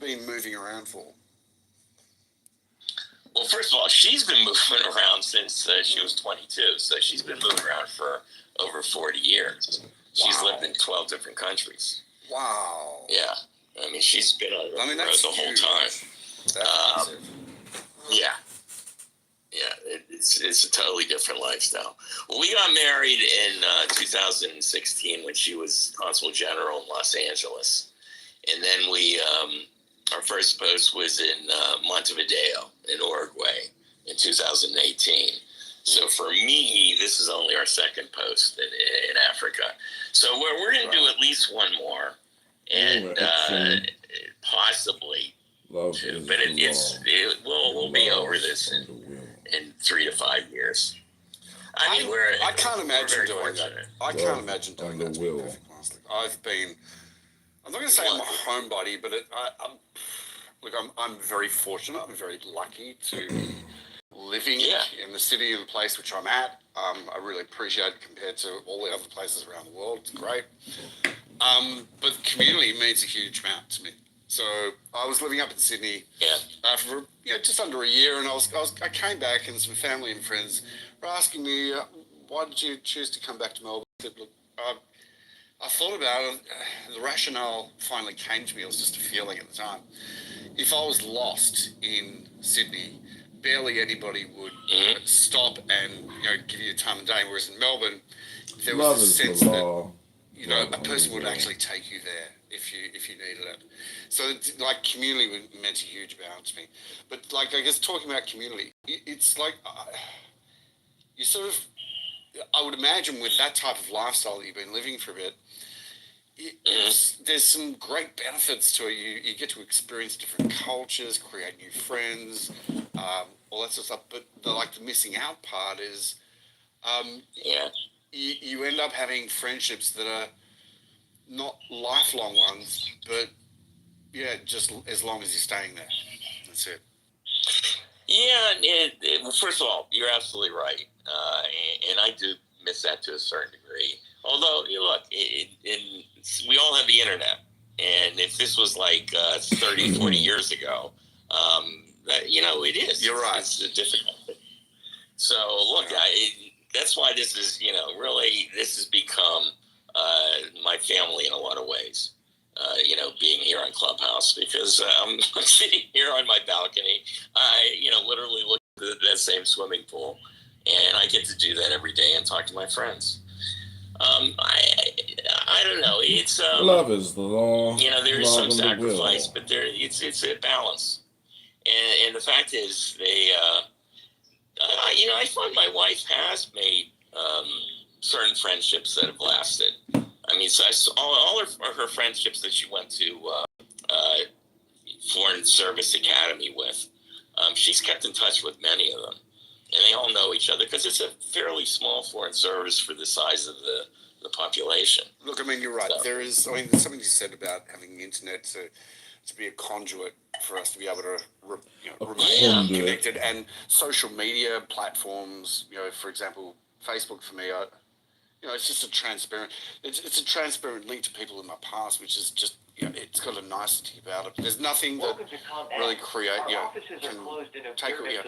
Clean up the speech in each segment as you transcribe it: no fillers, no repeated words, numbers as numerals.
been moving around for? Well, first of all, she's been moving around since she was 22, so she's been moving around for over 40 years. She's lived in 12 different countries. Wow. Yeah. I mean, she's been on the road the whole time. That's yeah. Yeah, it's a totally different lifestyle. Well, we got married in 2016 when she was Consul General in Los Angeles. And then our first post was in Montevideo in Uruguay in 2018. So for me, this is only our second post in Africa. So we're going to do at least one more, and possibly two. But we'll be over this in 3 to 5 years. I mean, I can't imagine doing that. I can't imagine doing that. I'm not going to say I'm a homebody, but I'm very fortunate. I'm very lucky to be living in the city and the place which I'm at. I really appreciate it compared to all the other places around the world. It's great. But community means a huge amount to me. So I was living up in Sydney for just under a year, and I came back, and some family and friends were asking me, why did you choose to come back to Melbourne? I said, look, I thought about it. The rationale finally came to me. It was just a feeling at the time. If I was lost in Sydney, barely anybody would stop and give you a time of day. Whereas in Melbourne, there was a sense that a person would actually take you there if you needed it. So community meant a huge amount to me. But I guess talking about community, it's like you sort of, I would imagine with that type of lifestyle that you've been living for a bit, there's some great benefits to it. You get to experience different cultures, create new friends, all that sort of stuff. But the missing out part is, you end up having friendships that are not lifelong ones, but just as long as you're staying there. That's it. Yeah, well, first of all, you're absolutely right, and I do miss that to a certain degree. Although, look, we all have the internet, and if this was 30, 40 years ago, it is. You're right. It's difficult. So, look, that's why this is, really, this has become my family in a lot of ways. Being here on Clubhouse, because I'm sitting here on my balcony. I, literally look at that same swimming pool, and I get to do that every day and talk to my friends. I don't know. It's love is the law. There is some sacrifice, but it's a balance. And the fact is, I find my wife has made certain friendships that have lasted. I mean, so all of her friendships that she went to Foreign Service Academy with, she's kept in touch with many of them. And they all know each other because it's a fairly small foreign service for the size of the population. Look, I mean, you're right. So, there's something you said about having the internet to be a conduit for us to be able to remain connected. And social media platforms, for example, Facebook for me, it's just a transparent link to people in my past, which is just, it's got a nicety about it. There's nothing that really create, can take it,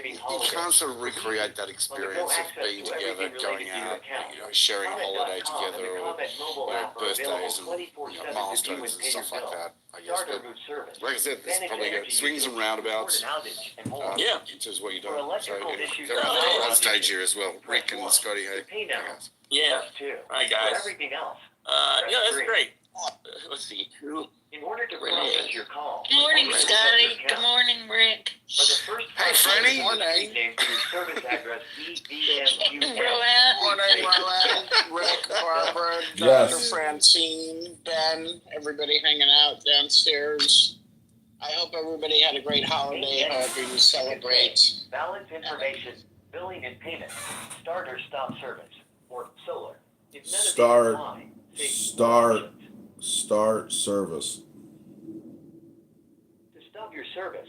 you can't sort of recreate that experience of being together, going out, sharing a holiday together, or birthdays and milestones and stuff like that, I guess. But like I said, there's probably swings and roundabouts in terms of what you're doing. So they're on stage here as well. Rick and Scotty, hey guys. Yeah. Hi, guys. Everything else. That's great. Let's see. In order to process your call. Good morning, Scotty. Good morning, Rick. Hey, Franny. Morning. Service address Morning, Rick, Barbara, Dr. Francine, Ben, everybody hanging out downstairs. I hope everybody had a great holiday. However you celebrate. Balance information, billing and payment, start or stop service, or solar. If none of these apply, Start service. To stop your service,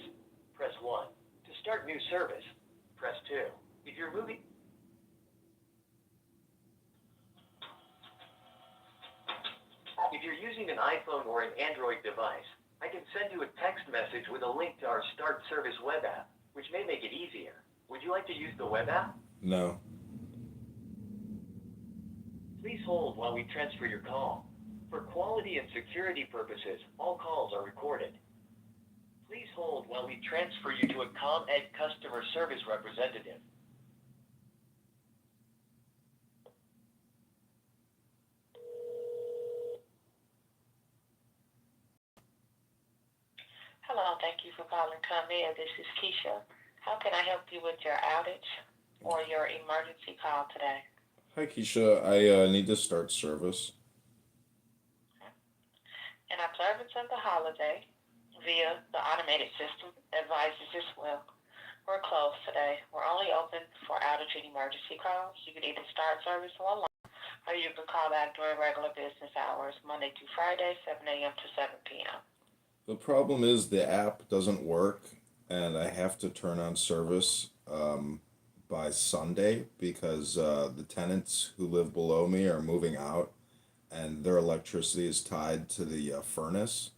press 1. To start new service, press 2. If you're moving... If you're using an iPhone or an Android device, I can send you a text message with a link to our Start Service web app, which may make it easier. Would you like to use the web app? No. Please hold while we transfer your call. For quality and security purposes, all calls are recorded. Please hold while we transfer you to a ComEd customer service representative. Hello, thank you for calling ComEd. This is Keisha. How can I help you with your outage or your emergency call today? Hi, Keisha. I need to start service. In observance of the holiday, via the automated system advises as well, we're closed today. We're only open for outage and emergency calls. You can either start service online, or you can call back during regular business hours, Monday through Friday, 7 a.m. to 7 p.m. The problem is the app doesn't work, and I have to turn on service by Sunday because the tenants who live below me are moving out, and their electricity is tied to the furnace.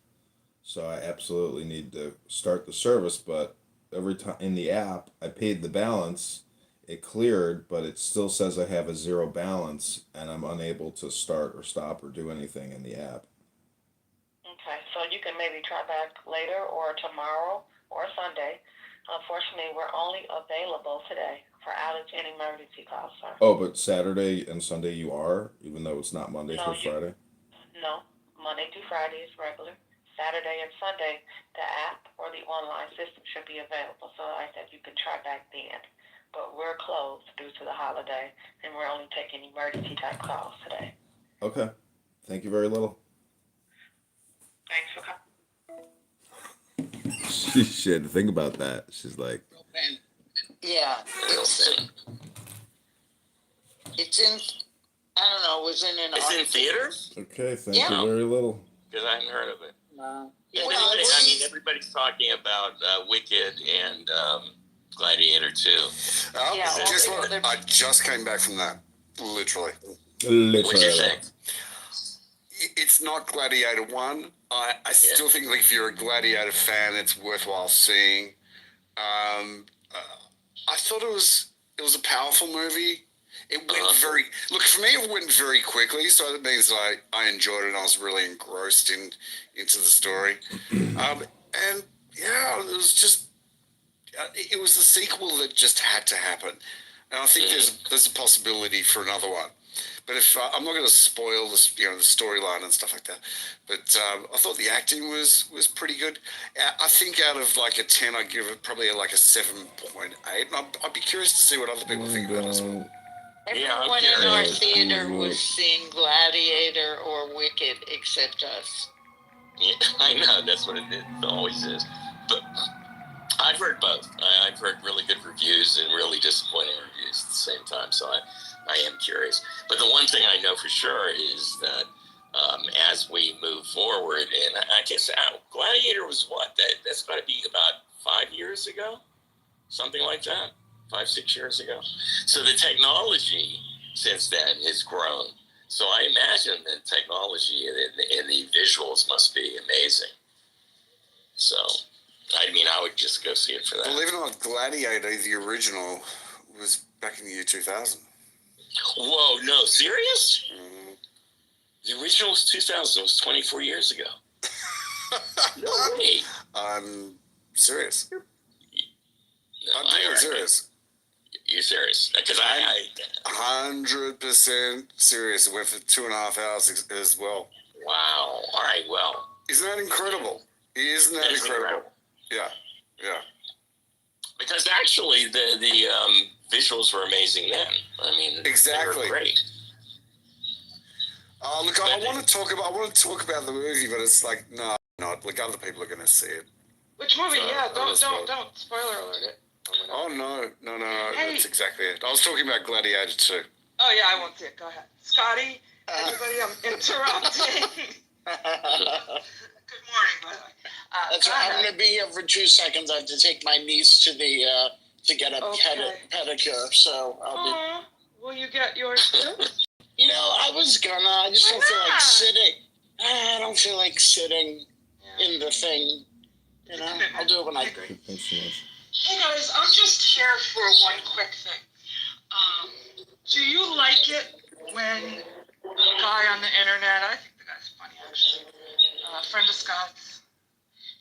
So I absolutely need to start the service, but every time in the app, I paid the balance, it cleared, but it still says I have a zero balance, and I'm unable to start or stop or do anything in the app. Okay, so you can maybe try back later or tomorrow or Sunday. Unfortunately, we're only available today for outage and emergency calls, sir. Oh, but Saturday and Sunday you are, even though it's not Monday through Friday? No, Monday through Friday is regular. Saturday and Sunday, the app or the online system should be available, so I said you can try back then. But we're closed due to the holiday, and we're only taking emergency type calls today. Okay. Thank you very little. Thanks for coming. She had to think about that. She's like, Yeah, it's in, I don't know, it was in an It's in theaters? okay, thank Yeah. you very little. Because I hadn't heard of it. Yeah, Everybody's talking about Wicked and Gladiator 2. Oh, Yeah, guess well, what? I just came back from that. Literally. What'd you Literally. think? It's not Gladiator 1. I still think like if you're a Gladiator fan, it's worthwhile seeing. I thought it was a powerful movie. It went look, for me it went very quickly, so that means I enjoyed it and I was really engrossed into the story. And yeah, it was just it was the sequel that just had to happen. And I think there's a possibility for another one. But if I'm not going to spoil the storyline and stuff like that, but I thought the acting was pretty good. I think out of like a 10, I'd give it probably like a 7.8. And I'd be curious to see what other people think about it as well. everyone in our theater was seeing Gladiator or Wicked except us. Yeah, I know, that's what it always is. But I've heard both. I've heard really good reviews and really disappointing reviews at the same time, so I am curious. But the one thing I know for sure is that as we move forward, and I guess Gladiator was what? That's got to be about 5 years ago? Something like that? 5-6 years ago. So the technology since then has grown. So I imagine the technology and the visuals must be amazing. So, I mean, I would just go see it for that. Believe it or not, Gladiator, the original, was back in the year 2000. Whoa, no, serious? The original was 2000. It was 24 years ago. No way. I'm serious. No, I'm dead serious. You're serious? Because I 100% serious. It went for 2.5 hours as well. Wow. All right. Well, Isn't that incredible? Isn't that incredible? Yeah. Because actually, the visuals were amazing then. I mean, Exactly. They were great. Look, I want to talk about the movie, but it's like no, not. Like other people are going to see it. Which movie? So, Yeah, don't spoil. spoiler alert it. Oh no! Hey. That's exactly it. I was talking about Gladiator 2. Oh yeah, I won't see it. Go ahead, Scotty. Everybody, I'm interrupting. Good morning, by the way. That's go right. ahead. I'm going to be here for 2 seconds. I have to take my niece to the to get a Okay. pedicure. So I'll be. Aw, will you get yours too? I was gonna. I just don't feel like not? sitting. I don't feel like sitting. in the thing. You know, I'll do it when I agree. Thanks so much. Hey guys, I'm just here for one quick thing. Do you like it when a guy on the internet, I think the guy's funny actually, a friend of Scott's,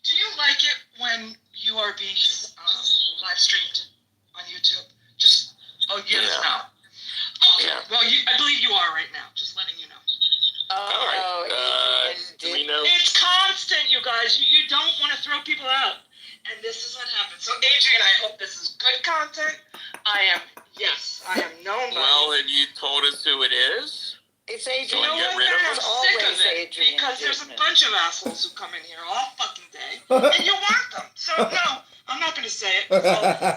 do you like it when you are being live streamed on YouTube? Just, yes, no. Okay, well, I believe you are right now, just letting you know. All right. Do we know? It's constant, you guys. You don't want to throw people out. And this is what happens. So, Adrian, I hope this is good content. I am known by Well, have you told us who it is? It's So Adrian. we You know get what? rid of I'm it? sick of it because there's a bunch of assholes who come in here all fucking day, and you want them. So no, I'm not going to say it. So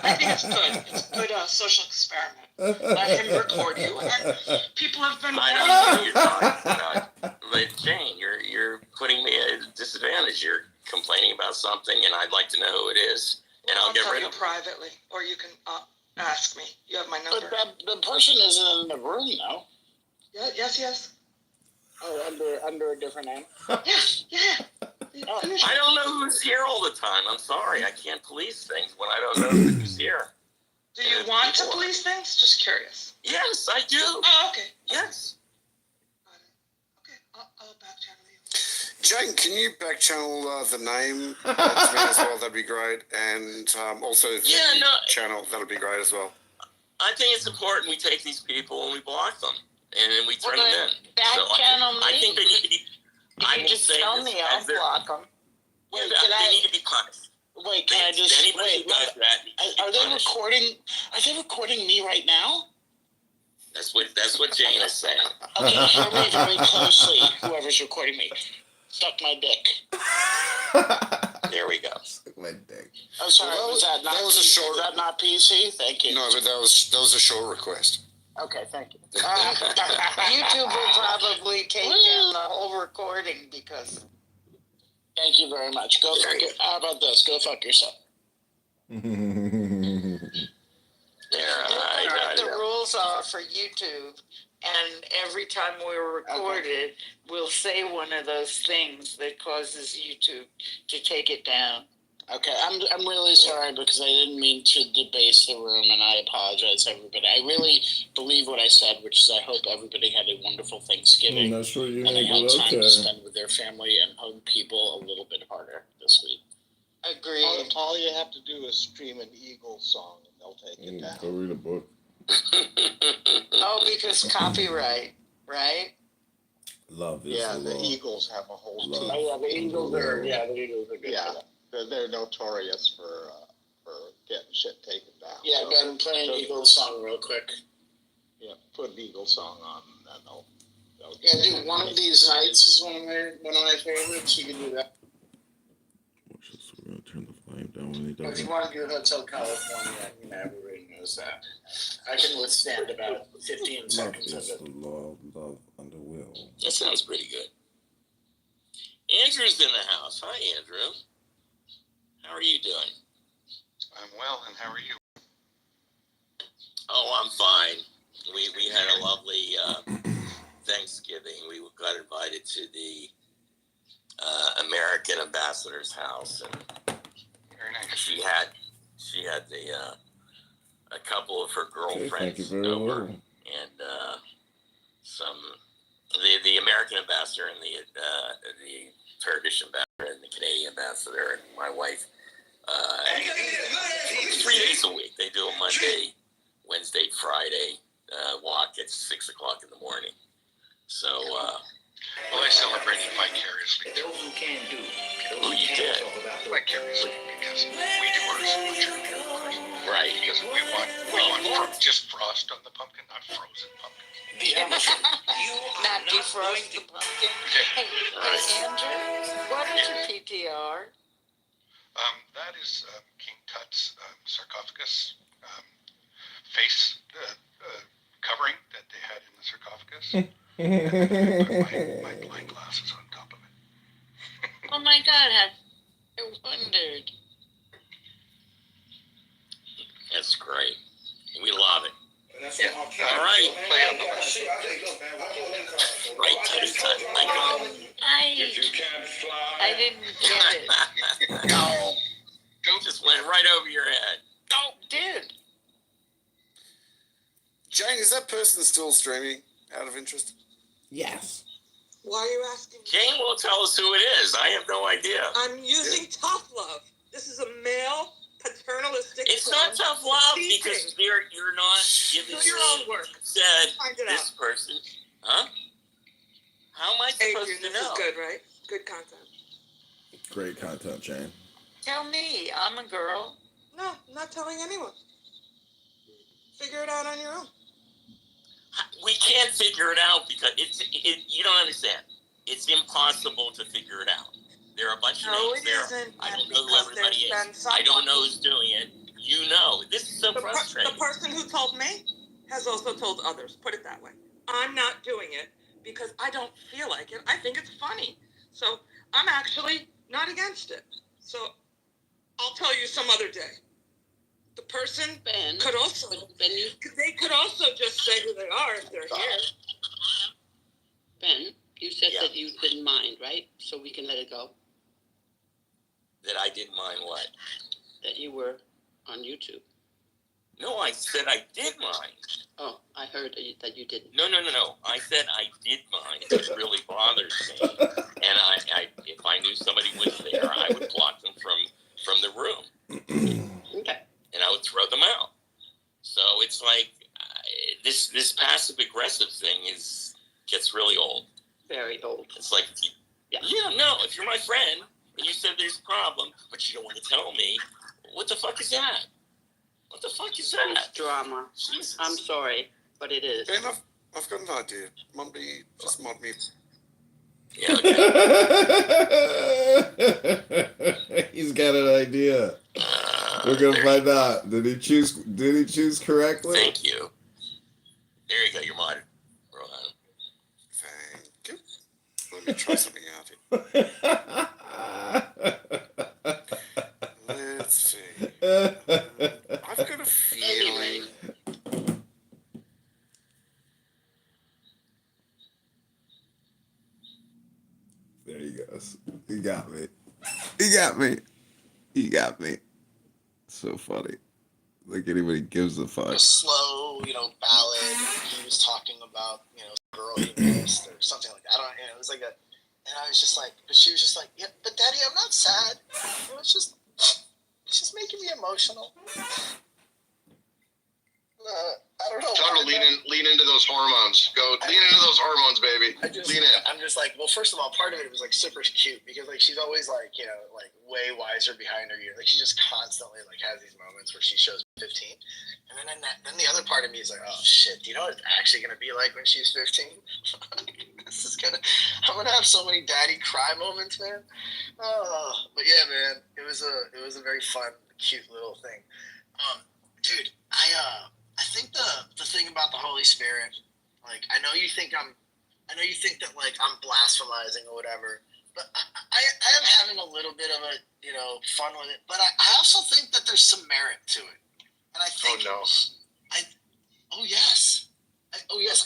I think it's good. It's a good social experiment. Let him record you, and people have been. I don't know what you're talking about. But Jane, you're putting me at a disadvantage. You're complaining about something, and I'd like to know who it is, and I'll get tell rid you of it. privately, or you can ask me. You have my number. But the person isn't in the room, though. Yeah, yes. Oh, under a different name. Yeah. I don't know who's here all the time. I'm sorry. I can't police things when I don't know who's here. Do you want to police things? Just curious. Yes, I do. Oh, okay. Yes. Okay, I'll back channel you. Jane, can you back channel the name to me as well? That'd be great. And also the channel, that'd be great as well. I think it's important we take these people and we block them. And then we turn them in. Back channel me. I think they need to be. I will just say tell this me, I'll as their- block them. Wait, they need to be punished. Wait, can I just Anybody wait? who does that needs to be Are they punished. recording? Are they recording me right now? That's what Jane is saying. Okay, hear me very closely. Whoever's recording me, suck my dick. There we go. Suck my dick. I'm sorry. Well, was that not? Was that not PC? Thank you. No, but that was a short request. Okay, thank you. YouTube will probably take down the whole recording because. Thank you very much. Go fuck it. How about this? Go fuck yourself. The rules are for YouTube, and every time we're recorded, we'll say one of those things that causes YouTube to take it down. Okay, I'm really sorry because I didn't mean to debase the room, and I apologize, everybody. I really believe what I said, which is I hope everybody had a wonderful Thanksgiving. I'm not sure you and they made had it time okay. to spend with their family and hug people a little bit harder this week. Agreed. All you have to do is stream an Eagles song, and they'll take it down. Go read a book. Oh, because copyright, right? Love is Yeah, the the law. Eagles have a whole Love. team. Oh, yeah, the Eagles are good. Yeah, they're notorious for getting shit taken down. Yeah, So, go ahead and play an Eagles song real quick. yeah, put an Eagles song on, and they'll Yeah, dude, One of These Nights is one of my favorites. You can do that. So we're gonna turn the volume down when he If does you it. want to do Hotel California, everybody knows that. I can withstand about 15 Love seconds is of the it. law, love under will. That sounds pretty good. Andrew's in the house. Hi, Andrew. How are you doing? I'm well, and how are you? Oh, I'm fine. We had a lovely Thanksgiving. We got invited to the American ambassador's house, and Very nice. she had a couple of her Okay, girlfriends thank you very over, much. and the American ambassador and the Turkish ambassador and the Canadian ambassador and my wife. 3 days a week. They do a Monday, Wednesday, Friday walk at 6 o'clock in the morning. So, Well, I celebrated vicariously. Those who can do. you did. Vicariously because we do ours butcher, of course. Right. Because we want just frost on the pumpkin, not frozen pumpkin. Not defrost the pumpkin. Hey, Andrew, what is your PTR? That is King Tut's sarcophagus face covering that they had in the sarcophagus. My blind glasses on top of it. Oh my God, I wondered. That's great. We love it. Yeah. All right. Play on the list. Right, Teddy Tut. I know. I didn't get it. that person still streaming? Out of interest. Yes. Why are you asking? Jane won't tell us who it is. I have no idea. I'm using tough love. This is a male paternalistic. It's not tough love because you're not giving Do your own work. Said Find it this out. person, huh? How am I supposed Adrian, to this know? is good, right? Good content. Great content, Jane. Tell me, I'm a girl. No, I'm not telling anyone. Figure it out on your own. We can't figure it out because you don't understand. It's impossible to figure it out. There are a bunch of No, names it there. isn't. I don't and know who because everybody there's is. been I don't someone- know who's doing it. You know. This is so frustrating. The person who told me has also told others. Put it that way. I'm not doing it because I don't feel like it. I think it's funny. So I'm actually not against it. So I'll tell you some other day. The person Ben, could also, they could also just say who they are if they're here. Ben, you said Yeah. that you didn't mind, right? So we can let it go. That I didn't mind what? That you were on YouTube. No, I said I did mind. Oh, I heard that you didn't. No. I said I did mind. It really bothers me. And I if I knew somebody was there, I would block them from the room. Okay. And I would throw them out. So it's like this passive aggressive thing gets really old. Very old. It's like, if you're my friend and you said there's a problem, but you don't want to tell me, what the fuck is that? What the fuck is that? It's drama. Jesus. I'm sorry, but it is. Ben, I've got an idea. Just mod me. Yeah, okay. He's got an idea. We're gonna find out. Did he choose correctly? Thank you. There you go. You're mine. Rohan. Thank you. Let me try something out here. Let's see. I've got a feeling. There he goes. He got me. He got me. So funny. Like anybody gives a fuck. A slow, ballad. He was talking about, a girl he missed or something like that. I don't know. It was like and I was just like, but she was just like, yeah, but Daddy, I'm not sad. It's just making me emotional. I don't know. Tell her to lean into those hormones. Lean into those hormones, baby. Lean in. I'm just like, well, first of all, part of it was like super cute because like she's always like, way wiser behind her ear. Like she just constantly like has these moments where she shows 15. And then the other part of me is like, oh shit, do you know what it's actually gonna be like when she's 15? I'm gonna have so many daddy cry moments, man. Oh, but yeah, man, it was a very fun, cute little thing. Dude, I think the thing about the Holy Spirit, like I know you think that like I'm blasphemizing or whatever, but I am having a little bit of a fun with it. But I also think that there's some merit to it, and I think I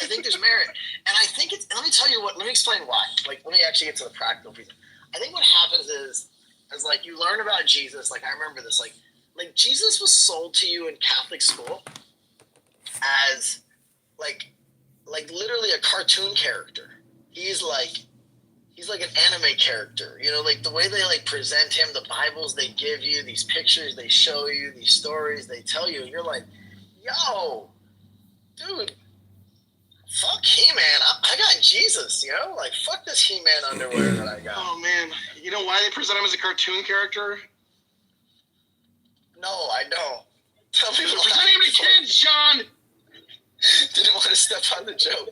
think there's merit, and I think it's. Let me tell you what. Let me explain why. Like let me actually get to the practical piece. I think what happens is like you learn about Jesus. Like I remember this. Like Jesus was sold to you in Catholic school as like literally a cartoon character. He's like an anime character, like the way they like present him, the Bibles they give you, these pictures they show you, these stories they tell you, and you're like, yo, dude, fuck He-Man, I got Jesus, like fuck this He-Man underwear that I got. Oh man, you know why they present him as a cartoon character? No, I don't. Tell me They're why. presenting him to kids, John. Didn't want to step on the joke.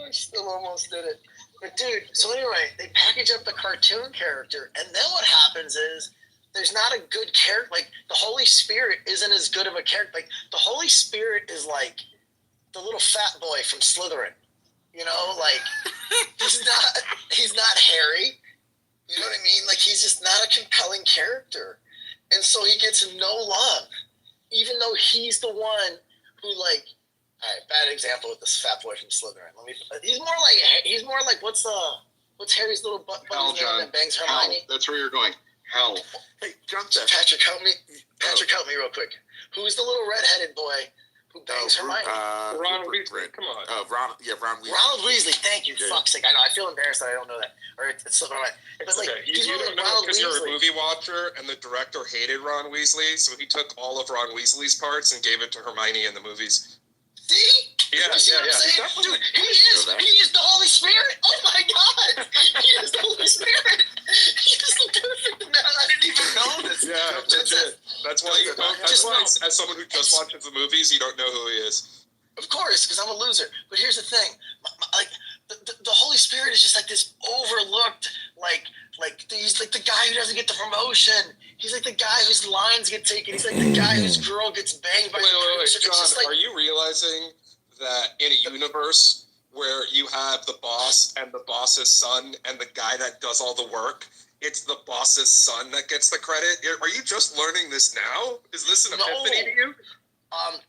I still almost did it. But dude, so anyway, they package up the cartoon character, and then what happens is there's not a good character. Like the Holy Spirit isn't as good of a character. Like the Holy Spirit is like the little fat boy from Slytherin. Like he's not Harry. You know what I mean? Like he's just not a compelling character. And so he gets no love. Even though he's the one who like, all right, bad example with this fat boy from Slytherin. He's more like what's Harry's little butt Hell, John. that bangs Hell. Hermione? That's where you're going. Hell. Hey, Patrick, help me real quick. Who's the little redheaded boy Who bangs Hermione? Ron Weasley. Come on. Ron Weasley. Ronald Weasley. Thank you. Yeah. Fuck's sake. I know. I feel embarrassed that I don't know that. Or it's slipping my mind. But like, Okay. You don't know because you're a movie watcher, and the director hated Ron Weasley, so he took all of Ron Weasley's parts and gave it to Hermione in the movies. See? Yeah. Dude, he is the Holy Spirit. Oh my God. He is the Holy Spirit. He is the perfect man. I didn't even know this. Yeah, legit. That's why as someone who just watches the movies, you don't know who he is. Of course, because I'm a loser. But here's the thing. Like, the Holy Spirit is just like this overlooked, like he's like the guy who doesn't get the promotion. He's like the guy whose lines get taken. He's like the guy whose girl gets banged by the producer. John, are you realizing that in a universe where you have the boss and the boss's son and the guy that does all the work, it's the boss's son that gets the credit? Are you just learning this now? Is this an epiphany to you?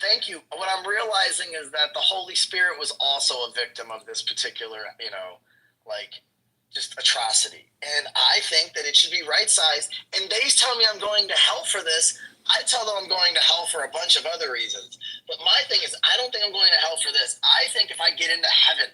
Thank you. What I'm realizing is that the Holy Spirit was also a victim of this particular, just atrocity. And I think that it should be right-sized. And they tell me I'm going to hell for this. I tell them I'm going to hell for a bunch of other reasons. But my thing is, I don't think I'm going to hell for this. I think if I get into heaven,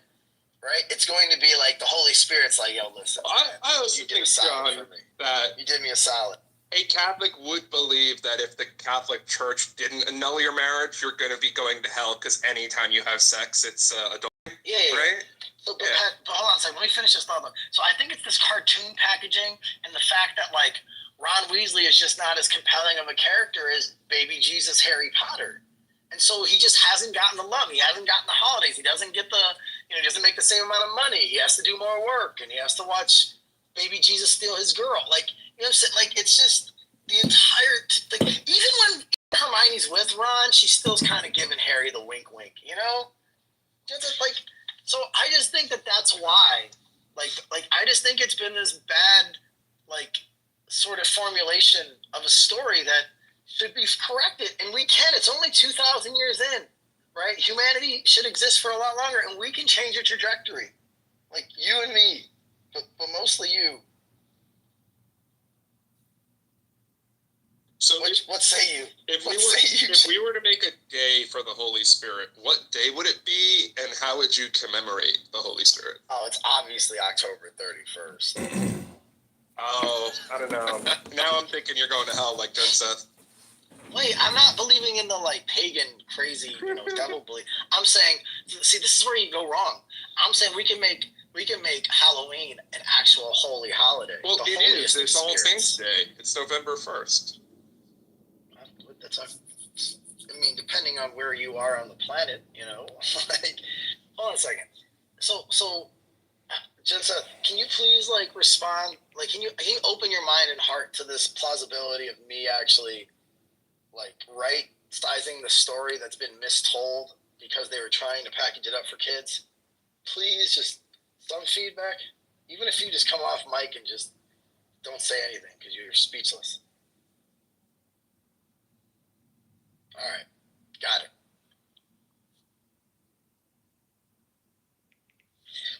right, it's going to be like the Holy Spirit's like, yo, listen. I also think, John, that you did me a solid. A Catholic would believe that if the Catholic Church didn't annul your marriage, you're going to be going to hell because anytime you have sex, it's adultery. Yeah. Right? But hold on a second. Let me finish this thought. So I think it's this cartoon packaging and the fact that, like, Ron Weasley is just not as compelling of a character as baby Jesus Harry Potter. And so he just hasn't gotten the love. He hasn't gotten the holidays. He doesn't get he doesn't make the same amount of money. He has to do more work, and he has to watch baby Jesus steal his girl. Like, you know what I'm saying? Like, it's just the entire, even when Hermione's with Ron, she still's kind of giving Harry the wink, you know? Just like, so I just think that that's why, I just think it's been this bad, sort of formulation of a story that should be corrected, and we can. It's only 2,000 years in, right? Humanity should exist for a lot longer, and we can change the trajectory, like you and me, but mostly you. So what say you? If we were to make a day for the Holy Spirit, what day would it be, and how would you commemorate the Holy Spirit? Oh, it's obviously October 31st. Oh, I don't know. Now I'm thinking you're going to hell like Jen Seth. Wait, I'm not believing in the pagan, crazy, devil belief. I'm saying, see, this is where you go wrong. I'm saying we can make Halloween an actual holy holiday. Well, it is. It's All Saints Day. It's November 1st. Depending on where you are on the planet, hold on a second. So, Jensa, can you please respond? Can you open your mind and heart to this plausibility of me actually right-sizing the story that's been mistold because they were trying to package it up for kids? Please, just some feedback. Even if you just come off mic and just don't say anything because you're speechless. All right, got it.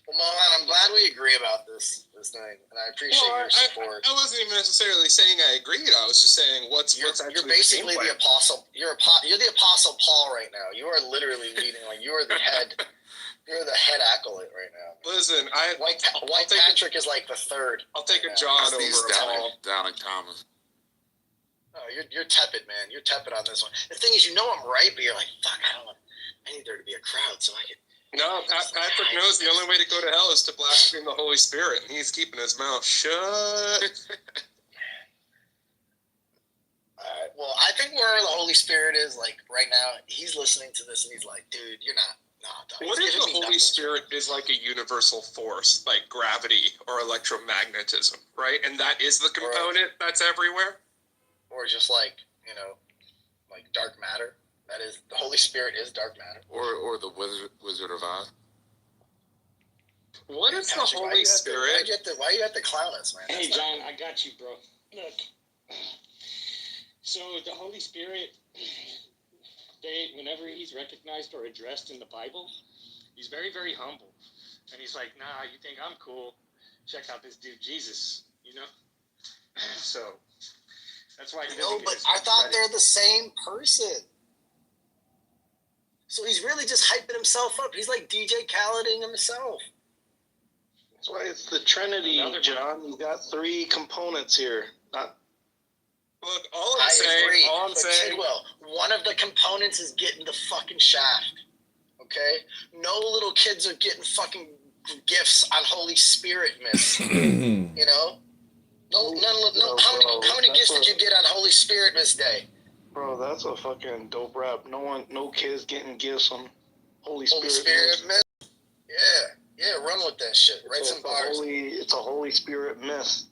Well, Mohan, I'm glad we agree about this thing, and I appreciate your support. I wasn't even necessarily saying I agreed. I was just saying what's actually. You're basically the apostle. You're the apostle Paul right now. You are literally leading. You are the head. You're the head acolyte right now. Listen, White Patrick is the third. I'll take a John over a Paul. Down in Thomas. Oh, you're tepid, man. You're tepid on this one. The thing is, I'm right, but you're like, fuck, I need there to be a crowd so I can. No, Patrick knows the only way to go to hell is to blaspheme the Holy Spirit, and he's keeping his mouth shut. All right. Well, I think where the Holy Spirit is, right now, he's listening to this, and he's like, dude, you're not. No, what if the Holy Spirit is like a universal force, like gravity or electromagnetism, right? And that is the component that's everywhere? Or just dark matter. That is, the Holy Spirit is dark matter. Or the Wizard of Oz. What is the Holy Spirit? Why you have to clown us, man? Hey, John, I got you, bro. Look. So the Holy Spirit, whenever he's recognized or addressed in the Bible, he's very, very humble. And he's like, nah, you think I'm cool? Check out this dude, Jesus, So, that's why he doesn't but I thought they're the same person. So he's really just hyping himself up. He's like DJ Khaleding himself. That's why it's the Trinity, John. You got three components here. Not. Look, all I'm saying. Tidwell, one of the components is getting the fucking shaft. Okay? No little kids are getting fucking gifts on Holy Spirit Miss. You know? No. How many gifts did you get on Holy Spirit Miss Day? Bro, that's a fucking dope rap. No kids getting gifts on Holy Spirit Miss. Yeah, run with that shit. Write some bars. It's a Holy Spirit Miss.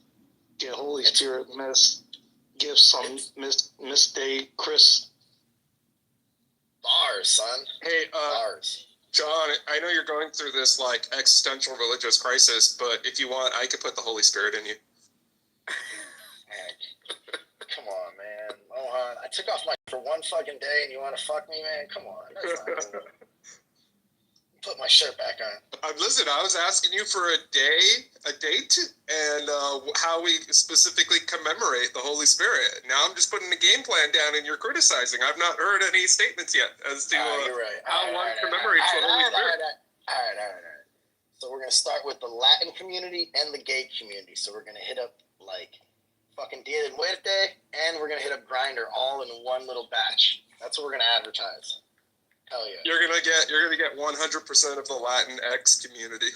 Get Holy Spirit Miss gifts on Miss Day, Chris. Bars, son. Hey, bars. John, I know you're going through this like existential religious crisis, but if you want, I could put the Holy Spirit in you. Come on, man. Mohan, I took off for one fucking day and you want to fuck me, man? Come on. That's not put my shirt back on. Listen, I was asking you for a date, and how we specifically commemorate the Holy Spirit. Now I'm just putting the game plan down and you're criticizing. I've not heard any statements yet as to how one commemorates the Holy Spirit. All right. So we're going to start with the Latin community and the gay community. So we're going to hit up like fucking Dia de Muerte, and we're going to hit up Grindr all in one little batch. That's what we're going to advertise. Hell yeah. You're gonna get 100% of the Latinx community.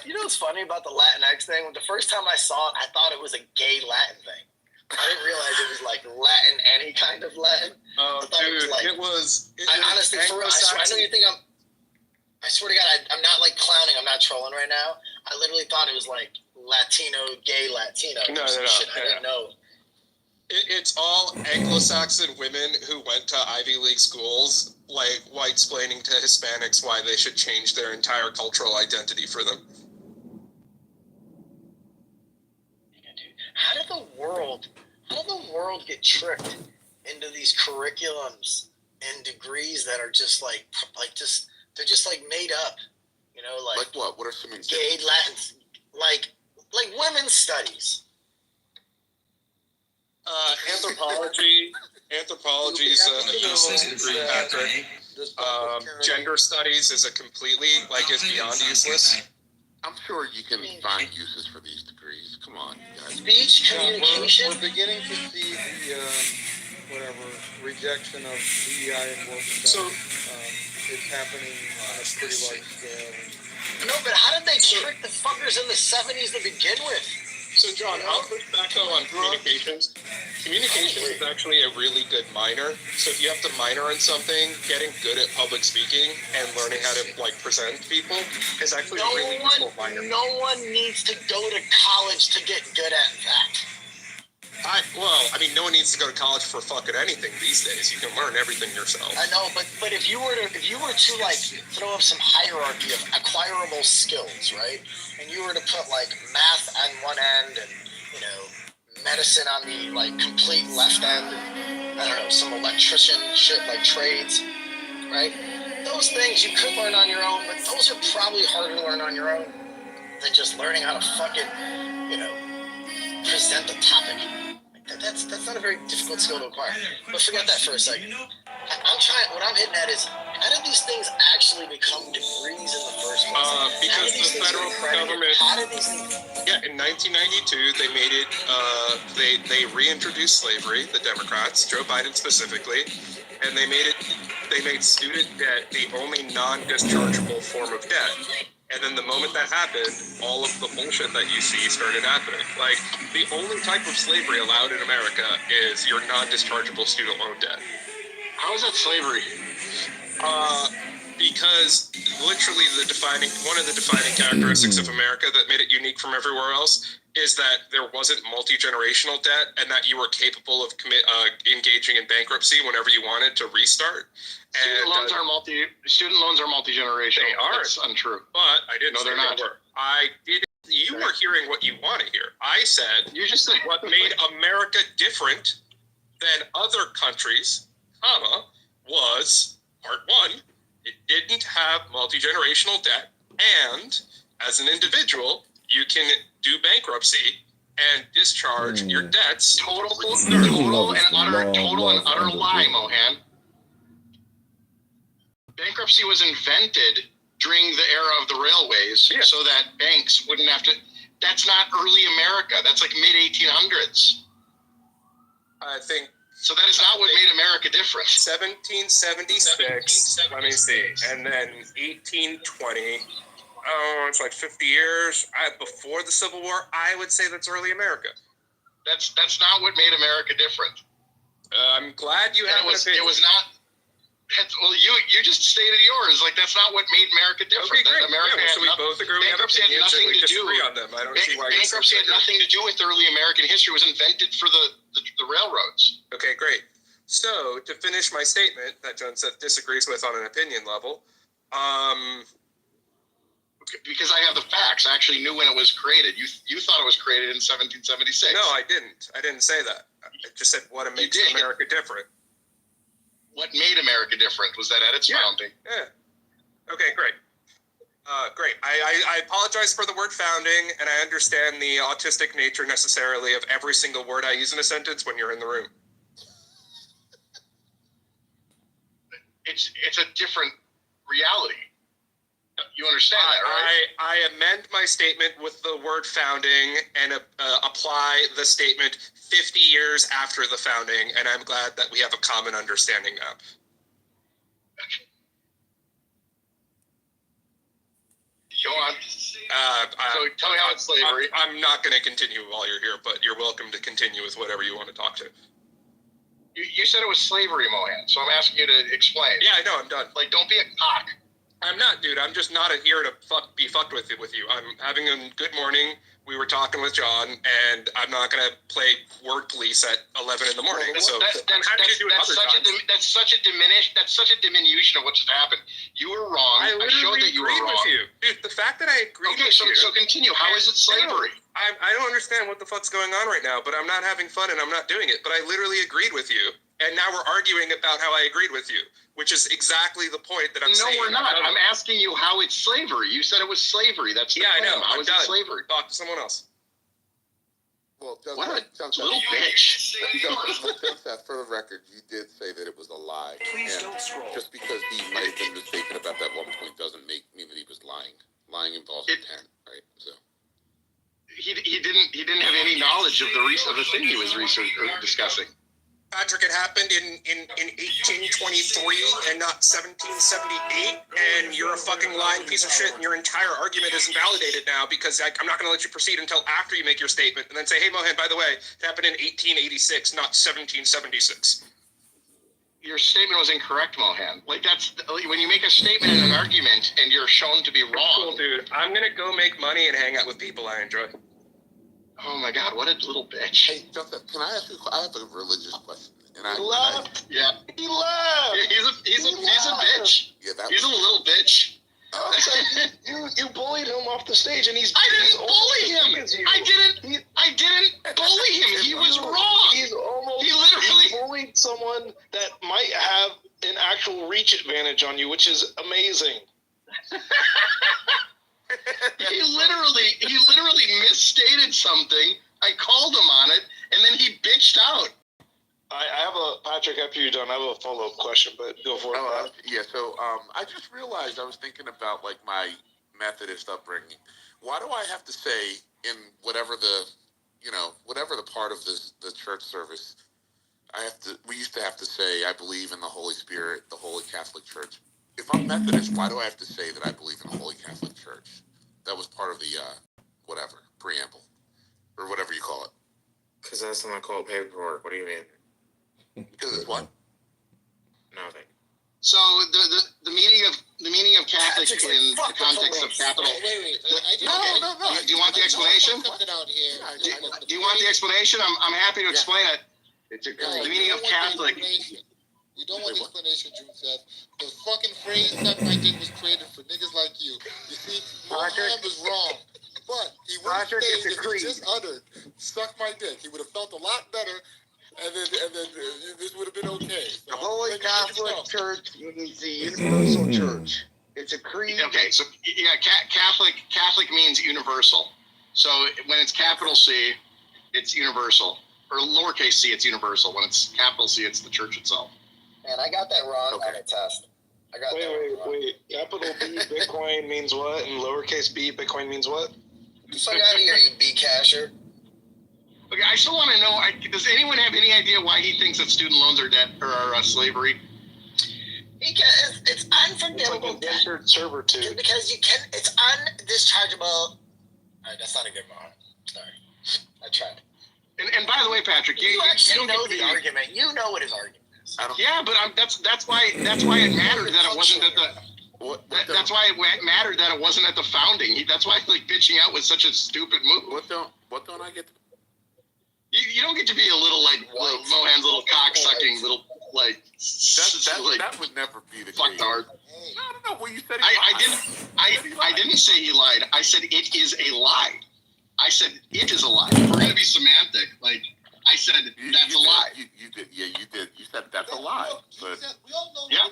You know what's funny about the Latinx thing? The first time I saw it, I thought it was a gay Latin thing. I didn't realize it was like Latin, any kind of Latin. Oh, dude, it was. Honestly, for real, I know you think I swear to God, I'm not like clowning. I'm not trolling right now. I literally thought it was like Latino, gay Latino. No. Shit. I didn't know. It's all Anglo-Saxon women who went to Ivy League schools, like white-splaining to Hispanics why they should change their entire cultural identity for them. How did the world get tricked into these curriculums and degrees that are just they're just like made up, you know, like what? What are some examples? Gay Latin, like women's studies. Anthropology is a useless degree, Patrick. Gender studies is beyond useless. I'm sure you can find uses for these degrees. Come on, guys. Speech, communication. We're beginning to see the rejection of DEI and work stuff. It's happening on a pretty large scale. No, but how did they trick the fuckers in the 70s to begin with? So, John, I'll push back on communications. Communications is actually a really good minor. So if you have to minor in something, getting good at public speaking and learning how to present people is actually a really useful minor. No one needs to go to college to get good at that. No one needs to go to college for fucking anything these days. You can learn everything yourself. I know, but if you were to throw up some hierarchy of acquirable skills, right? And you were to put math on one end and medicine on the complete left end, and I don't know, some electrician shit like trades, right? Those things you could learn on your own, but those are probably harder to learn on your own than just learning how to fucking present the topic. That's not a very difficult skill to acquire. But forget that for a second. What I'm hitting at is, how did these things actually become degrees in the first place? Because the federal government. How did these things? Yeah, in 1992, they made it. They reintroduced slavery. The Democrats, Joe Biden specifically, and they made student debt the only non-dischargeable form of debt. And then the moment that happened, all of the bullshit that you see started happening. The only type of slavery allowed in America is your non-dischargeable student loan debt. How is that slavery? Because literally one of the defining characteristics of America that made it unique from everywhere else is that there wasn't multi-generational debt and that you were capable of engaging in bankruptcy whenever you wanted to restart. Student loans are multi-generational. They are. That's untrue. But I didn't. No, they're not. You were hearing what you want to hear. I said you just said what made America different than other countries, was part one. It didn't have multi-generational debt, and as an individual, you can do bankruptcy and discharge your debts. Total and utter lie, Mohan. Bankruptcy was invented during the era of the railways so that banks wouldn't have to. That's not early America. That's like mid 1800s. I think. So that is not what made America different. 1776. Let me see, and then 1820. Oh, it's like 50 years before the Civil War. I would say that's early America. That's not what made America different. I'm glad you have an opinion. It was not. Well, you just stated yours. Like, that's not what made America different. Okay, great. America so we both agree. Bankruptcy had nothing to do. On them. I don't see why bankruptcy had nothing to do with early American history. It was invented for the railroads. Okay, great. So to finish my statement that John said disagrees with on an opinion level, because I have the facts. I actually knew when it was created. You thought it was created in 1776. No, I didn't. I didn't say that. I just said what makes America different. What made America different was that at its founding. Yeah. Okay, great. Great. I apologize for the word founding, and I understand the autistic nature necessarily of every single word I use in a sentence when you're in the room. It's a different reality. You understand that, right? I amend my statement with the word founding and apply the statement 50 years after the founding, and I'm glad that we have a common understanding now. Go on. So tell me how it's slavery. I'm not going to continue while you're here, but you're welcome to continue with whatever you want to talk to. You said it was slavery, Mohan, so I'm asking you to explain. Yeah, I know, I'm done. Like, don't be a cock. I'm not, dude. I'm just not here to be fucked with you. I'm having a good morning. We were talking with John, and I'm not going to play word police at 11 in the morning. That's such a diminution of what just happened. You were wrong. I showed that you were wrong. With you. Dude, the fact that I agreed with you. So continue. How is it slavery? I don't understand what the fuck's going on right now, but I'm not having fun and I'm not doing it. But I literally agreed with you. And now we're arguing about how I agreed with you, which is exactly the point that I'm saying. No, we're not. I'm asking you how it's slavery. You said it was slavery. That's the I know. How is it slavery? Talk to someone else. Well, what a little bitch. For the record, you did say that it was a lie. Please don't scroll. Just because he might have been mistaken about that one point doesn't mean that he was lying. Lying involves intent, right? So he didn't have any knowledge of the thing he was discussing. Patrick, it happened in 1823 and not 1778, and you're a fucking lying piece of shit, and your entire argument is invalidated now because I'm not going to let you proceed until after you make your statement, and then say, hey, Mohan, by the way, it happened in 1886, not 1776. Your statement was incorrect, Mohan. Like, that's when you make a statement in an argument and you're shown to be wrong. Cool, dude. I'm going to go make money and hang out with people I enjoy. Oh my God, what a little bitch. Hey, Joseph, can I ask you I have a religious question. And He left. Yeah, he's a bitch. Yeah, he's a little bitch. You bullied him off the stage, and I didn't bully him. I didn't bully him. He was wrong. He literally bullied someone that might have an actual reach advantage on you, which is amazing. He literally misstated something. I called him on it, and then he bitched out. I have Patrick, after you're done, I have a follow-up question, but go for it. Yeah, so I just realized I was thinking about, like, my Methodist upbringing. Why do I have to say in whatever the part of the church service, we used to have to say, I believe in the Holy Spirit, the Holy Catholic Church. If I'm Methodist, why do I have to say that I believe in the Holy Catholic Church? That was part of the, preamble, or whatever you call it. Because that's not called paperwork. What do you mean? Because it's what? Nothing. So the meaning of Catholic in the context of capital. Wait. No. Do you want the explanation? Do you want the explanation? I'm happy to explain it. The meaning of Catholic. We don't want the explanation, June said. The fucking phrase "suck my dick" was created for niggas like you. You see, Mohan was wrong. But he would have stayed if he just uttered "suck my dick." He would have felt a lot better, and then this would have been okay. So the Holy Catholic Church means the universal church. It's a creed. Okay, so yeah, Catholic means universal. So when it's capital C, it's universal, or lowercase c, it's universal. When it's capital C, it's the church itself. Man, I got that wrong on a test. I got Wait. Capital B Bitcoin means what? And lowercase b Bitcoin means what? Get the fuck out of here, you B casher. Okay, I still want to know. Does anyone have any idea why he thinks that student loans are debt or are slavery? Because it's unforgivable. It's like indentured servitude. Because you can. It's undischargeable. All right, that's not a good one. Sorry, I tried. And by the way, Patrick, you actually don't know get the argument. You know what his argument is. Yeah, but that's why it mattered that it wasn't at the. That's why it mattered that it wasn't at the founding. That's why like bitching out was such a stupid move. What don't I get? You don't get to be a little like Mohan's little cock sucking little like. That would never be the case. Fucktard. I don't know. Well, you said I didn't say he lied. I said it is a lie. I said it is a lie. If we're gonna be semantic, like I said, that's a lie. You did. Yeah, you did. You said that's a lie. But we all know. Yeah.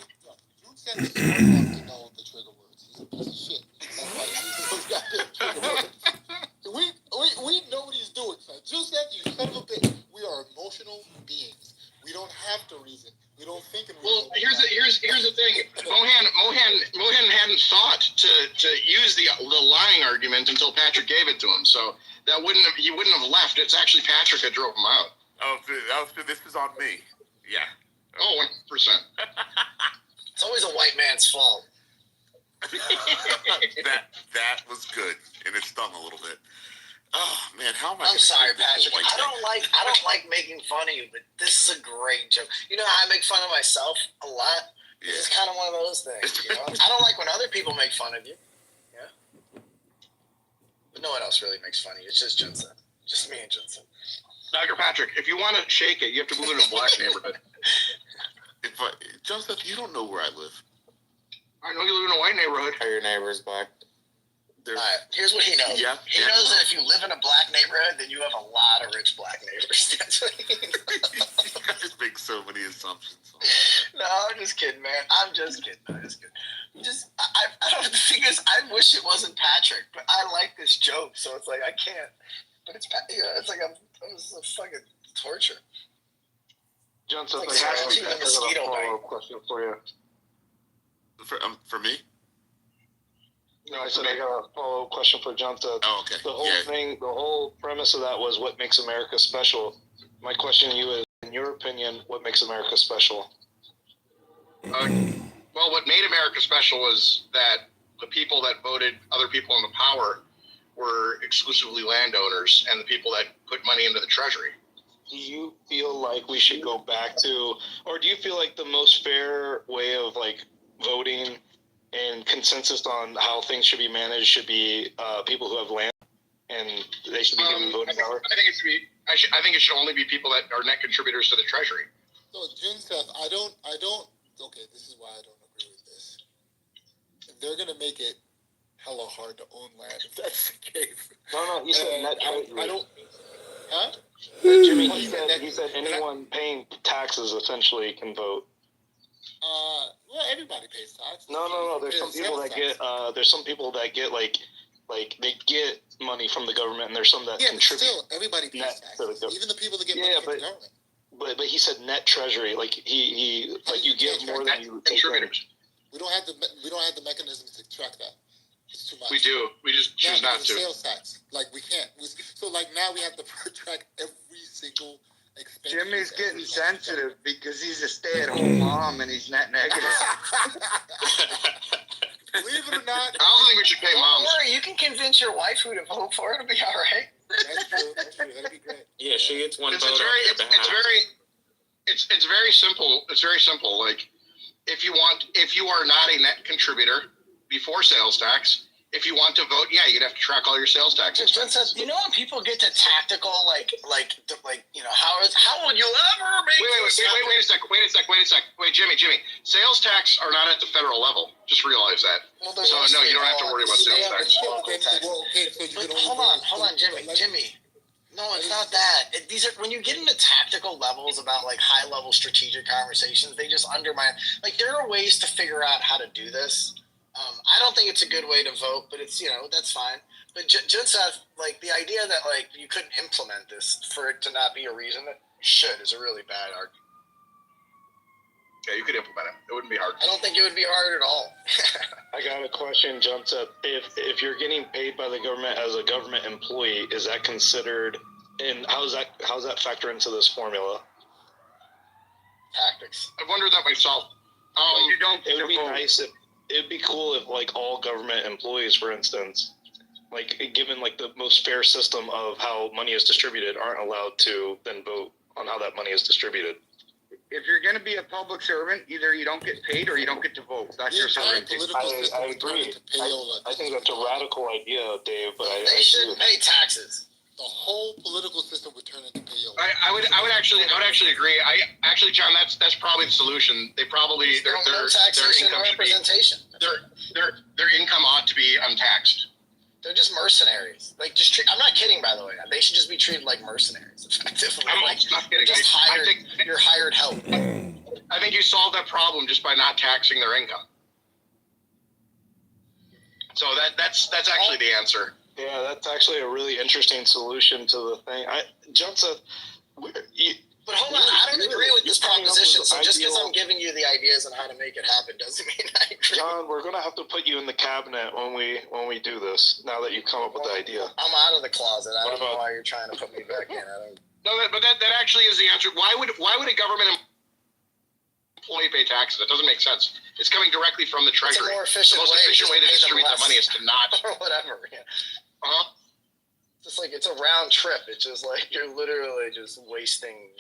You said he's smart enough to know the trigger words. He's a piece of shit. That's why he uses those goddamn trigger words. We know what he's doing, son. Just that you son of a bitch. We are emotional beings. We don't have to reason. We don't think and reason. Well, here's the thing. Mohan hadn't thought to use the lying argument until Patrick gave it to him. So he wouldn't have left. It's actually Patrick that drove him out. Oh, this is on me. Yeah. Oh, 100%. It's always a white man's fault. that was good, and it stung a little bit. Oh man, how am I? I'm sorry, Patrick. I don't like making fun of you, but this is a great joke. You know how I make fun of myself a lot? Yeah. This is kind of one of those things. You know? I don't like when other people make fun of you. Yeah. But no one else really makes fun of you. It's just Jensen. Just me and Jensen. Dr. Patrick, if you want to shake it, you have to move into a black neighborhood. Joseph, you don't know where I live. I know you live in a white neighborhood. Are your neighbors black? Alright, here's what he knows. Yeah, he knows that if you live in a black neighborhood, then you have a lot of rich black neighbors. That's what he knows. You guys make so many assumptions. No, I'm just kidding, man. I'm just kidding. I don't. The thing is, I wish it wasn't Patrick, but I like this joke, so it's like I can't. But it's it's like it's a fucking torture. Johnson, Like I have a mosquito a follow-up bite. question for you. For me? No, I said I got a follow-up question for Johnson. Oh, okay. The whole thing, the whole premise of that was what makes America special. My question to you is, in your opinion, what makes America special? Well, what made America special was that the people that voted other people into power were exclusively landowners and the people that put money into the treasury. Do you feel like we should go back to, or do you feel like the most fair way of like voting and consensus on how things should be managed should be people who have land and they should be given voting power? I think it should only be people that are net contributors to the treasury. So, Jinseth, I don't. Okay, this is why I don't agree with this. They're gonna make it hella hard to own land if that's the case. No, he said net treasury. I don't. Huh? Jimmy, he said anyone paying taxes essentially can vote. Well, everybody pays taxes. No. There's some people that get. There's some people that get like they get money from the government, and there's some that contribute. Still, everybody pays taxes. Even the people that get money from the government. But he said net treasury, like he like you give more than you contributors. We don't have the mechanism to track that. It's too much. We do. We just choose not to. Sales tax, like we can't. So like now we have to track every single expense. Jimmy's getting sensitive because he's a stay-at-home mom and he's net negative. Believe it or not, I don't think we should pay moms. Don't worry, you can convince your wife who to vote for. It'll be all right. That's true. That'd be great. Yeah, she gets one vote. It's very simple. It's very simple. Like if you are not a net contributor before sales tax, if you want to vote, you'd have to track all your sales tax expenses. You know when people get to tactical, like you know, how would you ever make? Wait a sec. Wait, Jimmy. Sales tax are not at the federal level. Just realize that. Well, so no, you don't have to worry about sales tax. But hold on, Jimmy. No, it's not that. These are when you get into tactical levels about like high level strategic conversations, they just undermine. Like there are ways to figure out how to do this. I don't think it's a good way to vote, but it's that's fine. But Jinseth, like the idea that like you couldn't implement this for it to not be a reason that you should is a really bad argument. Yeah, you could implement it. It wouldn't be hard. I don't think it would be hard at all. I got a question, Johnson. If you're getting paid by the government as a government employee, is that considered? And how's that factor into this formula? Tactics. I've wondered that myself. You don't. It would be nice if it'd be cool if like all government employees, for instance, like given like the most fair system of how money is distributed, aren't allowed to then vote on how that money is distributed. If you're going to be a public servant, either you don't get paid or you don't get to vote. That's your sovereignty. I agree. I think that's a radical idea, Dave. But they shouldn't pay taxes. The whole political system would turn into payola. I would actually agree. John, that's probably the solution. They probably their taxation income or representation. Their income ought to be untaxed. They're just mercenaries. Like, I'm not kidding, by the way. They should just be treated like mercenaries, effectively. I'm not kidding. You're hired help. I think you solve that problem just by not taxing their income. So that's actually the answer. Yeah, that's actually a really interesting solution to the thing. Johnson, but hold on, I don't agree with this proposition. So just because I'm giving you the ideas on how to make it happen doesn't mean I agree. John, we're gonna have to put you in the cabinet when we do this. Now that you've come up with the idea, I'm out of the closet. I don't know why you're trying to put me back in. No, but that actually is the answer. Why would a government employee pay taxes? That doesn't make sense. It's coming directly from the treasury. It's a more efficient the most efficient way to distribute that money is to not. Or whatever. Yeah. Uh-huh. Just like it's a round trip. It's just like you're literally just wasting.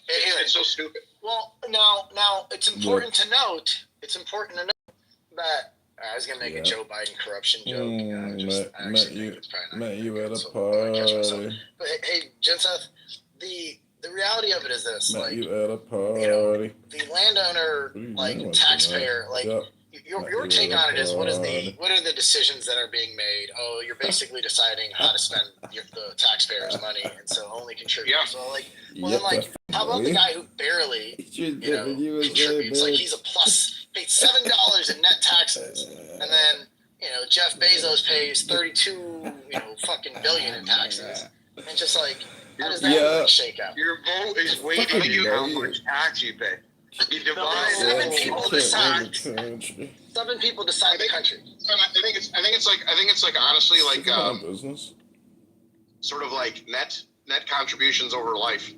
It's so stupid. Well, now it's important to note. It's important to note that I was gonna make a Joe Biden corruption joke. Met you at a party. But hey, Jenseth, the reality of it is this: Met like you at a party. The landowner, like taxpayer, like. Yep. Your take on it is what are the decisions that are being made? Oh, you're basically deciding how to spend the taxpayers' money, and so only contribute. Yeah. So how about the guy who barely contributes? Like he's a plus, paid $7 in net taxes, and then Jeff Bezos pays $32 fucking billion in taxes, and just like how does that shake out? Your vote is weighted in how much tax you pay. Seven people decide. 7 people decide the country. I think it's like honestly like business. Sort of like net contributions over life.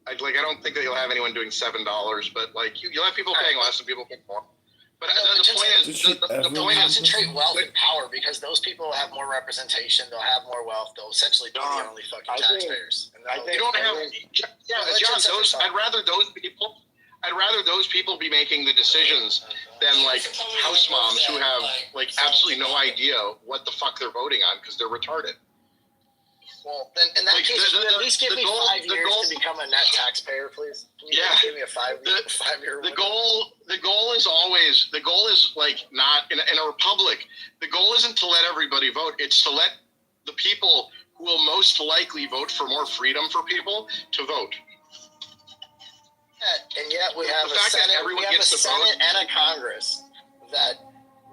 I don't think that you'll have anyone doing $7, but like you'll have people paying less and people paying more. But the point is, concentrate wealth and power because those people have more representation. They'll have more wealth. They'll essentially be the only fucking taxpayers. You don't have. John, I'd rather those people be making the decisions than like house moms who have like absolutely no idea what the fuck they're voting on because they're retarded. Well, then in that case, at least give me 5 years to become a net taxpayer, please. Can you give me a 5-year? The goal is like not in a republic. The goal isn't to let everybody vote. It's to let the people who will most likely vote for more freedom for people to vote. And yet we have a Senate and a Congress that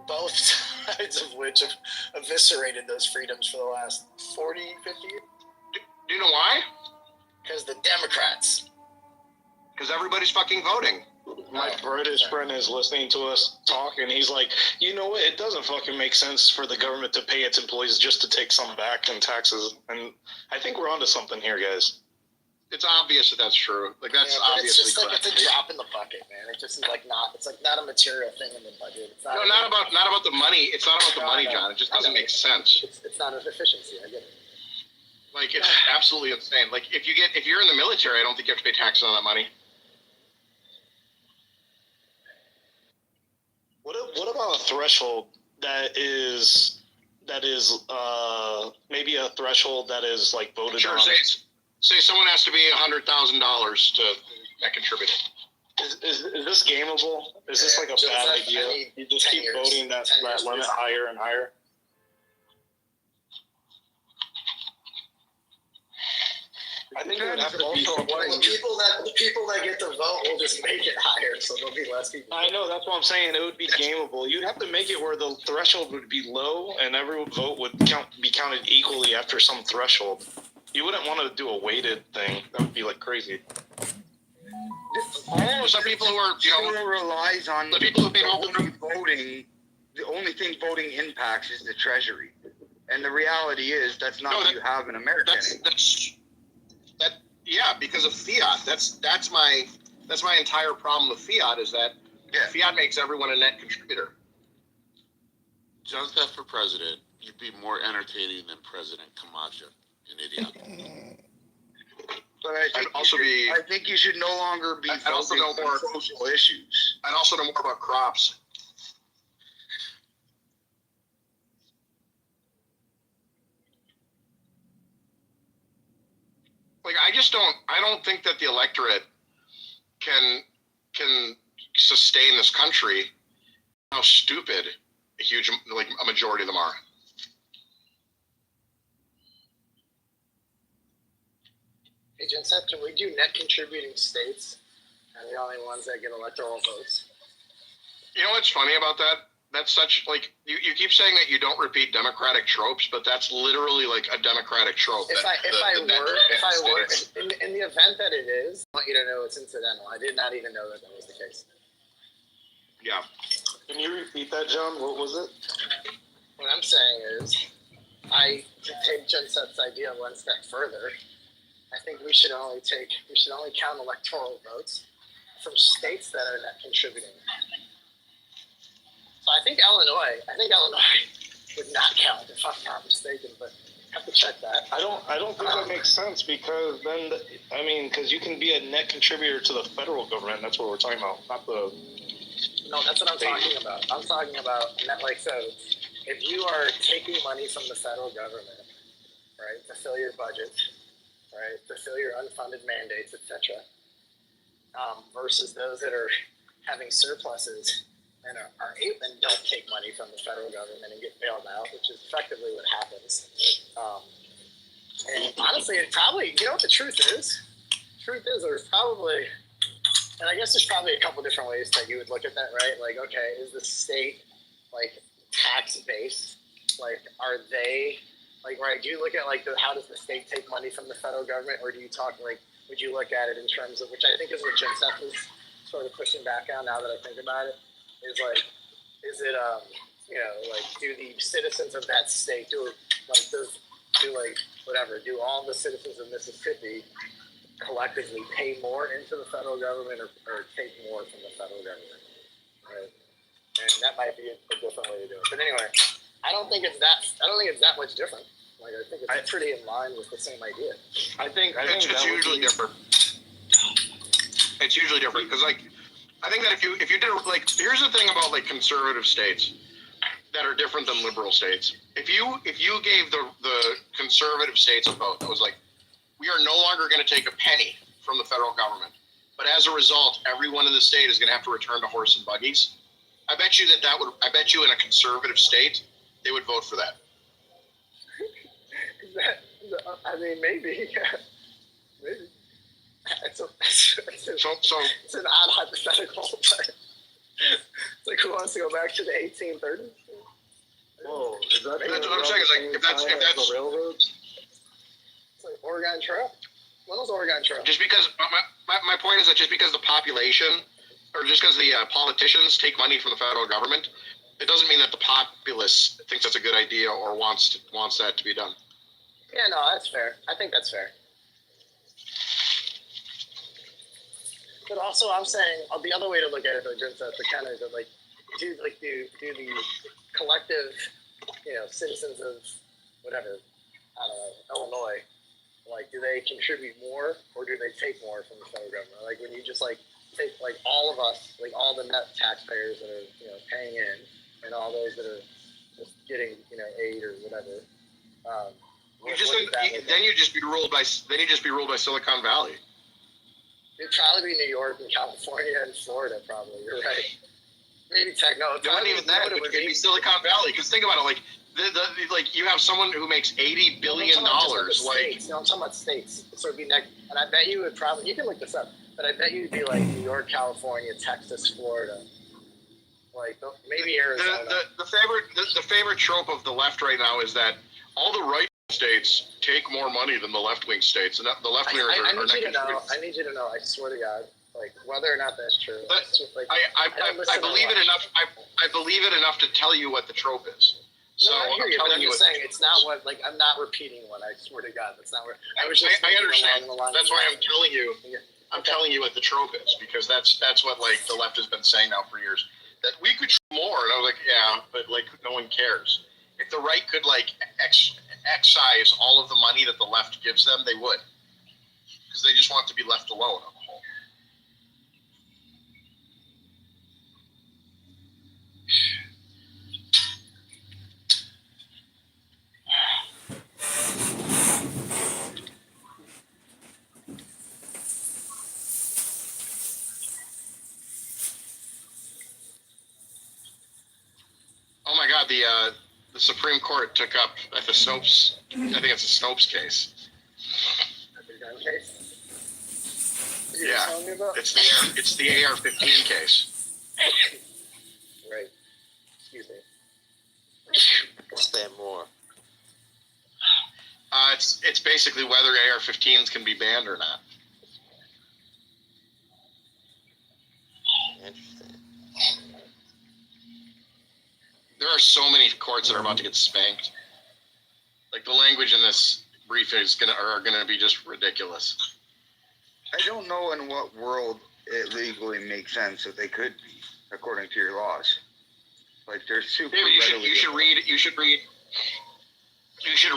both sides of which have eviscerated those freedoms for the last 40, 50 years. Do you know why? Because the Democrats. Because everybody's fucking voting. My British friend is listening to us talk, and he's like, you know what? It doesn't fucking make sense for the government to pay its employees just to take some back in taxes. And I think we're onto something here, guys. It's obvious that that's true. Like that's obviously it's just like it's a drop in the bucket, man. It just is like not. It's like not a material thing in the budget. It's not not about the money. It's not about the money, John. It just doesn't make sense. It's not an efficiency. I get it. Like it's absolutely insane. Like if you're in the military, I don't think you have to pay taxes on that money. What about a threshold that is maybe a threshold that is like voted on? Say someone has to be $100,000 to that contribute. Is this gameable? Is this like a bad idea? You just keep voting that limit higher and higher? I think it would have to be the people that get to vote will just make it higher, so there'll be less people. I know, that's what I'm saying. It would be gameable. You'd have to make it where the threshold would be low, and every vote would be counted equally after some threshold. You wouldn't want to do a weighted thing. That would be like crazy. Some people who are, still relies on the people who pay only voting. The only thing voting impacts is the treasury, and the reality is that's not what you have in America. Yeah, because of fiat. That's my entire problem with fiat is that fiat makes everyone a net contributor. John Seth for president, you'd be more entertaining than President Camacho, an idiot. But I think you should no longer be voting on social issues. I'd also know more about crops. Like I don't think that the electorate can sustain this country. How stupid a majority of them are. Hey, Jenseth, can we do net contributing states and the only ones that get electoral votes? You know what's funny about that? That's such, you keep saying that you don't repeat democratic tropes, but that's literally like a democratic trope. If I were, in the event that it is, I want you to know it's incidental. I did not even know that was the case. Yeah. Can you repeat that, John? What was it? What I'm saying is, to take Jenseth's idea one step further, I think we should only count electoral votes from states that are net contributing. So I think Illinois would not count if I'm not mistaken, but I have to check that. I don't think that makes sense because then, because you can be a net contributor to the federal government. That's what we're talking about, not the. No, that's what I'm talking about. I'm talking about so if you are taking money from the federal government, right, to fill your budget, right, to fill your unfunded mandates, etc., versus those that are having surpluses and don't take money from the federal government and get bailed out, which is effectively what happens. And honestly, it probably, you know what the truth is? There's probably, and I guess there's probably a couple different ways that you would look at that, right? Like, okay, is the state tax-based? Are they, right, do you look at how does the state take money from the federal government, or do you talk would you look at it in terms of, which I think is what Jenseth is sort of pushing back on now that I think about it, is do the citizens of that state do all the citizens of Mississippi collectively pay more into the federal government or take more from the federal government, right? And that might be a different way to do it. But anyway, I don't think it's that much different. I think it's pretty in line with the same idea. I think it's usually different. It's usually different because I think that if you did here's the thing about conservative states that are different than liberal states. If you gave the conservative states a vote that was we are no longer going to take a penny from the federal government, but as a result, everyone in the state is going to have to return to horse and buggies. I bet you I bet you in a conservative state they would vote for that. Maybe. Maybe. It's an odd hypothetical, but it's who wants to go back to the 1830s? Whoa, that's what I'm saying. If that's the railroads. It's Oregon Trail. When was Oregon Trail? Just because my point is that just because the population or just because the politicians take money from the federal government, it doesn't mean that the populace thinks that's a good idea or wants that to be done. Yeah, no, that's fair. I think that's fair. But also, I'm saying the other way to look at it, though, just the kind of do the collective, citizens of whatever, I don't know, Illinois, do they contribute more or do they take more from the federal government? When you just take all of us, all the net taxpayers that are paying in, and all those that are just getting aid or whatever. Then you just be ruled by Silicon Valley. It'd probably be New York and California and Florida. Probably, you're right. Maybe techno. Not even that. It would be Silicon Valley. Because think about it. You have someone who makes $80 billion. No, I'm talking about states. So it'd be next, and I bet you would probably. You can look this up, but I bet you'd be New York, California, Texas, Florida. Maybe Arizona. The favorite trope of the left right now is that all the right states take more money than the left-wing states, and the left-wingers are I need you to know. I swear to God, Like whether or not that's true. But like, I believe it enough. I believe it enough to tell you what the trope is. So I hear I'm you, but telling I'm you just what saying it's not what. Like I'm not repeating what I swear to God. That's not what I was just. I understand. Along the lines That's of why that. I'm telling you. I'm telling you what the trope is, because that's what like the left has been saying now for years, that we could do more. And I was like, yeah, but like no one cares. If the right could like excise all of the money that the left gives them, they would, because they just want to be left alone on the whole. Oh my God, the Supreme Court took up at the Snopes. I think it's a Snopes case. Yeah, it's the AR-15 case. Right. Excuse me. Say more. It's basically whether AR-15s can be banned or not. Interesting. There are so many courts that are about to get spanked. Like the language in this brief is gonna be just ridiculous. I don't know in what world it legally makes sense that they could be, according to your laws. Like they're super. David, you should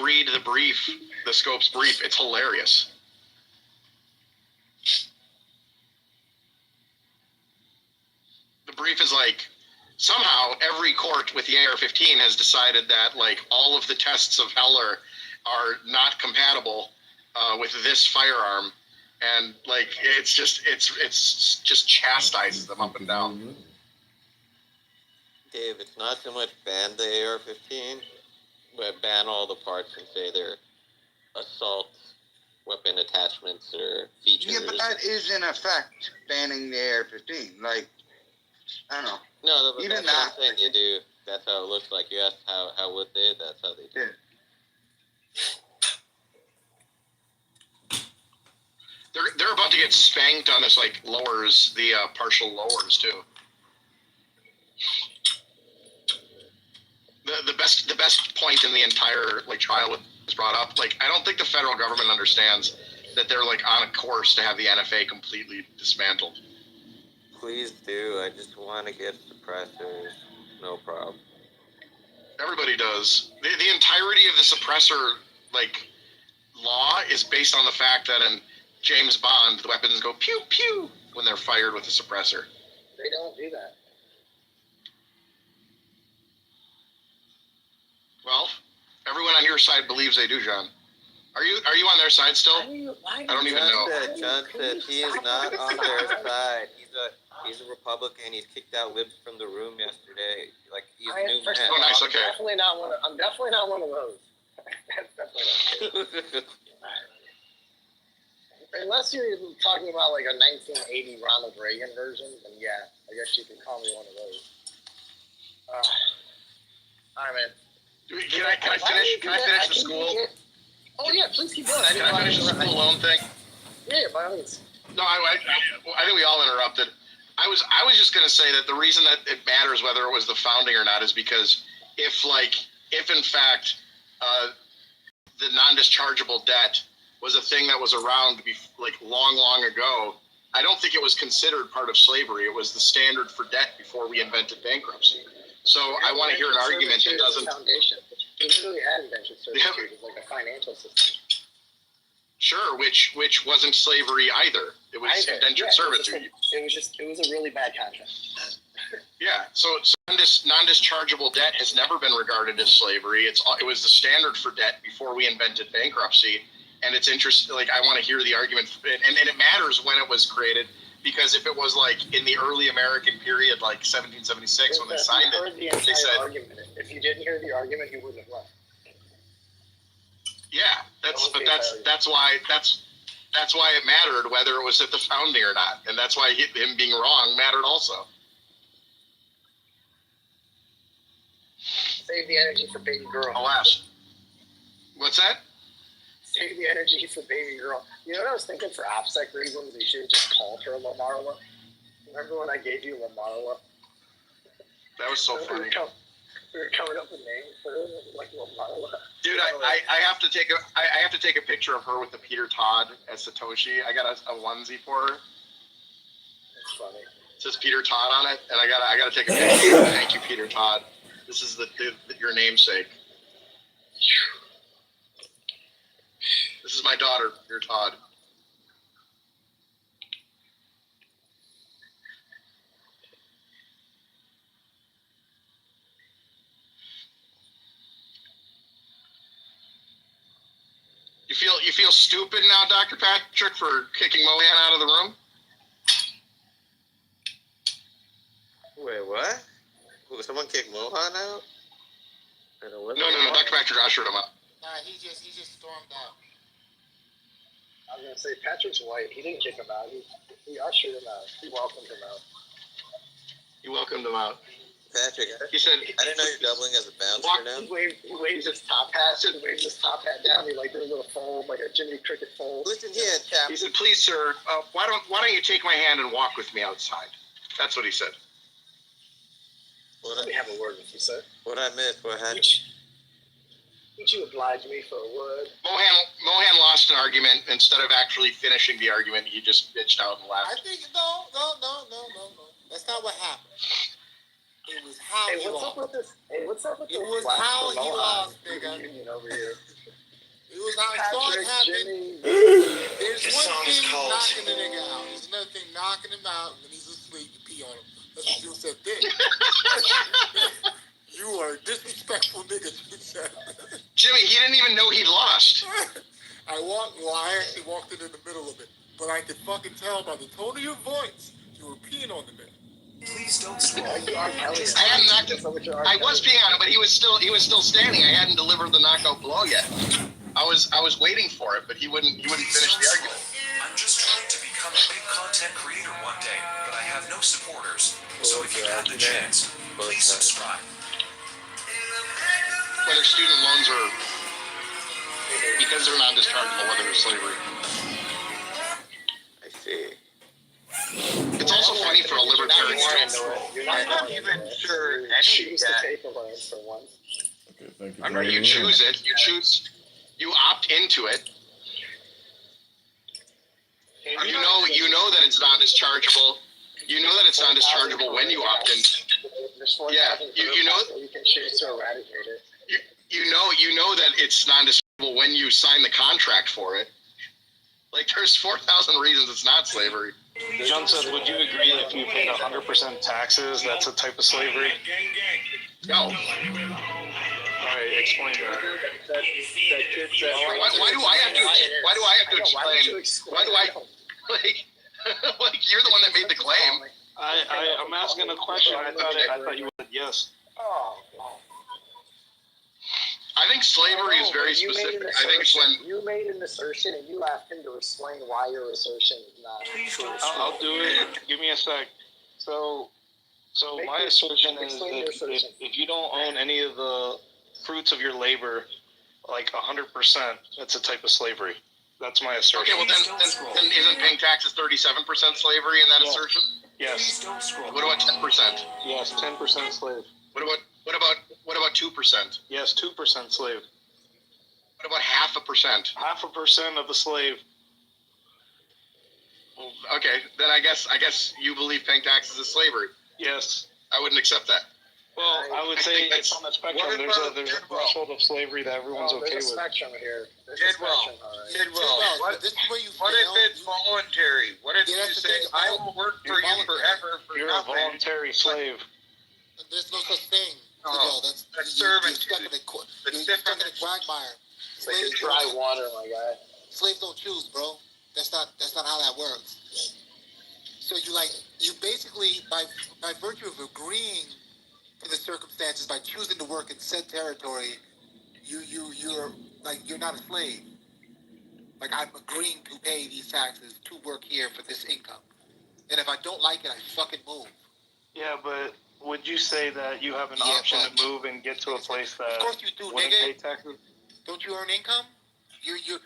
read the brief, the Scopes brief. It's hilarious. The brief is like, somehow every court with the AR-15 has decided that like all of the tests of Heller are not compatible with this firearm, and like it's just chastises them up and down. Dave, it's not so much ban the AR-15, but ban all the parts and say they're assault weapon attachments or features. Yeah, but that is in effect banning the AR-15. Like, I don't know. No, but even that's that. what I'm saying. They do. That's how it looks like. You asked how would they? That's how they do. Yeah. They're about to get spanked on this like lowers, the partial lowers too. The best point in the entire like trial was brought up. Like I don't think the federal government understands that they're like on a course to have the NFA completely dismantled. Please do. I just want to get suppressors. No problem. Everybody does. The entirety of the suppressor like law is based on the fact that in James Bond the weapons go pew pew when they're fired with a suppressor. They don't do that. Well, everyone on your side believes they do, John. Are you on their side still? I don't even know. John said he is not on their side. He's a Republican. He's kicked out libs from the room yesterday. Like he's a new man. Oh, nice. Okay. I'm definitely not one of those. That's definitely not. Unless you're talking about like a 1980 Ronald Reagan version, then yeah, I guess you could call me one of those. All right, man. Can I finish the school? Oh yeah, please keep going. Can I finish the school loan thing? Yeah, by all means. No, I think we all interrupted. I was just going to say that the reason that it matters whether it was the founding or not is because if in fact the non-dischargeable debt was a thing that was around like long ago, I don't think it was considered part of slavery. It was the standard for debt before we invented bankruptcy. So I want to hear an argument that doesn't. Foundation. We literally had indentured servitude as like a financial system. Sure, which wasn't slavery either. It was indentured servitude. It was a really bad contract. Yeah, so non-dischargeable debt has never been regarded as slavery. It was the standard for debt before we invented bankruptcy, and it's interesting. Like I want to hear the argument, and it matters when it was created, because if it was like in the early American period, like 1776, when they signed it, they said. Argument. If you didn't hear the argument, you wouldn't have left. Yeah, that's why it mattered whether it was at the founding or not, and that's why him being wrong mattered also. Save the energy for baby girl. Alas, what's that? Save the energy for baby girl. You know what I was thinking for AppSec reasons? You should just call her Lamarla. Remember when I gave you Lamarla? That was so funny. We were coming up with names for her, like Lamarla. Dude, I have to take a picture of her with the Peter Todd as Satoshi. I got a onesie for her. That's funny. It says Peter Todd on it, and I gotta take a picture. Thank you, Peter Todd. This is your namesake. This is my daughter, Peter Todd. You feel stupid now, Dr. Patrick, for kicking Mohan out of the room? Wait, what? Someone kicked Mohan out? No, Dr. Patrick ushered him out. Nah, he just stormed out. I was gonna say Patrick's white. He didn't kick him out. He ushered him out. He welcomed him out. You welcomed him out. Patrick, He said, I didn't know you're doubling as a bouncer now. He waved his top hat. He waved his top hat down. He like did a little fold, like a Jimmy Cricket fold. Listen here, chap. He said, please, sir, why don't you take my hand and walk with me outside? That's what he said. Let me have a word with you, sir. What I missed? What happened? Would you oblige me for a word? Mohan lost an argument. Instead of actually finishing the argument, he just bitched out and left. I think no. That's not what happened. It was how he lost. What's up with this? It was how he lost, nigga. Over here. It was how I saw it happen. There's one thing knocking the nigga out. There's another thing knocking him out when he's asleep. You pee on him. That's what you said then. You are a disrespectful nigga. Jimmy, he didn't even know he'd lost. I actually walked in the middle of it, but I could fucking tell by the tone of your voice you were peeing on the nigga. Please don't scroll. I hadn't knocked him. I was peeing on him, but he was still standing. I hadn't delivered the knockout blow yet. I was waiting for it, but he wouldn't finish the argument. I'm just trying to become a big content creator one day, but I have no supporters. So if you have the chance, please subscribe. Whether student loans are because they're non-dischargeable, whether they're slavery. I see. It's also funny for a libertarian. I'm not even sure any of that. Okay, thank you. I mean, you choose it. You opt into it. You know that it's non-dischargeable. You know that it's non-dischargeable when you opt in. Yeah, you know. You can choose to eradicate it. You know that it's non-dischargeable when you sign the contract for it. Like, there's 4,000 reasons it's not slavery. John said, would you agree if you paid 100% taxes, that's a type of slavery? No. All right, explain that. Why do I have to explain? Why do I like you're the one that made the claim? I'm asking a question. I thought you said yes. I think slavery is very specific. I think it's when you made an assertion and you asked him to explain why your assertion is not true. I'll do it. Give me a sec. So my assertion is that if you don't own any of the fruits of your labor, like 100%, that's a type of slavery. That's my assertion. Okay, well then isn't paying taxes 37% slavery in that assertion? Yes. What about 10%? Yes, 10% slave. What about 2%? Yes, 2% slave. What about 0.5%? 0.5% of the slave. Okay, then I guess you believe paying taxes is slavery. Yes. I wouldn't accept that. Well, I would say it's on the spectrum. There's a threshold of slavery that everyone's okay with. There's a spectrum here. What if it's voluntary? What if you say, I will work for you forever for You're nothing? a voluntary slave. There's no such thing. That's servitude. You're stuck in a quagmire. It's like a dry water, my guy. Slaves don't choose, bro. That's not how that works. So you basically by virtue of agreeing to the circumstances, by choosing to work in said territory, you're not a slave. Like, I'm agreeing to pay these taxes to work here for this income. And if I don't like it, I fucking move. Yeah, but would you say that you have an option to move and get to a place that of course you do, wouldn't nigga. pay taxes? Don't you earn income?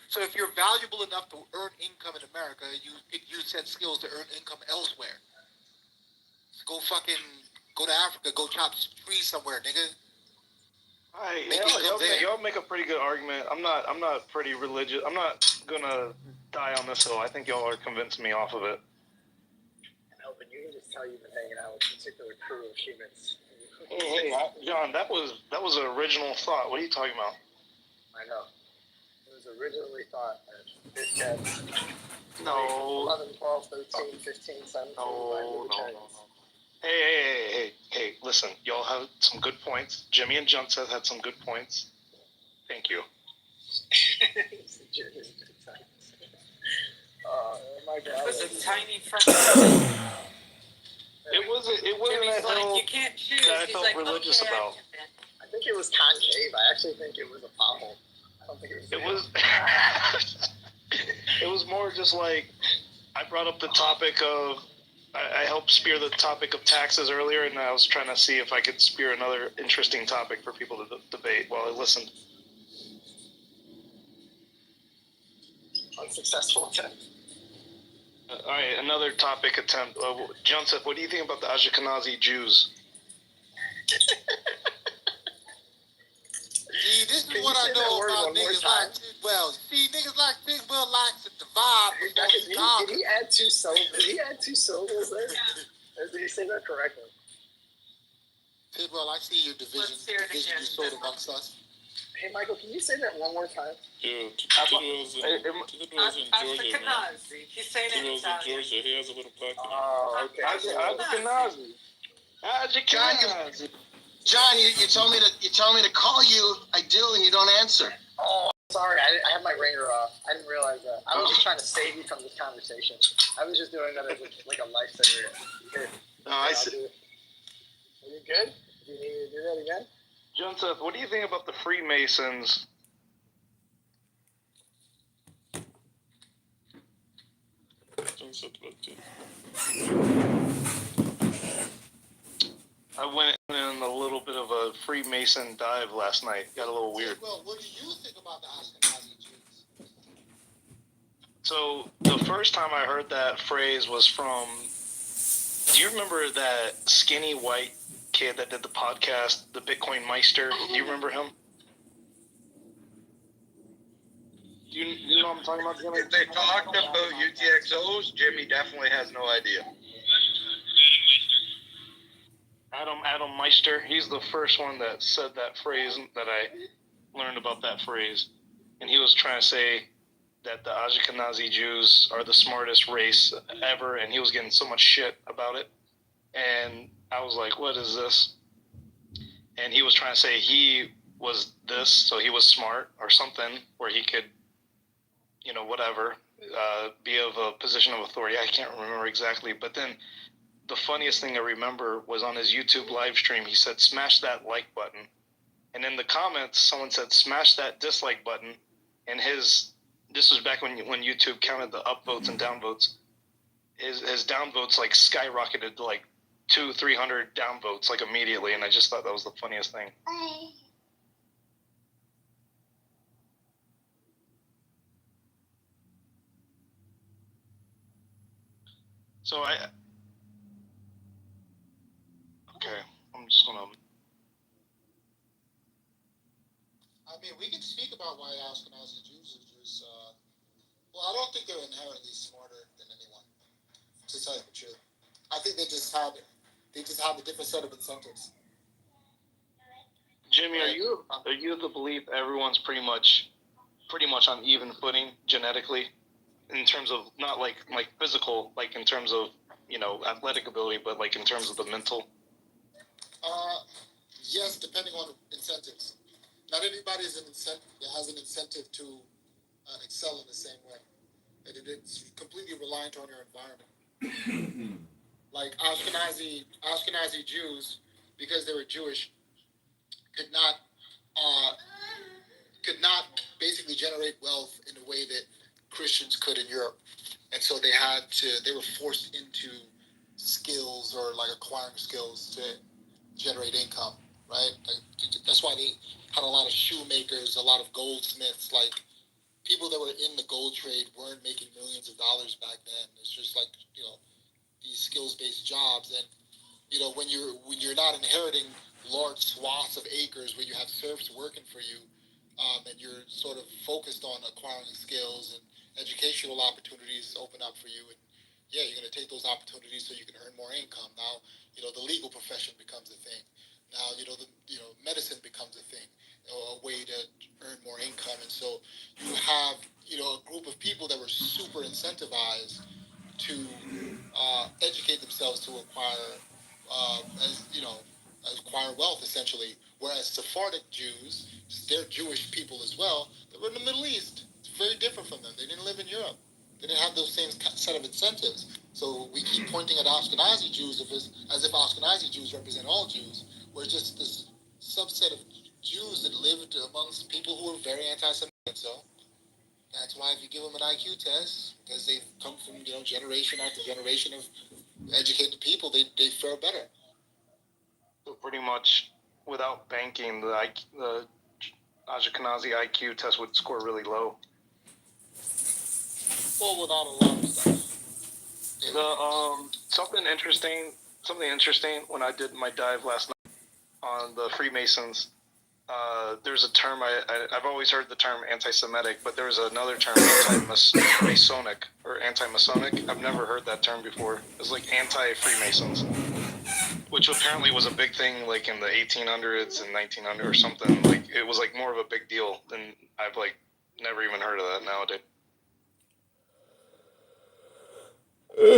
So if you're valuable enough to earn income in America, you use said skills to earn income elsewhere. Go to Africa, go chop trees somewhere, nigga. Alright, y'all make a pretty good argument. I'm not pretty religious. I'm not gonna die on this hill. I think y'all are convincing me off of it. No, but you can just tell you've been hanging out with a particular crew of humans. Hey, John, that was an original thought. What are you talking about? I know. It was originally thought that this gets 11, 12, 13, 15, 17, No. Hey, listen, y'all have some good points. Jimmy and John said had some good points. Thank you. My God. It was a tiny fucking. It wasn't Jimmy's that like, hill you can't choose. that I He's felt like, religious okay, about. I think it was concave. I actually think it was a pothole. I don't think it was. It was. It was more just like I brought up the topic of. I helped spear the topic of taxes earlier, and I was trying to see if I could spear another interesting topic for people to debate while I listened. Unsuccessful attempt. All right, another topic attempt. Joseph, what do you think about the Ashkenazi Jews? See, this is what I know about niggas like Tidwell. See, niggas like Tidwell likes to divide with Did he add two syllables there? Or did he say that correctly? Tidwell, I see your division you sowed amongst us. Hey, Michael, can you say that one more time? Dude, Tidwell's in Georgia, man. He's saying it in Tidwell's in Georgia. He has a little black in him. Oh, okay. Ashkenazi. John, you told me to call you. I do, and you don't answer. Oh, sorry. I had my ringer off. I didn't realize that. I was just trying to save you from this conversation. I was just doing that as like a lifesaver. Here. No, I see. Are you good? Do you need me to do that again? Joseph, what do you think about the Freemasons? I went in a little bit of a Freemason dive last night. Got a little weird. Well, what do you think about the Ashkenazi Jews? So the first time I heard that phrase was from. Do you remember that skinny white kid that did the podcast, the Bitcoin Meister? Do you remember him? Do you know what I'm talking about, Jimmy? If they talked about UTXOs, Jimmy definitely has no idea. Adam Meister. He's the first one that said that phrase that I learned about that phrase. And he was trying to say that the Ashkenazi Jews are the smartest race ever, and he was getting so much shit about it. And I was like, what is this? And he was trying to say he was this, so he was smart or something, where he could, whatever, be of a position of authority. I can't remember exactly. But then the funniest thing I remember was on his YouTube live stream, he said, smash that like button. And in the comments, someone said, smash that dislike button. And this was back when YouTube counted the upvotes and downvotes. His downvotes like skyrocketed to like 200-300 downvotes like immediately, and I just thought that was the funniest thing. So I'm just gonna. I mean, we can speak about why Ashkenazi Jews are just. Well, I don't think they're inherently smarter than anyone. To tell you the truth, I think they just have a different set of incentives. Jimmy, are you of the belief everyone's pretty much on even footing genetically, in terms of not like physical, like in terms of athletic ability, but like in terms of the mental? Yes, depending on incentives. Not everybody has an incentive to excel in the same way. It's completely reliant on your environment. Like Ashkenazi Jews, because they were Jewish, could not basically generate wealth in a way that Christians could in Europe, and so they were forced into skills or like acquiring skills to generate income, right? Like, that's why they had a lot of shoemakers, a lot of goldsmiths, like people that were in the gold trade weren't making millions of dollars back then. It's just like, these skills-based jobs. And, when you're not inheriting large swaths of acres where you have serfs working for you, and you're sort of focused on acquiring skills and educational opportunities open up for you. And yeah, you're going to take those opportunities so you can earn more income. Now, the legal profession becomes a thing. Now, medicine becomes a thing, a way to earn more income. And so you have, a group of people that were super incentivized to educate themselves to acquire, acquire wealth, essentially. Whereas Sephardic Jews, they're Jewish people as well, they were in the Middle East. It's very different from them. They didn't live in Europe. They didn't have those same set of incentives. So we keep pointing at Ashkenazi Jews as if Ashkenazi Jews represent all Jews. We're just this subset of Jews that lived amongst people who were very anti-Semitic. So that's why if you give them an IQ test, because they've come from, generation after generation of educated people, they fare better. So pretty much, without banking, the Ashkenazi IQ test would score really low. Well, without a lot of stuff. Something interesting when I did my dive last night on the Freemasons. There's a term I've always heard the term anti-Semitic, but there's another term anti-Masonic or anti-Masonic. I've never heard that term before. It's like anti-Freemasons, which apparently was a big thing like in the 1800s and 1900 or something. Like it was like more of a big deal than I've like never even heard of that nowadays. Yeah,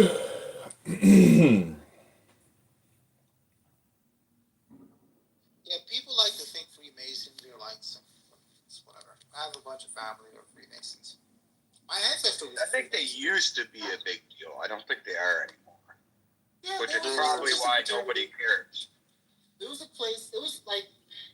people like to think Freemasons are like some whatever. I have a bunch of family who are Freemasons. My ancestor was I think they used to be a big deal. I don't think they are anymore. Yeah, which is probably why nobody cares. There was a place. It was like.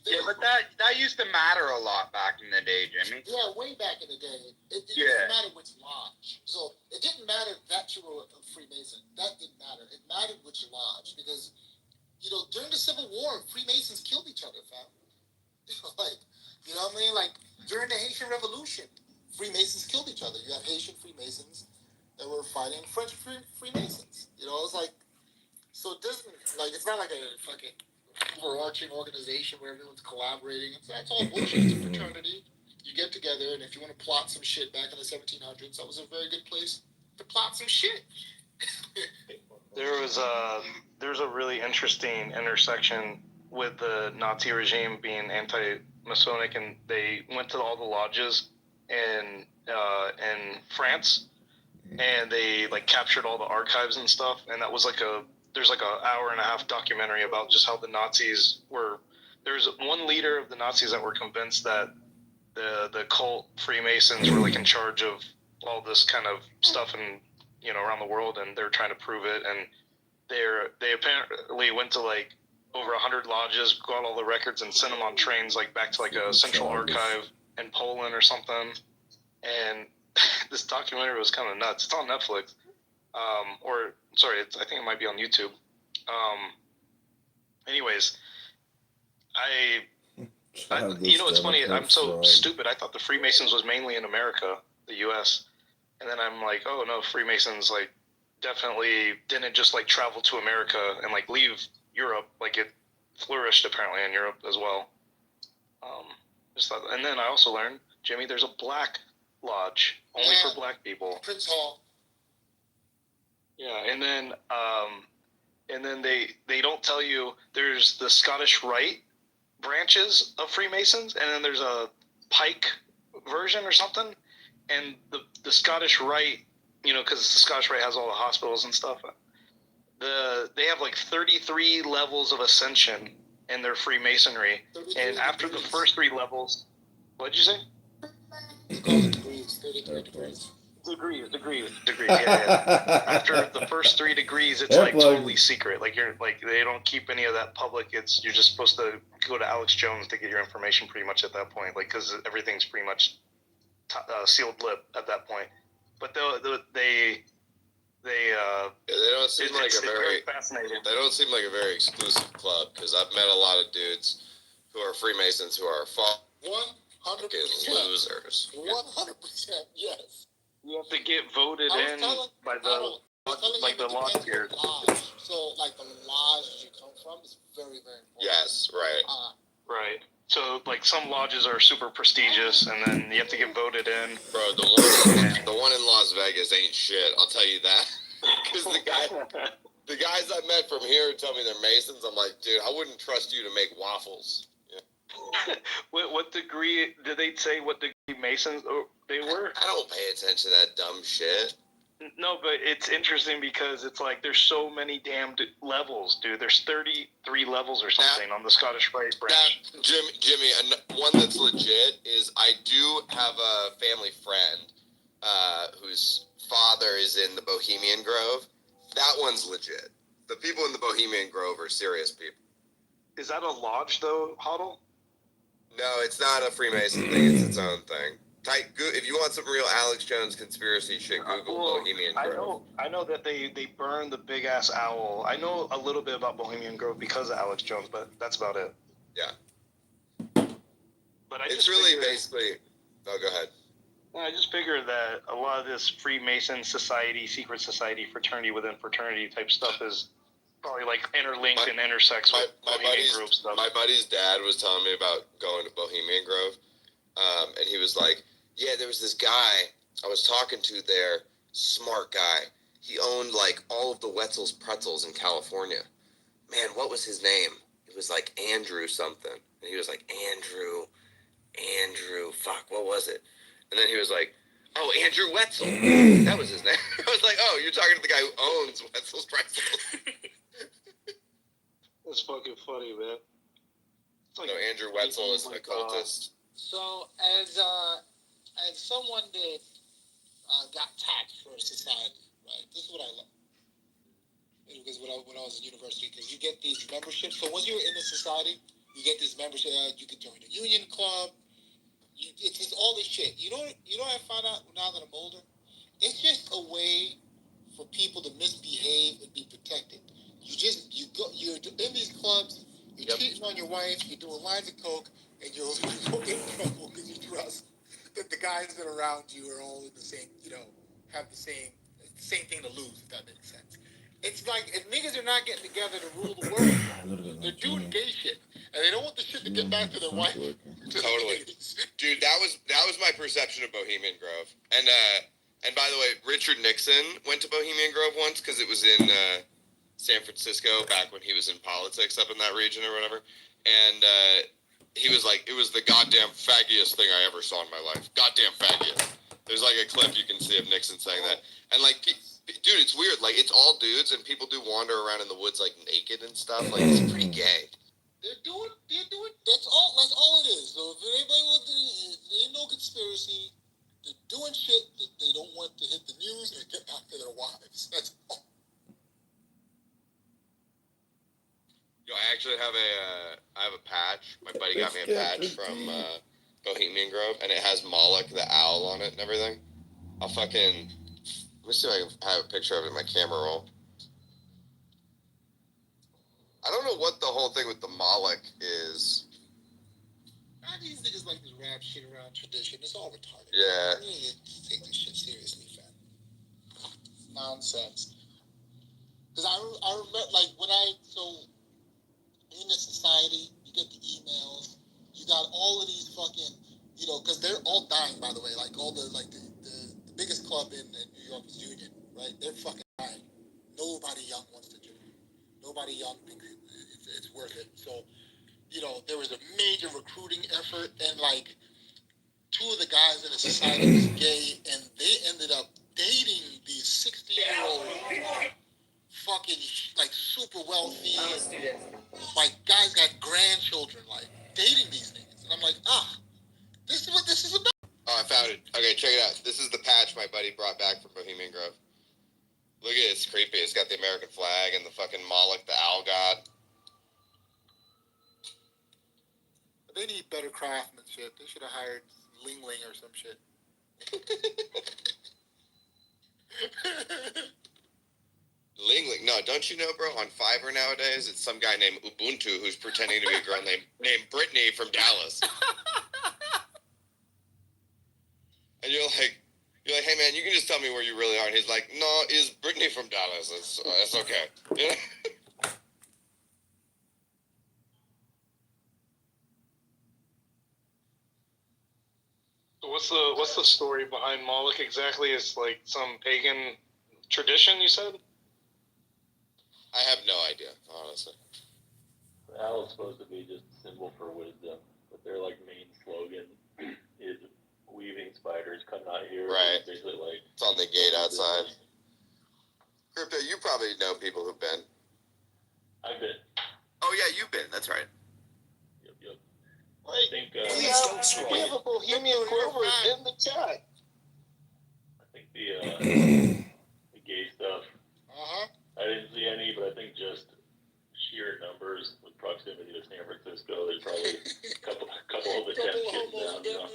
Yeah, but that used to matter a lot back in the day, Jimmy. Yeah, way back in the day. It didn't matter which lodge. So it didn't matter that you were a Freemason. That didn't matter. It mattered which lodge because, during the Civil War, Freemasons killed each other, fam. Like, you know what I mean? Like during the Haitian Revolution, Freemasons killed each other. You have Haitian Freemasons that were fighting French Freemasons. It was like, so it doesn't it's not like a fucking overarching organization where everyone's collaborating. It's all bullshit. It's a fraternity. You get together, and if you want to plot some shit back in the 1700s, that was a very good place to plot some shit. There's a really interesting intersection with the Nazi regime being anti-Masonic, and they went to all the lodges in France, and they captured all the archives and stuff, and that was there's an hour and a half documentary about just how the Nazis were. There's one leader of the Nazis that were convinced that the cult Freemasons were in charge of all this kind of stuff and around the world, and they're trying to prove it. And they apparently went to over 100 lodges, got all the records, and sent them on trains back to a central archive in Poland or something. And this documentary was kind of nuts. It's on Netflix. I think it might be on YouTube. Anyways, it's funny. I'm so stupid. I thought the Freemasons was mainly in America, the U.S., and then I'm like, oh no, Freemasons definitely didn't just travel to America and leave Europe. It flourished apparently in Europe as well. And then I also learned, Jimmy, there's a black lodge only for black people. Prince Hall. Yeah, and then they don't tell you there's the Scottish Rite branches of Freemasons, and then there's a Pike version or something. And the Scottish Rite, because the Scottish Rite has all the hospitals and stuff, they have 33 levels of ascension in their Freemasonry. And after the first 3 levels, what'd you say? Degrees. Yeah. After the first 3 degrees, it's totally secret. They don't keep any of that public. You're just supposed to go to Alex Jones to get your information pretty much at that point. Because everything's pretty much sealed lip at that point. But they don't seem like they don't seem like a very exclusive club, because I've met a lot of dudes who are Freemasons who are 100%. Losers. 100%. Yes. You have to get voted in by the lodge here. So, like, the lodge you come from is very, very important. Yes, right. Right. So, like, some lodges are super prestigious, and then you have to get voted in. Bro, the one in Las Vegas ain't shit. I'll tell you that. Because the guys I met from here tell me they're Masons. I'm like, dude, I wouldn't trust you to make waffles. Yeah. What degree did they say? What degree Masons they were? I don't pay attention to that dumb shit. No, but it's interesting because it's like there's so many damn levels, dude. There's 33 levels or something on the Scottish Rite branch. Jimmy, one that's legit is I do have a family friend whose father is in the Bohemian Grove. That one's legit. The people in the Bohemian Grove are serious people. Is that a lodge, though, Huddle? No, it's not a Freemason thing. It's its own thing. If you want some real Alex Jones conspiracy shit, Google Bohemian Grove. I know that they burned the big ass owl. I know a little bit about Bohemian Grove because of Alex Jones, but that's about it. Yeah. But it's really basically. Oh, go ahead. I just figured that a lot of this Freemason society, secret society, fraternity within fraternity type stuff is probably like interlinked and intersects with Bohemian Grove stuff. My buddy's dad was telling me about going to Bohemian Grove, and he was like, yeah, there was this guy I was talking to there, smart guy. He owned like all of the Wetzel's pretzels in California. Man, what was his name? It was like Andrew something. And he was like, Andrew, fuck, what was it? And then he was like, oh, Andrew Wetzel. That was his name. I was like, oh, you're talking to the guy who owns Wetzel's pretzels. That's fucking funny, man. So Andrew Wetzel is an occultist. So as someone that got taxed for society, right? This is what I love. Because when I was in university, because you get these memberships. So once you're in the society, you get this membership. You can join a union club. It's just all this shit. You know what I found out now that I'm older? It's just a way for people to misbehave and be protected. You're in these clubs. You're cheating on your wife. You're doing lines of coke, and you'll get in trouble because you trust that the guys that are around you are all in the same, have the same thing to lose, if that makes sense. It's like if niggas are not getting together to rule the world, they're doing gay shit, and they don't want the shit to get back to their wife. Totally, dude. That was my perception of Bohemian Grove. And by the way, Richard Nixon went to Bohemian Grove once because it was in San Francisco back when he was in politics up in that region or whatever. And he was like, it was the goddamn faggiest thing I ever saw in my life. Goddamn faggot. There's like a clip you can see of Nixon saying that. And like, dude, it's weird. Like, it's all dudes, and people do wander around in the woods like naked and stuff. Like, it's pretty gay. They're doing. That's all it is. So if anybody wants to, there ain't no conspiracy. They're doing shit that they don't want to hit the news and get back to their wives. That's all. Yo, I actually have a patch. My buddy got me a patch from Bohemian Grove, and it has Moloch the owl on it and everything. Let me see if I can have a picture of it in my camera roll. I don't know what the whole thing with the Moloch is. These niggas like this rap shit around tradition. It's all retarded. Yeah. I really take this shit seriously, fam. Nonsense. Because I remember, like, in the society, you get the emails, you got all of these fucking, because they're all dying, by the way. Like, all the biggest club in New York is Union, right? They're fucking dying. Nobody young wants to join. Nobody young thinks it's worth it. So, there was a major recruiting effort, and like 2 of the guys in the society was gay, and they ended up dating these 60-year-old fucking like super wealthy, like guys got grandchildren, like dating these niggas, and I'm like, this is what this is about. Oh, I found it. Okay, check it out. This is the patch my buddy brought back from Bohemian Grove. Look at it. It's creepy. It's got the American flag and the fucking Moloch, the owl god. They need better craftsmanship. They should have hired Ling Ling or some shit. Ling Ling. No, don't you know, bro? On Fiverr nowadays, it's some guy named Ubuntu who's pretending to be a girl named Brittany from Dallas. you're like, hey man, you can just tell me where you really are. And he's like, no, is Brittany from Dallas? It's okay. You know? What's the story behind Moloch exactly? It's like some pagan tradition, you said? I have no idea, honestly. The owl is supposed to be just a symbol for wisdom, but their like main slogan is weaving spiders come out here. Right. Basically, like it's on the gate outside. Crypto, you probably know people who've been. I've been. Oh yeah, you've been. That's right. Yep. I think we have a Bohemian Grover in the chat. I think the gay stuff. I didn't see any, but I think just sheer numbers with proximity to San Francisco, there's probably a couple of the 10 kids down.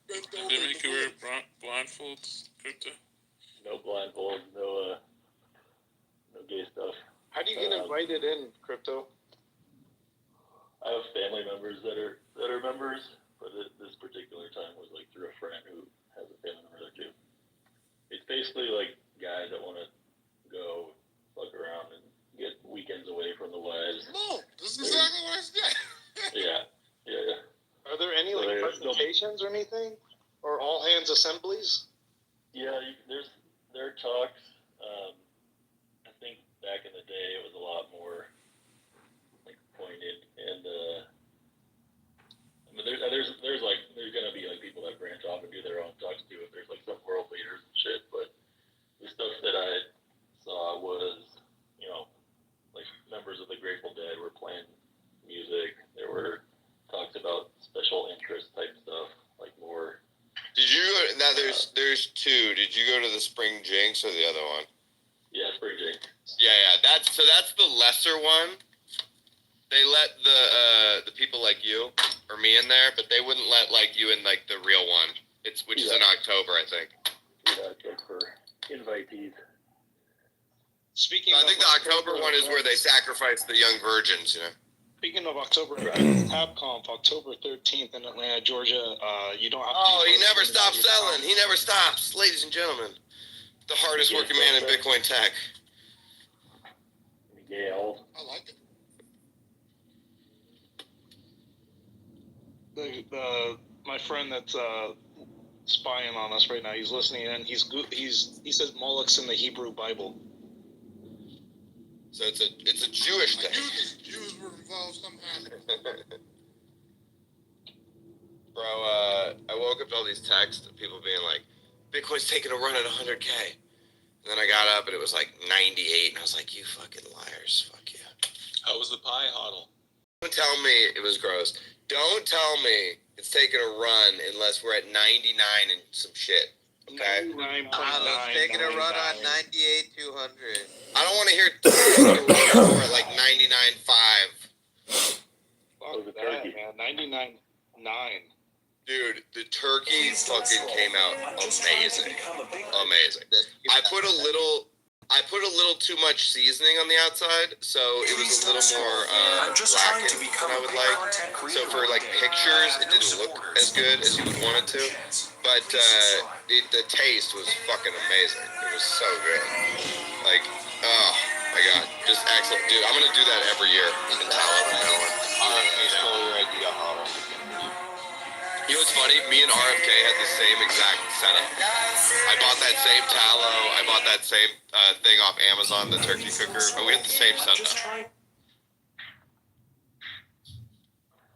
Did they make you wear blindfolds, Crypto? No blindfolds, no gay stuff. How do you get invited in, Crypto? I have family members that are members, but this particular time was like through a friend who has a family member there too. It's basically like guys that want to go fuck around and get weekends away from the wives. No, this is exactly what I said. Yeah. Are there any like presentations or anything, or all hands assemblies? Yeah, there are talks. I think back in the day it was a lot more like pointed, and I mean there's gonna be like people that branch off and do their own talks too. If there's like some world leaders and shit, but the stuff that I saw was, like members of the Grateful Dead were playing music. There were talks about special interest type stuff, like more. Did you go? Now there's two. Did you go to the Spring Jinx or the other one? Yeah, Spring Jinx. Yeah. That's the lesser one. They let the people like you or me in there, but they wouldn't let like you in like the real one. Which is in October, I think. Yeah, check for invitees. I think the October one is where they sacrifice the young virgins, Speaking of October, TabConf, October 13th in Atlanta, Georgia. You don't have to. Oh, he never stops selling. He never stops, ladies and gentlemen. The hardest working man in Bitcoin tech. Yeah, I like it. My friend that's spying on us right now, he's listening, and he says Moloch's in the Hebrew Bible. So it's a Jewish thing. Jews were involved somehow. Bro, I woke up to all these texts of people being like, Bitcoin's taking a run at 100K. And then I got up and it was like 98, and I was like, you fucking liars. Fuck you. How was the pie hodl? Don't tell me it was gross. Don't tell me it's taking a run unless we're at 99 and some shit. Okay? 99.9. Taking a run on 98, 200. I don't want to hear we're at like 99.5. Fuck that, man. 99.9. Dude, the turkey fucking came out amazing. Amazing. I put a little too much seasoning on the outside, so it was a little more blackened than I would like. So for like pictures, it didn't look as good as you would want it to. But the taste was fucking amazing. It was so good. Like, oh my god, just excellent, dude. I'm gonna do that every year in Tallow from now on. You know what's funny? Me and RFK had the same exact setup. I bought that same tallow. I bought that same thing off Amazon, the turkey cooker. But we had the same setup.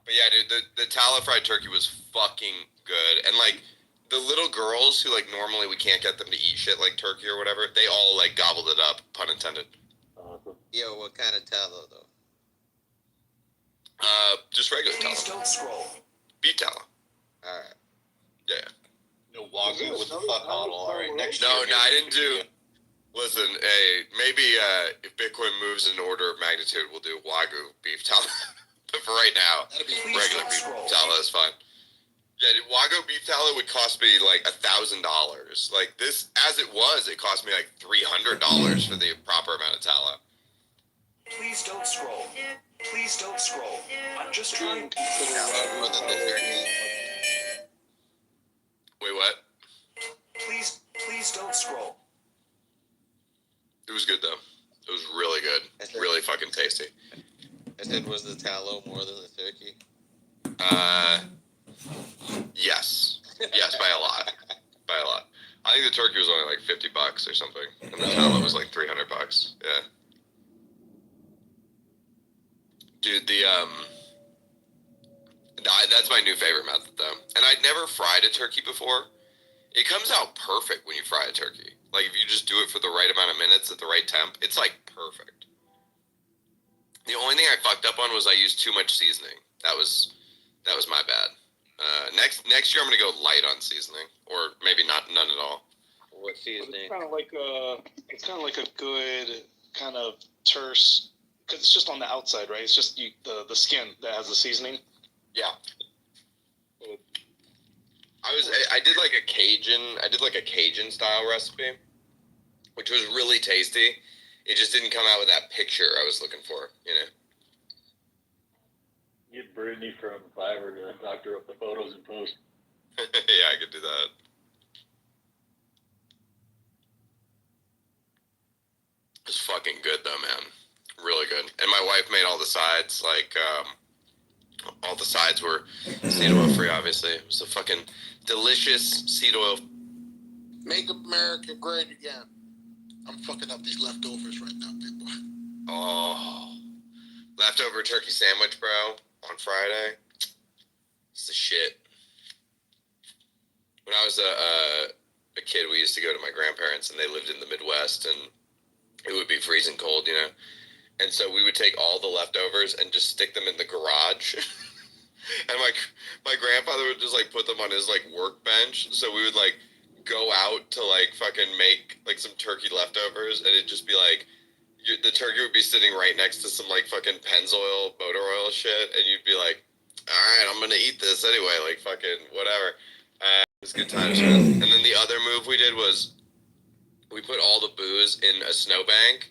But yeah, dude, the tallow fried turkey was fucking good. And like the little girls who like normally we can't get them to eat shit like turkey or whatever, they all like gobbled it up, pun intended. Yo, what kind of tallow though? Just regular tallow. Please don't scroll. Beef tallow. Alright. Yeah. No Wagyu with the fuck hodl. Alright, next No, year. I didn't do. Listen, hey, maybe if Bitcoin moves in order of magnitude, we'll do Wagyu beef tallow. But for right now, regular beef tallow is fine. Yeah, dude, Wagyu beef tallow would cost me like $1,000. Like this, as it was, it cost me like $300 for the proper amount of tallow. Please don't scroll. Please don't scroll. I'm just trying to. Wait, what? Please don't scroll. It was good though. It was really good. Really fucking tasty. I said, was the tallow more than the turkey? Yes. Yes, by a lot. By a lot. I think the turkey was only like $50 or something, and the tallow was like $300. Yeah. Dude, that's my new favorite method though. And I'd never fried a turkey before. It comes out perfect when you fry a turkey. Like if you just do it for the right amount of minutes at the right temp, it's like perfect. The only thing I fucked up on was I used too much seasoning. That was my bad. Next year I'm gonna go light on seasoning, or maybe none at all. What seasoning? It's kind of like a good kind of terse, because it's just on the outside, right? It's just the skin that has the seasoning. Yeah. I did like a Cajun style recipe, which was really tasty. It just didn't come out with that picture I was looking for, you know. Get Brittany from Fiverr to doctor up the photos and post. Yeah, I could do that. It's fucking good though, man. Really good. And my wife made all the sides, like all the sides were seed oil free, obviously. It was a fucking delicious seed oil. Make America great again. I'm fucking up these leftovers right now, big boy. Oh, leftover turkey sandwich, bro, on Friday. It's the shit. When I was a kid, we used to go to my grandparents, and they lived in the Midwest, and it would be freezing cold, you know. And so we would take all the leftovers and just stick them in the garage. And my grandfather would just like put them on his like workbench. So we would like go out to like fucking make like some turkey leftovers, and it'd just be like the turkey would be sitting right next to some like fucking Pennzoil motor oil shit, and you'd be like, all right, I'm gonna eat this anyway, like fucking whatever. It was good times, man. And then the other move we did was we put all the booze in a snowbank,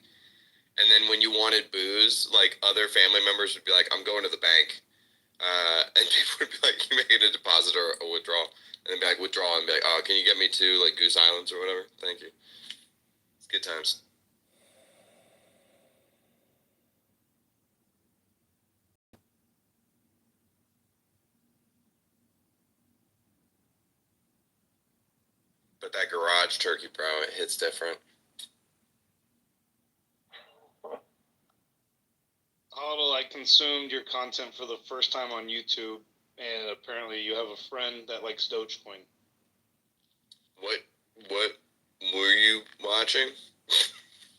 and then when you wanted booze, like other family members would be like, I'm going to the bank, and people would be like, you making a deposit or a withdrawal? And then be like, withdraw, and be like, oh, can you get me to like Goose Islands or whatever? Thank you. It's good times. But that garage turkey, bro, it hits different. Auto, I consumed your content for the first time on YouTube, and apparently you have a friend that likes Dogecoin. What were you watching?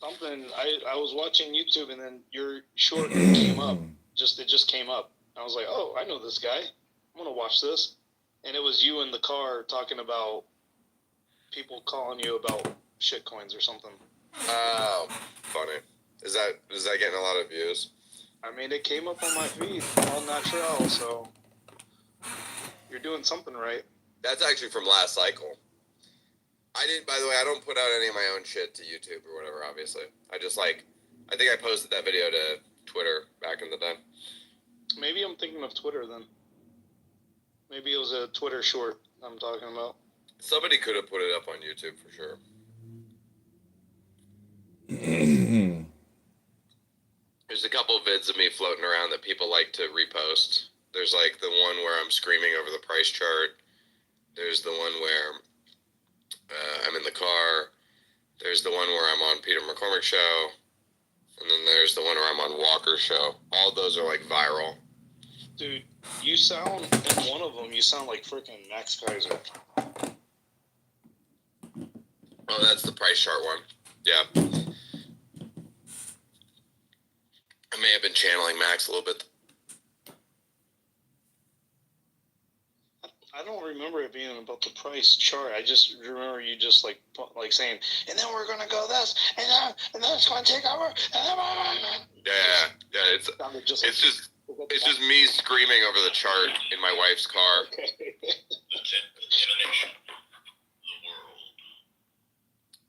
Something. I was watching YouTube, and then your short came up. It just came up. I was like, oh, I know this guy. I'm gonna watch this. And it was you in the car talking about people calling you about shit coins or something. Oh, funny. Is that getting a lot of views? I mean, it came up on my feed, all natural, so you're doing something right. That's actually from last cycle. By the way, I don't put out any of my own shit to YouTube or whatever, obviously. I think I posted that video to Twitter back in the day. Maybe I'm thinking of Twitter then. Maybe it was a Twitter short I'm talking about. Somebody could have put it up on YouTube for sure. There's a couple of vids of me floating around that people like to repost. There's like the one where I'm screaming over the price chart. There's the one where I'm in the car. There's the one where I'm on Peter McCormick's show. And then there's the one where I'm on Walker's show. All those are like viral. Dude, you sound, in one of them, you sound like freaking Max Kaiser. Oh, that's the price chart one. Yeah. I may have been channeling Max a little bit. I don't remember it being about the price chart. I just remember you just like saying, and then we're gonna go this, and then it's gonna take over. Yeah. It's just me screaming over the chart in my wife's car.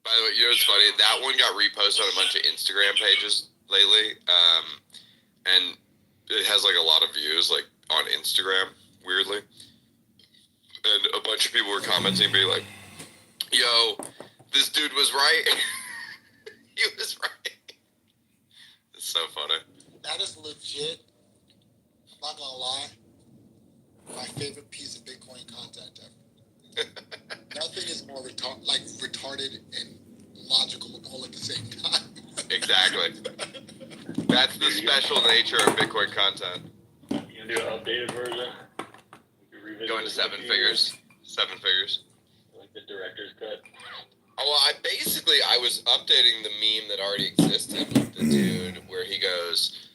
By the way, you know what's funny? That one got reposted on a bunch of Instagram pages lately, and it has like a lot of views, like on Instagram, weirdly. And a bunch of people were commenting, being like, "Yo, This dude was right. He was right. It's so funny. That is legit. I'm not gonna lie. My favorite piece of Bitcoin content ever. Nothing is more retarded and logical all at the same time. Exactly. That's the special nature of Bitcoin content. You can do an updated version. Going to 7 figures. 7 figures. Like the director's cut. Oh, well, I was updating the meme that already existed with the dude where he goes,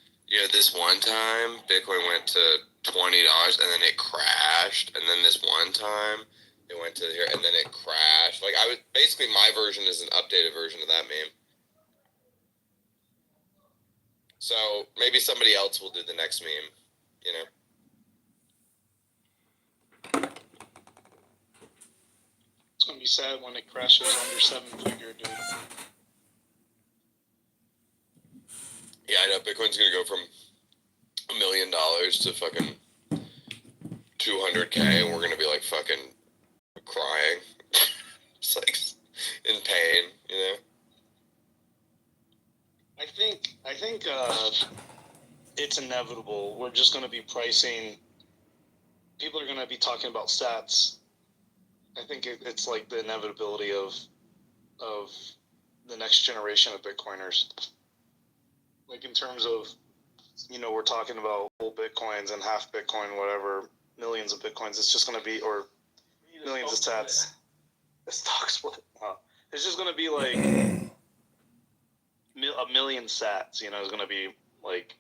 this one time Bitcoin went to $20 and then it crashed, and then this one time it went to here and then it crashed. Like basically my version is an updated version of that meme. So maybe somebody else will do the next meme, It's gonna be sad when it crashes under 7-figure, dude. Yeah, I know. Bitcoin's gonna go from $1 million to fucking 200K, and we're gonna be like fucking crying, just like in pain, I think it's inevitable. We're just going to be pricing. People are going to be talking about sats. I think it's like the inevitability of the next generation of Bitcoiners. Like in terms of, we're talking about full Bitcoins and half Bitcoin, whatever, millions of Bitcoins. It's just going to be, or millions of sats. A stock split. It's just going to be like a million sats, is going to be like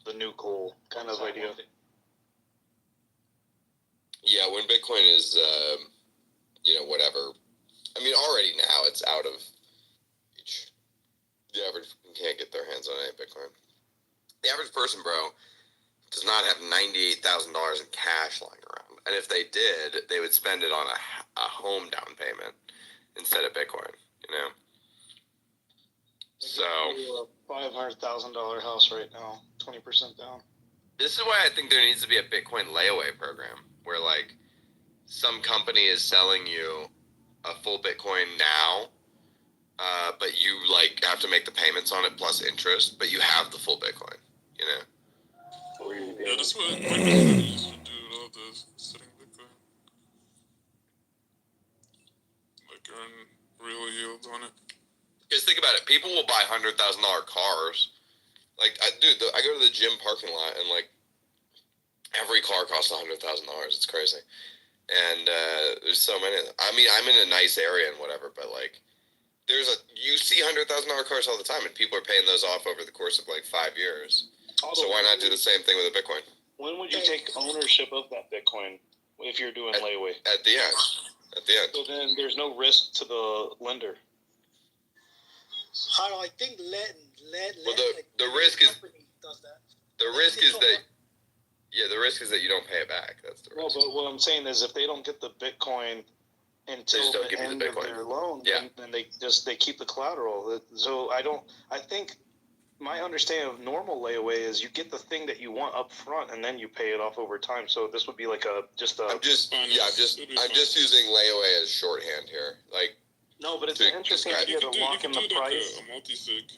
the new cool kind of idea. Yeah, when Bitcoin is, whatever. I mean, already now it's out of reach. The average can't get their hands on any Bitcoin. The average person, bro, does not have $98,000 in cash lying around. And if they did, they would spend it on a home down payment instead of Bitcoin, So, a $500,000 house right now, 20% down. This is why I think there needs to be a Bitcoin layaway program where, like, some company is selling you a full Bitcoin now, but you, like, have to make the payments on it plus interest, but you have the full Bitcoin, Yeah, that's what Bitcoin used to do, all the sitting Bitcoin. Like, earn real yield on it. Because think about it, people will buy $100,000 cars. Like, I go to the gym parking lot, and, like, every car costs $100,000. It's crazy. And there's so many. I mean, I'm in a nice area and whatever, but, like, you see $100,000 cars all the time, and people are paying those off over the course of, like, 5 years. So why not do the same thing with a Bitcoin? When would you take ownership of that Bitcoin if you're doing layaway? At the end. So then there's no risk to the lender. I think well, the risk is does that. The risk is that you don't pay it back. That's the risk. Well, but what I'm saying is if they don't get the Bitcoin until the end of their loan, then they keep the collateral. So I think my understanding of normal layaway is you get the thing that you want up front and then you pay it off over time. So this would be like I'm just using layaway as shorthand here. Like, no, but it's an interesting idea to lock in the price. Like a multi-sig,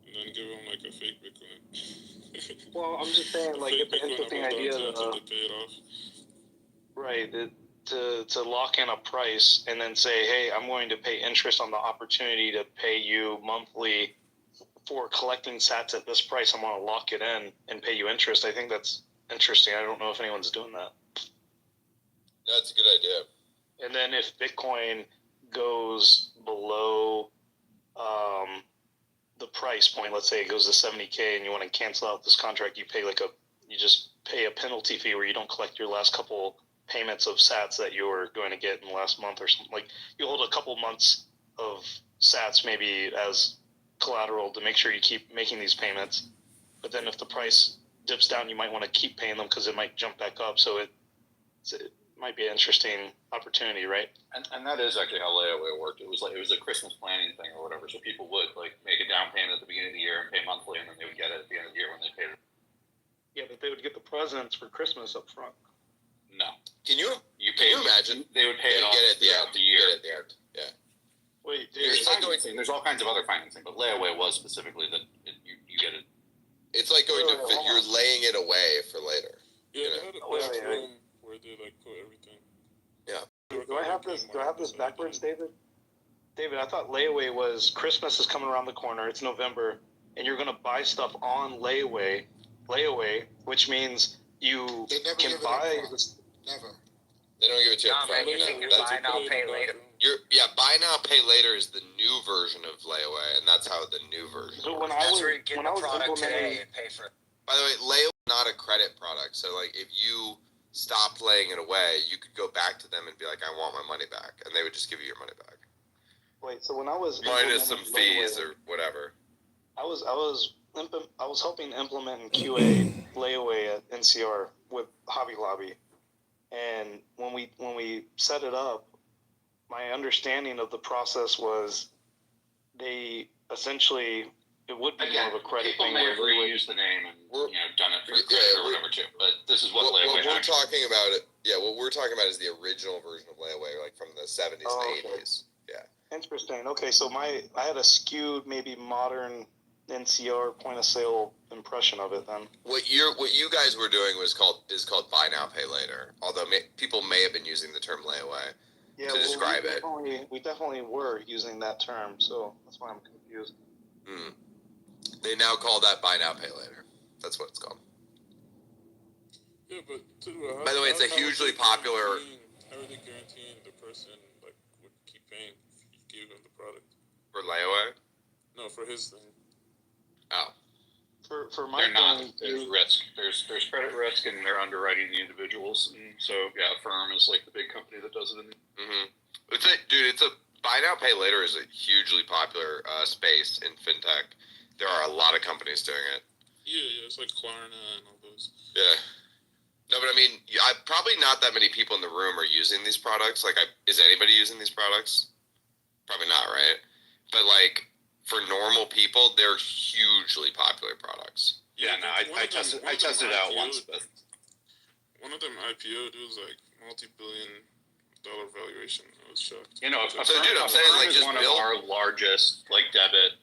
and then give them like a fake Bitcoin. Well, I'm just saying, like, it's an interesting idea to pay it off. Right, to lock in a price and then say, hey, I'm going to pay interest on the opportunity to pay you monthly for collecting sats at this price. I'm going to lock it in and pay you interest. I think that's interesting. I don't know if anyone's doing that. That's a good idea. And then if Bitcoin goes below the price point, let's say it goes to 70K and you want to cancel out this contract, you just pay a penalty fee where you don't collect your last couple payments of sats that you were going to get in the last month or something. Like, you hold a couple months of sats maybe as collateral to make sure you keep making these payments. But then if the price dips down, you might want to keep paying them because it might jump back up. So it might be an interesting opportunity, right? And that is actually how layaway worked. It was a Christmas planning thing or whatever. So people would like make a down payment at the beginning of the year and pay monthly, and then they would get it at the end of the year when they paid it. Yeah, but they would get the presents for Christmas up front. No. Can you imagine? They would pay it off get it at the throughout end. the year. Get it at the end. Yeah. There's financing. There's all kinds of other financing, but layaway was specifically that you get it. It's like going to fit. You're laying it away for later. Yeah, they had a back room where they like put everything. Yeah. Do I have this backwards, David? David, I thought layaway was Christmas is coming around the corner. It's November, and you're gonna buy stuff on layaway, which means you can buy. Never. They don't give it to you up front. Buy now, pay later. Buy now, pay later is the new version of layaway, and that's how the new version. So works. where you get the product today and pay for it. By the way, layaway is not a credit product. So like, if you stopped laying it away, you could go back to them and be like, "I want my money back," and they would just give you your money back. Wait, so when I was minus some fees or whatever. I was helping implement in QA layaway at NCR with Hobby Lobby, and when we set it up, my understanding of the process was they essentially it would be more of a credit People thing. may have reused the name and done it for credit or whatever too, but this is what layaway. What we're talking about what we're talking about is the original version of layaway, like from the 70s and 80s. Yeah. Interesting. Okay, so I had a skewed, maybe modern NCR point of sale impression of it then. What you guys were doing is called buy now, pay later. Although people may have been using the term layaway to describe it. We definitely were using that term, so that's why I'm confused. They now call that buy now, pay later. That's what it's called. Yeah, but by the way, it's a hugely popular. How are they guaranteeing the person would keep paying if you give them the product? For layaway? No, for his thing. Oh. For my they're not. There's risk. There's credit risk, and they're underwriting the individuals. And so Affirm is like the big company that does it. It's a buy now, pay later is a hugely popular space in fintech. There are a lot of companies doing it. Yeah, it's like Klarna and all those. Yeah. No, but I mean, probably not that many people in the room are using these products. Like, is anybody using these products? Probably not, right? But like, for normal people, they're hugely popular products. Yeah, no, I tested it out once, but one of them IPO'd. It was like multi-billion-dollar valuation. I was shocked. I'm saying like just one of our largest like debit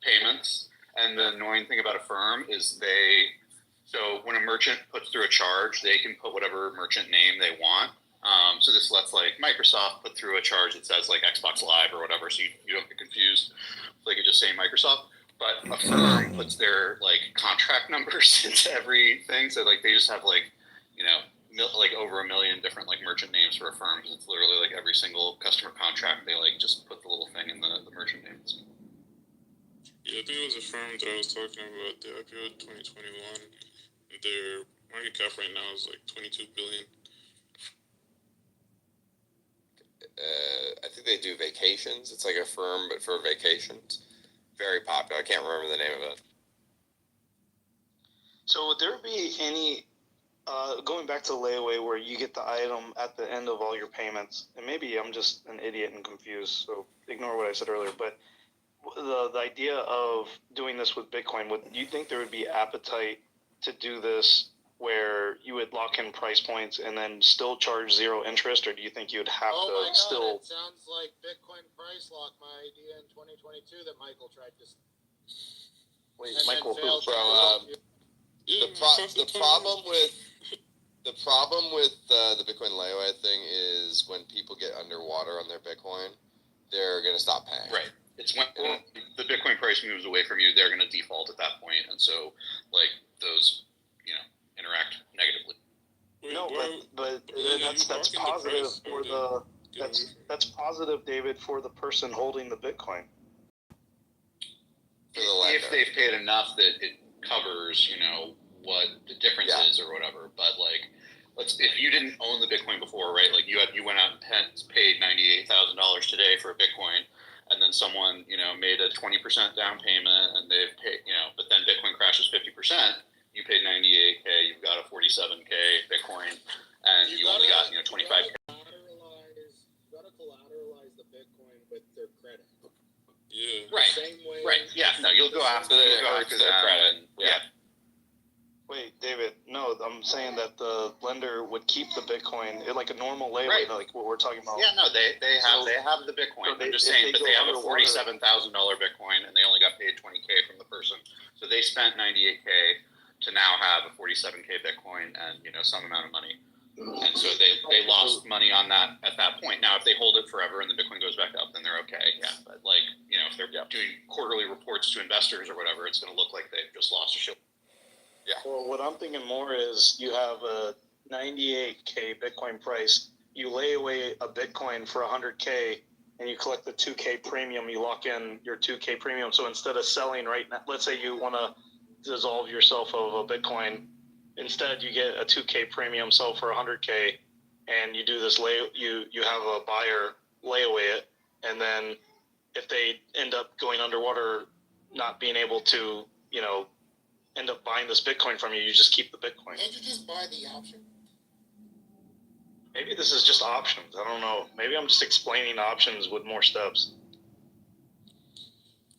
payments, and the annoying thing about Affirm is so when a merchant puts through a charge, they can put whatever merchant name they want. So this lets like Microsoft put through a charge that says like Xbox Live or whatever, so you don't get confused. They could just say Microsoft. But Affirm puts their like contract numbers into everything, so like they just have like like over 1 million different like merchant names for Affirm. It's literally like every single customer contract they like just put the little thing in the merchant names. Yeah, I think it was Affirm that I was talking about. The IPO 2021. Their market cap right now is like 22 billion. I think they do vacations. It's like a firm, but for vacations. Very popular. I can't remember the name of it. So would there be any, going back to layaway, where you get the item at the end of all your payments, and maybe I'm just an idiot and confused, so ignore what I said earlier, but the idea of doing this with Bitcoin, would you think there would be appetite to do this where you would lock in price points and then still charge zero interest, or do you think you would have it still? Sounds like Bitcoin price lock, my idea in 2022 that Michael tried to. Wait, Michael, the problem with the Bitcoin layaway thing is when people get underwater on their Bitcoin, they're gonna stop paying. Right. It's when the Bitcoin price moves away from you, they're going to default at that point, and so like those, interact negatively. No, but that's positive for that's positive, David, for the person holding the Bitcoin. If they've paid enough that it covers, what the difference is or whatever. But like, if you didn't own the Bitcoin before, right? Like you went out and paid $98,000 today for a Bitcoin. And then someone, made a 20% down payment, and they've paid, but then Bitcoin crashes 50%. You paid $98K, you've got a $47K Bitcoin, and you only got, $25K. You gotta collateralize the Bitcoin with their credit. Yeah. Right. Same way. Right. Yeah. No, you'll go after their credit. Yeah. Wait, David, no, I'm saying that the lender would keep the Bitcoin, like a normal layaway, Right. like what we're talking about. Yeah, no, they have the Bitcoin. So I'm just if saying, they but they go have a underwater- $47,000 Bitcoin, and they only got paid $20K from the person. So they spent $98K to now have a $47K Bitcoin and some amount of money. And so they lost money on that at that point. Now, if they hold it forever and the Bitcoin goes back up, then they're okay. Yeah, but if they're doing quarterly reports to investors or whatever, it's going to look like they've just lost a shit. Yeah. Well, what I'm thinking more is you have a 98K Bitcoin price. You lay away a Bitcoin for 100K, and you collect the 2K premium. You lock in your 2K premium. So instead of selling right now, let's say you want to dissolve yourself of a Bitcoin. Instead, you get a 2K premium sell for 100K, and you do this you have a buyer lay away it, and then if they end up going underwater, not being able to, end up buying this Bitcoin from you, you just keep the Bitcoin. Can't you just buy the option? Maybe this is just options. I don't know. Maybe I'm just explaining options with more steps.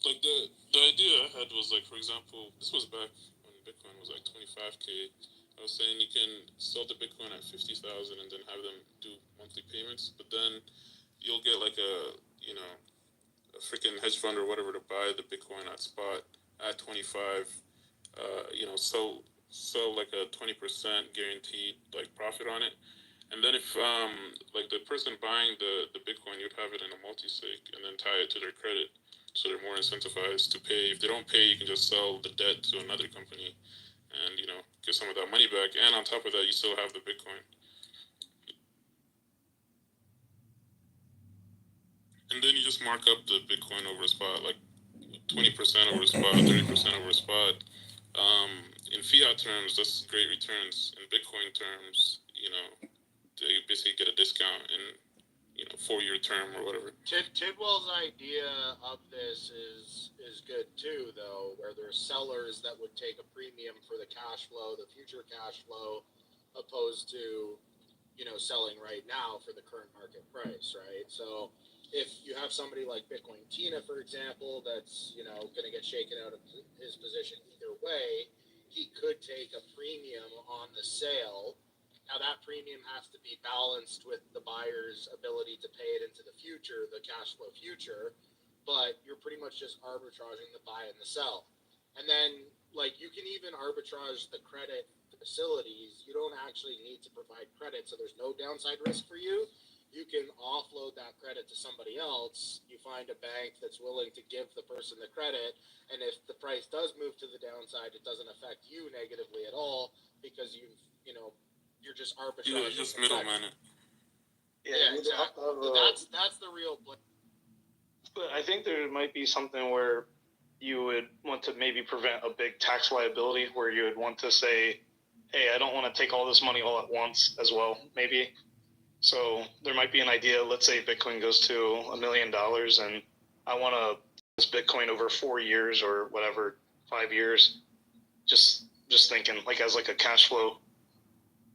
Like the idea I had was like, for example, this was back when Bitcoin was like 25K. I was saying you can sell the Bitcoin at 50,000 and then have them do monthly payments, but then you'll get like a freaking hedge fund or whatever to buy the Bitcoin at spot at 25. Sell like a 20% guaranteed like profit on it, and then if like the person buying the Bitcoin, you'd have it in a multi-sig and then tie it to their credit, so they're more incentivized to pay. If they don't pay, you can just sell the debt to another company and get some of that money back, and on top of that you still have the Bitcoin. And then you just mark up the Bitcoin over spot, like 20% over spot, 30% over spot. In fiat terms, that's great returns. In Bitcoin terms, they basically get a discount in 4-year term or whatever. Tidwell's idea of this is good too, though, where there's sellers that would take a premium for the cash flow, the future cash flow, opposed to selling right now for the current market price, right? So if you have somebody like Bitcoin Tina, for example, that's going to get shaken out of his position either way, he could take a premium on the sale. Now that premium has to be balanced with the buyer's ability to pay it into the future, the cash flow future, but you're pretty much just arbitraging the buy and the sell. And then you can even arbitrage the credit facilities. You don't actually need to provide credit, so there's no downside risk for you. You can offload that credit to somebody else. You find a bank that's willing to give the person the credit, and if the price does move to the downside, it doesn't affect you negatively at all because you're just arbitraging. Yeah, just middleman it. Yeah, exactly. That's the real play. But I think there might be something where you would want to maybe prevent a big tax liability, where you would want to say, hey, I don't want to take all this money all at once as well, maybe. So there might be an idea, let's say Bitcoin goes to $1 million and I want to this Bitcoin over 4 years or whatever, 5 years, just thinking as like a cash flow.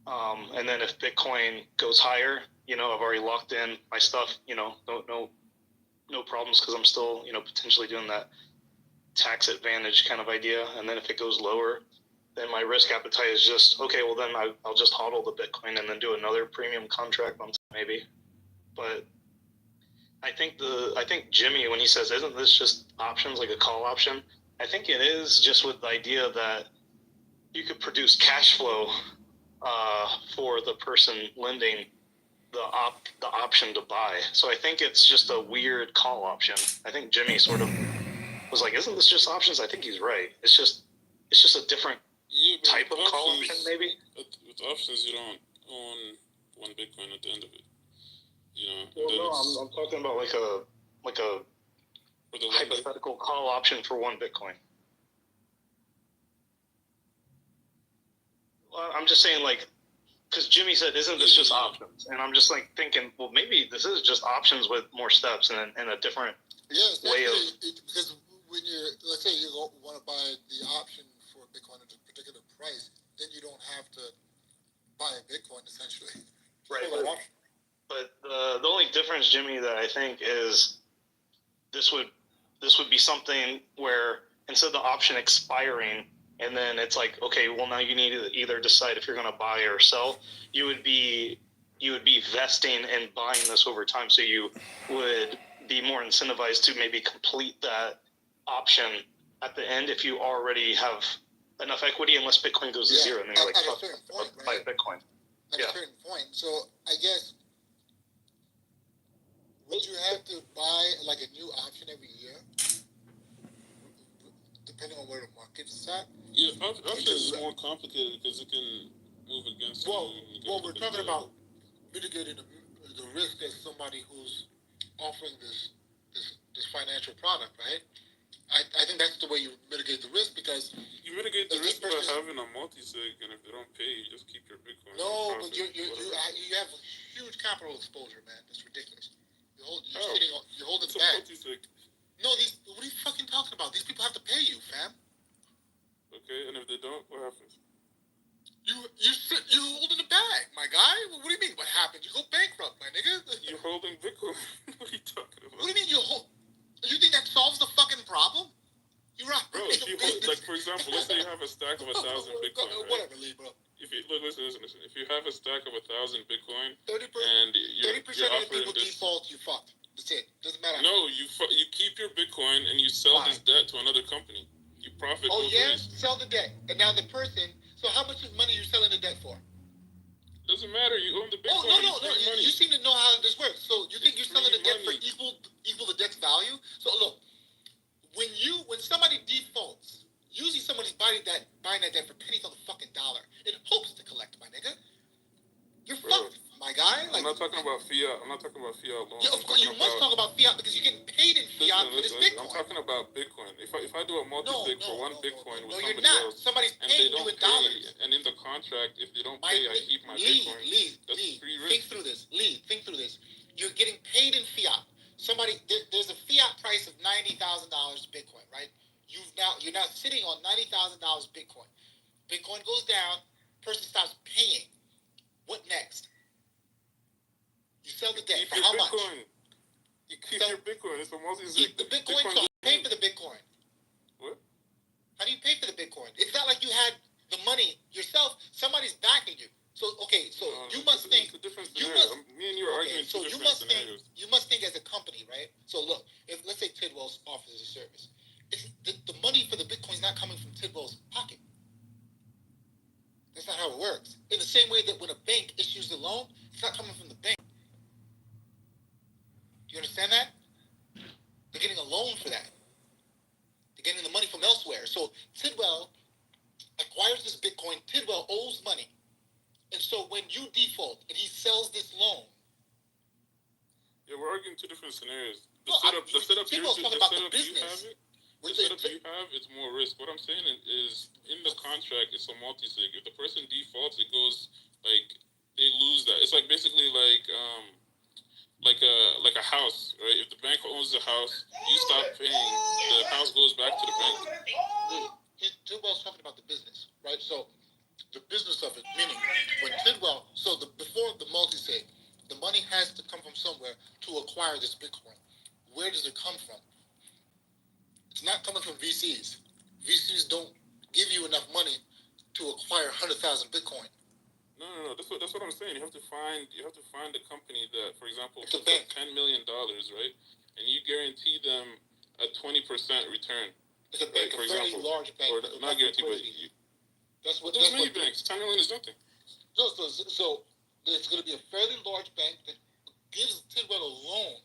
And then if Bitcoin goes higher, I've already locked in my stuff, no problems because I'm still, potentially doing that tax advantage kind of idea. And then if it goes lower, then my risk appetite is just, okay, well then I'll just hodl the Bitcoin and then do another premium contract on maybe. But I think Jimmy, when he says, isn't this just options, like a call option? I think it is just with the idea that you could produce cash flow for the person lending the option to buy. So I think it's just a weird call option. I think Jimmy sort of was like, isn't this just options? I think he's right. It's just a different type of call option, maybe. With options, you don't own one Bitcoin at the end of it. Well, no, I'm talking about like a hypothetical call option for one Bitcoin. Well, I'm just saying, because Jimmy said, isn't this just options? And I'm just thinking, well, maybe this is just options with more steps and a different way of. Because when let's say you want to buy the option for Bitcoin at a particular price, then you don't have to buy a Bitcoin essentially. Right. But the only difference, Jimmy, that I think is this would be something where instead of the option expiring and then it's like, okay, well now you need to either decide if you're going to buy or sell. You would be vesting and buying this over time, so you would be more incentivized to maybe complete that option at the end if you already have enough equity, unless Bitcoin goes to zero and then you're like, at a fuck, certain point, buy right? Bitcoin. At a certain point. So I guess, would you have to buy like a new option every year, depending on where the market's at? Yeah, options is more complicated because it can move against you. Well, we're talking about mitigating the risk as somebody who's offering this financial product, right? I think that's the way you mitigate the risk, because you mitigate the risk by having a multi-sig, and if they don't pay, you just keep your Bitcoin. No, but you have a huge capital exposure, man. That's ridiculous. You're holding it's back. Multi-sig. No, what are you fucking talking about? These people have to pay you, fam. Okay, and if they don't, what happens? You're holding the bag, my guy. What do you mean? What happens? You go bankrupt, my nigga. You're holding Bitcoin. What are you talking about? What do you mean you think that solves the fucking problem? You're right. Bro, if you hold, like, for example, let's say you have a stack of 1,000 Bitcoin, right? Whatever, Lee, bro. If you, look, listen. If you have a stack of 1,000 Bitcoin, 30% and you're 30% of the offering people this, default, you fucked. That's it. Doesn't matter. No, you keep your Bitcoin and you sell this debt to another company. You profit. Oh both yeah, ways. sell the debt, and now the person. So how much money are you selling the debt for? Doesn't matter. You own the Bitcoin. Oh no. You seem to know how this works. So you think you're selling the debt for equal the debt's value? So look, when somebody defaults, usually somebody's buying that debt for pennies on the fucking dollar in hopes to collect, my nigga. You're fucked, my guy. I'm not talking about fiat. I'm not talking about fiat loans. Yeah, of course, you must talk about fiat because you're getting paid in fiat for this Bitcoin. I'm talking about Bitcoin. If I do a multi-sig for one Bitcoin with somebody you're not. else, Somebody's and paying they don't you in pay, dollars. and in the contract, if they don't pay, I keep my Bitcoin. Lee, think through this. You're getting paid in fiat. There's a fiat price of $90,000 Bitcoin, right? You're now sitting on $90,000 Bitcoin. Bitcoin goes down. Person stops paying. What next? You sell the debt for how much? You keep your Bitcoin. It's a multi-sig. Keep the Bitcoin. So pay for the Bitcoin. What? How do you pay for the Bitcoin? It's not like you had the money yourself. Somebody's backing you. So you must think. It's a different scenario. Me and you are arguing two different scenarios. You must think as a company, right? So look, if let's say Tidwell offers a service, the money for the Bitcoin is not coming from Tidwell's pocket. That's not how it works. In the same way that when a bank issues a loan, it's not coming from the bank. Do you understand that? They're getting a loan for that. They're getting the money from elsewhere. So Tidwell acquires this Bitcoin. Tidwell owes money. And so when you default and he sells this loan. Yeah, we're arguing two different scenarios. The The setup you have is more risk. What I'm saying is in the contract, it's a multi-sig. If the person defaults, it goes like they lose that. It's like basically like a house, right? If the bank owns the house, you stop paying, the house goes back to the bank. Tidwell's talking about the business, right? So the business of it, meaning when Tidwell, before the multi-sig, the money has to come from somewhere to acquire this Bitcoin. Where does it come from? It's not coming from VCs. VCs don't give you enough money to acquire 100,000 Bitcoin. No. That's what I'm saying. You have to find a company that, for example, puts up $10 million, right? And you guarantee them a 20% return. It's a bank, for a very example, large bank. Or not guarantee, but there's many banks. 10 million is nothing. So there's going to be a fairly large bank that gives Tidwell a loan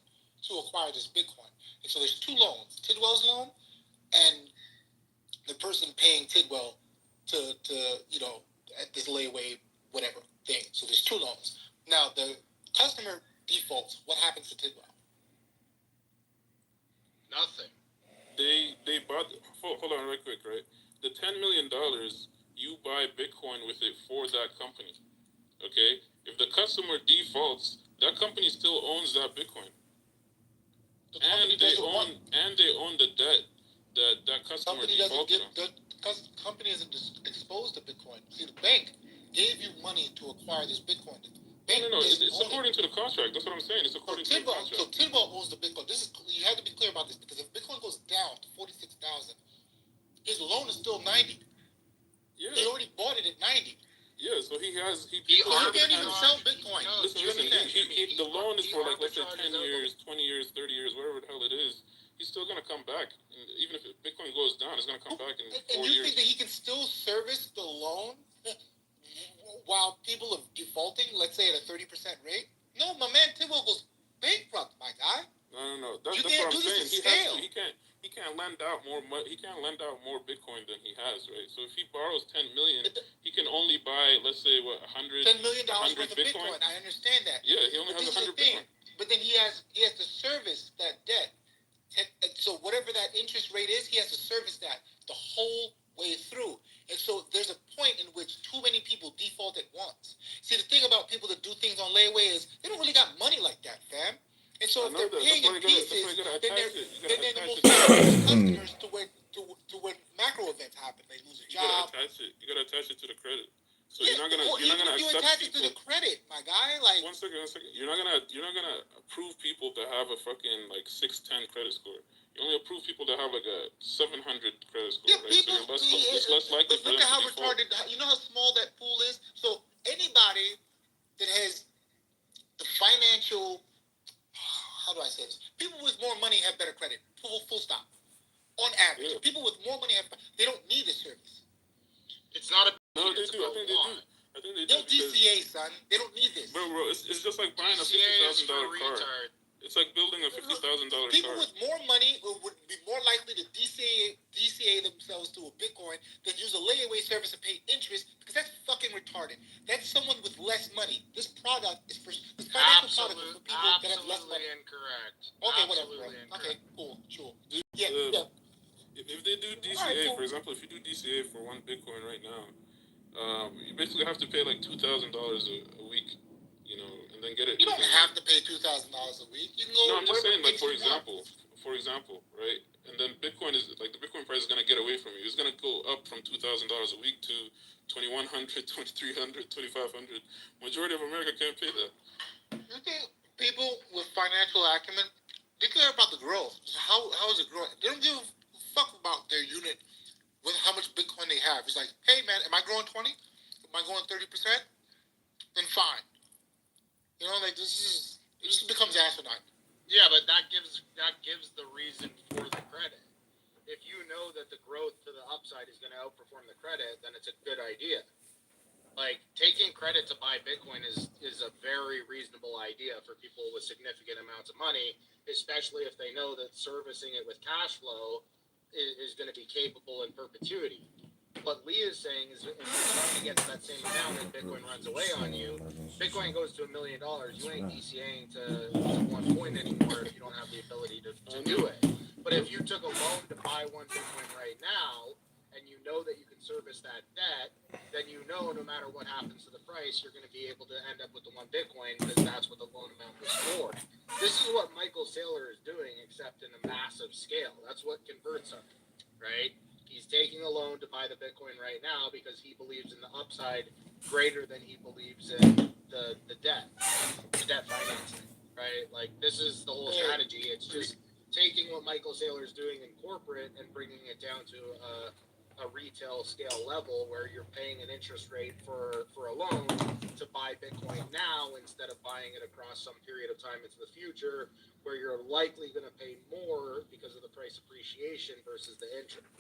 to acquire this Bitcoin. And so there's two loans: Tidwell's loan and the person paying Tidwell to at this layaway whatever thing. So there's two loans. Now the customer defaults. What happens to Tidwell? Nothing. They bought. Hold on, real quick, right? The $10 million, you buy Bitcoin with it for that company. Okay. If the customer defaults, that company still owns that Bitcoin. And they own the debt that customer defaulted on. The company isn't exposed to Bitcoin. See, the bank gave you money to acquire this Bitcoin. No. It's according to the contract. That's what I'm saying. It's according to the contract. So Tidwell owns the Bitcoin. You have to be clear about this, because if Bitcoin goes down to 46,000, his loan is still 90. Yeah. He already bought it at 90. Yeah, so he can't even sell Bitcoin. No, listen, the loan is for like, let's say 10 years, 20 years, 30 years, whatever the hell it is. He's still gonna come back. And even if Bitcoin goes down, it's gonna come back in 4 years. And you think that he can still service the loan while people are defaulting, let's say at a 30% rate? No, my man Tidwell goes bankrupt, my guy. No. That's what I'm saying. He can't lend out more money. He can't lend out more Bitcoin than he has, right? So if he borrows 10 million, he can only buy, let's say, what, $100 million worth of Bitcoin. I understand that. Yeah, he only has 100 Bitcoin. But then he has to service that debt. And so whatever that interest rate is, he has to service that the whole way through. And so there's a point in which too many people default at once. See, the thing about people that do things on layaway is they don't really got money like that, fam. And so if they're paying in pieces, then they're the most customers to when macro events happen. They lose a job. You gotta attach it to the credit. So yeah, you're not gonna you attach it to the credit, my guy. Like one second. You're not gonna approve people that have a fucking like 610 credit score. You only approve people that have like a 700 credit score. Yeah, right? people. So it's less likely for them look at how to default. retarded. You know how small that pool is. So anybody that has the financial, how do I say this? People with more money have better credit. Full stop. On average, people with more money they don't need this service. It's not a. No, they do. I think they do. They'll DCA, son. They don't need this. Bro, it's just like buying a $50,000 car. It's like building a $50,000 car. People with more money would be more likely to DCA themselves to a Bitcoin than use a layaway service and pay interest because that's fucking retarded. That's someone with less money. This product is for this financial product is for people that have less money. Incorrect. Okay, whatever. Okay, cool, sure. Yeah. If they do DCA, for example, if you do DCA for one Bitcoin right now, you basically have to pay like $2,000 a week, and then get it. You don't have to pay $2,000 a week. You can go. No, I'm just saying, like for example, right? And then Bitcoin is like the Bitcoin price is gonna get away from you. It's gonna go up from $2,000 a week to $2,100, $2,300, $2,500. Majority of America can't pay that. You think people with financial acumen, they care about the growth? How is it growing? They don't give a fuck about their unit with how much Bitcoin they have. It's like, hey man, am I growing 20? Am I growing 30%? Then fine. Like it just becomes asinine. Yeah, but that gives the reason for the credit. If you know that the growth to the upside is going to outperform the credit, then it's a good idea. Like taking credit to buy Bitcoin is a very reasonable idea for people with significant amounts of money, especially if they know that servicing it with cash flow is going to be capable in perpetuity. What Lee is saying is if you're trying to get to that same amount and Bitcoin runs away on you, Bitcoin goes to $1 million, you ain't DCAing to one coin anymore if you don't have the ability to do it. But if you took a loan to buy one Bitcoin right now, and you know that you can service that debt, then you know no matter what happens to the price, you're going to be able to end up with the one Bitcoin because that's what the loan amount was for. This is what Michael Saylor is doing, except in a massive scale. That's what converts him, right? He's taking a loan to buy the Bitcoin right now because he believes in the upside greater than he believes in the debt financing, right? Like, this is the whole strategy. It's just taking what Michael Saylor is doing in corporate and bringing it down to a retail scale level where you're paying an interest rate for a loan to buy Bitcoin now instead of buying it across some period of time into the future where you're likely going to pay more because of the price appreciation versus the interest.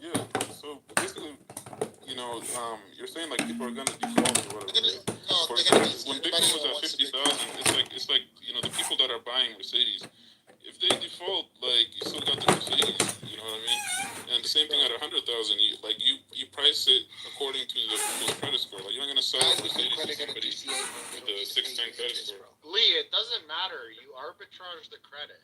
Yeah, so basically, you're saying like people are gonna default or whatever. For example, when Bitcoin was at 50,000, it's like the people that are buying Mercedes, if they default, like you still got the Mercedes, you know what I mean? And the same thing at 100,000, you price it according to the people's credit score. Like you're not gonna sell a Mercedes to somebody with a 610 credit score. Lee, it doesn't matter. You arbitrage the credit.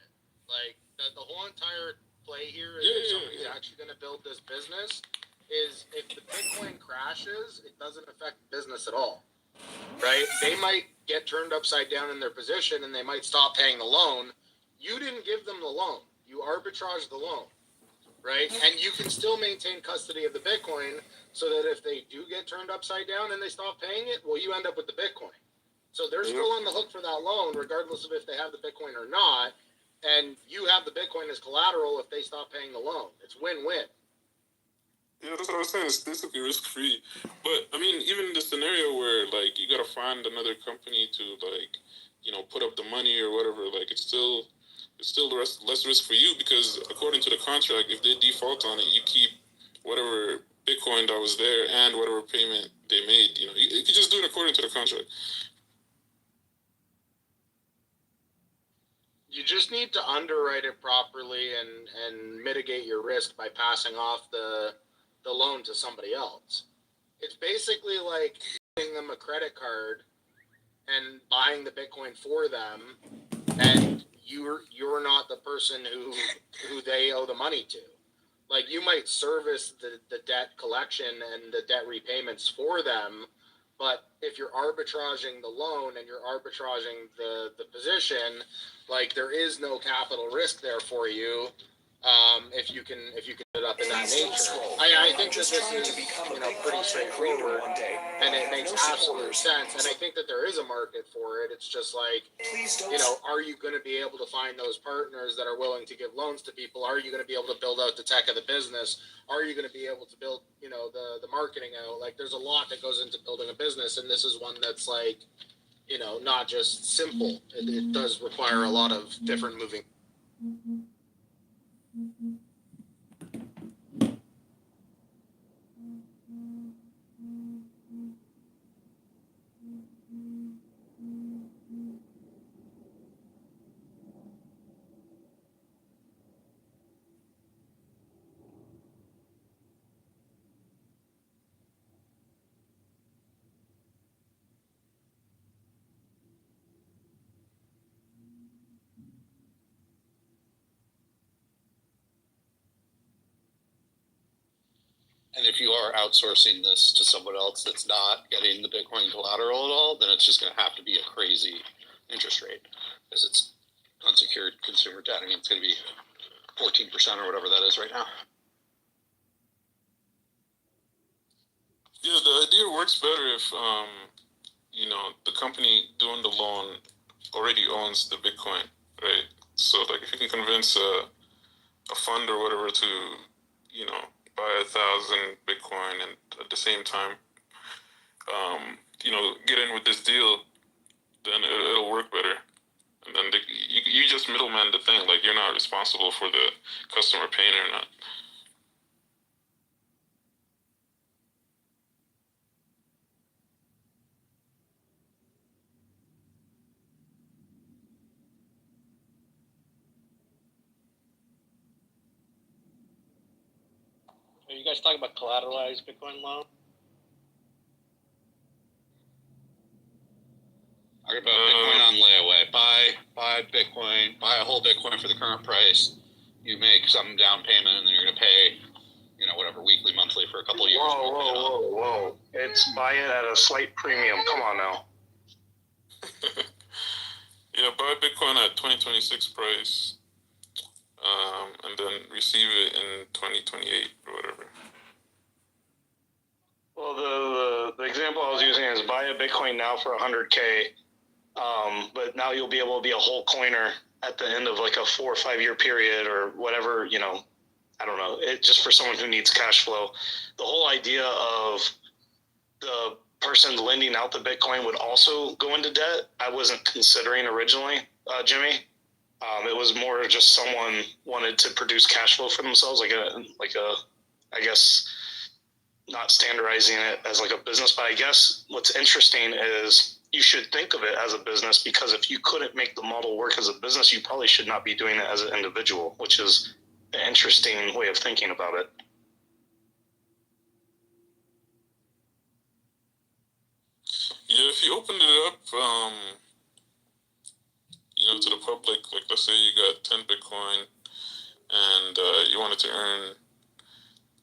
Like the whole entire play here is if somebody's actually going to build this business is if the Bitcoin crashes, it doesn't affect business at all, right? They might get turned upside down in their position and they might stop paying the loan. You didn't give them the loan. You arbitrage the loan, right? And you can still maintain custody of the Bitcoin so that if they do get turned upside down and they stop paying it, well, you end up with the Bitcoin. So they're still on the hook for that loan regardless of if they have the Bitcoin or not. and you have the Bitcoin as collateral if they stop paying the loan. It's win-win. Yeah, that's what I was saying. It's basically risk-free. But, I mean, even in the scenario where, like, you got to find another company to, like, you know, put up the money or whatever, like, it's still less risk for you, because according to the contract, if they default on it, you keep whatever Bitcoin that was there and whatever payment they made. You know, you can just do it according to the contract. You just need to underwrite it properly and mitigate your risk by passing off the loan to somebody else. It's basically like giving them a credit card and buying the Bitcoin for them, and you're not the person who they owe the money to. Like, you might service the debt collection and the debt repayments for them, but if you're arbitraging the loan and you're arbitraging the position, like, there is no capital risk there for you. If you can put it up in that nature. I think that this is, you know, pretty straightforward, and it makes absolute sense. And I think that there is a market for it. It's just like, you know, are you going to be able to find those partners that are willing to give loans to people? Are you going to be able to build out the tech of the business? Are you going to be able to build, you know, the marketing out? Like, there's a lot that goes into building a business, and this is one that's like, you know, not just simple. It does require a lot of different moving. And if you are outsourcing this to someone else that's not getting the Bitcoin collateral at all, then it's just going to have to be a crazy interest rate, because it's unsecured consumer debt. I mean, it's going to be 14% or whatever that is right now. Yeah, the idea works better if, you know, the company doing the loan already owns the Bitcoin, right? So, like, if you can convince a fund or whatever to, you know, buy 1,000 Bitcoin and at the same time, you know, get in with this deal, then it'll work better. And then you just middleman the thing. Like, you're not responsible for the customer paying or not. Are you guys talking about collateralized Bitcoin loan? Talk about Bitcoin on layaway. Buy Bitcoin, buy a whole Bitcoin for the current price. You make some down payment, and then you're going to pay, you know, whatever, weekly, monthly for a couple of years. Whoa. It's buy it at a slight premium. Come on now. Yeah, buy Bitcoin at 2026 price, and then receive it in 2028 or whatever. Well, the example I was using is buy a Bitcoin now for $100K, but now you'll be able to be a whole coiner at the end of like a 4 or 5 year period or whatever, you know, I don't know, it just for someone who needs cash flow. The whole idea of the person lending out the Bitcoin would also go into debt, I wasn't considering originally, Jimmy. It was more just someone wanted to produce cash flow for themselves, like a, I guess, not standardizing it as like a business. But I guess what's interesting is you should think of it as a business, because if you couldn't make the model work as a business, you probably should not be doing it as an individual, which is an interesting way of thinking about it. Yeah, if you opened it up, you know, to the public, like, let's say you got 10 Bitcoin and you wanted to earn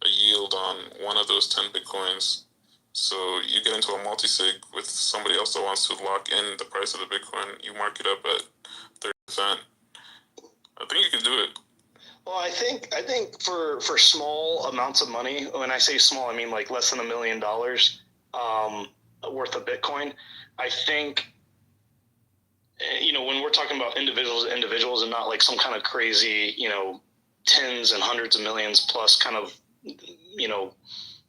a yield on one of those 10 Bitcoins. So you get into a multi-sig with somebody else that wants to lock in the price of the Bitcoin. You mark it up at 30%. I think you can do it. Well, I think for small amounts of money, when I say small, I mean like less than $1 million worth of Bitcoin. I think when we're talking about individuals and not like some kind of crazy, tens and hundreds of millions plus kind of,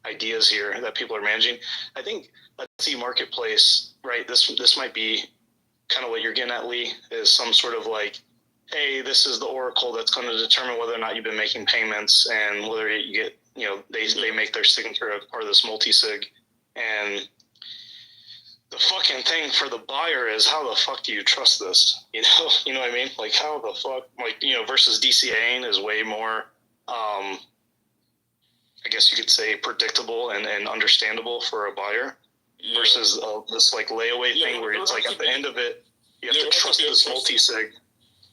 ideas here that people are managing. I think let's see marketplace, right? This might be kind of what you're getting at, Lee, is some sort of like, hey, this is the oracle that's going to determine whether or not you've been making payments and whether you get, they make their signature as part of this multi-sig. And the fucking thing for the buyer is, how the fuck do you trust this? You know what I mean? Like, how the fuck, versus DCAing is way more, I guess you could say, predictable and understandable for a buyer, versus this like layaway thing where it's like at the end of it, you have to trust this multi-sig.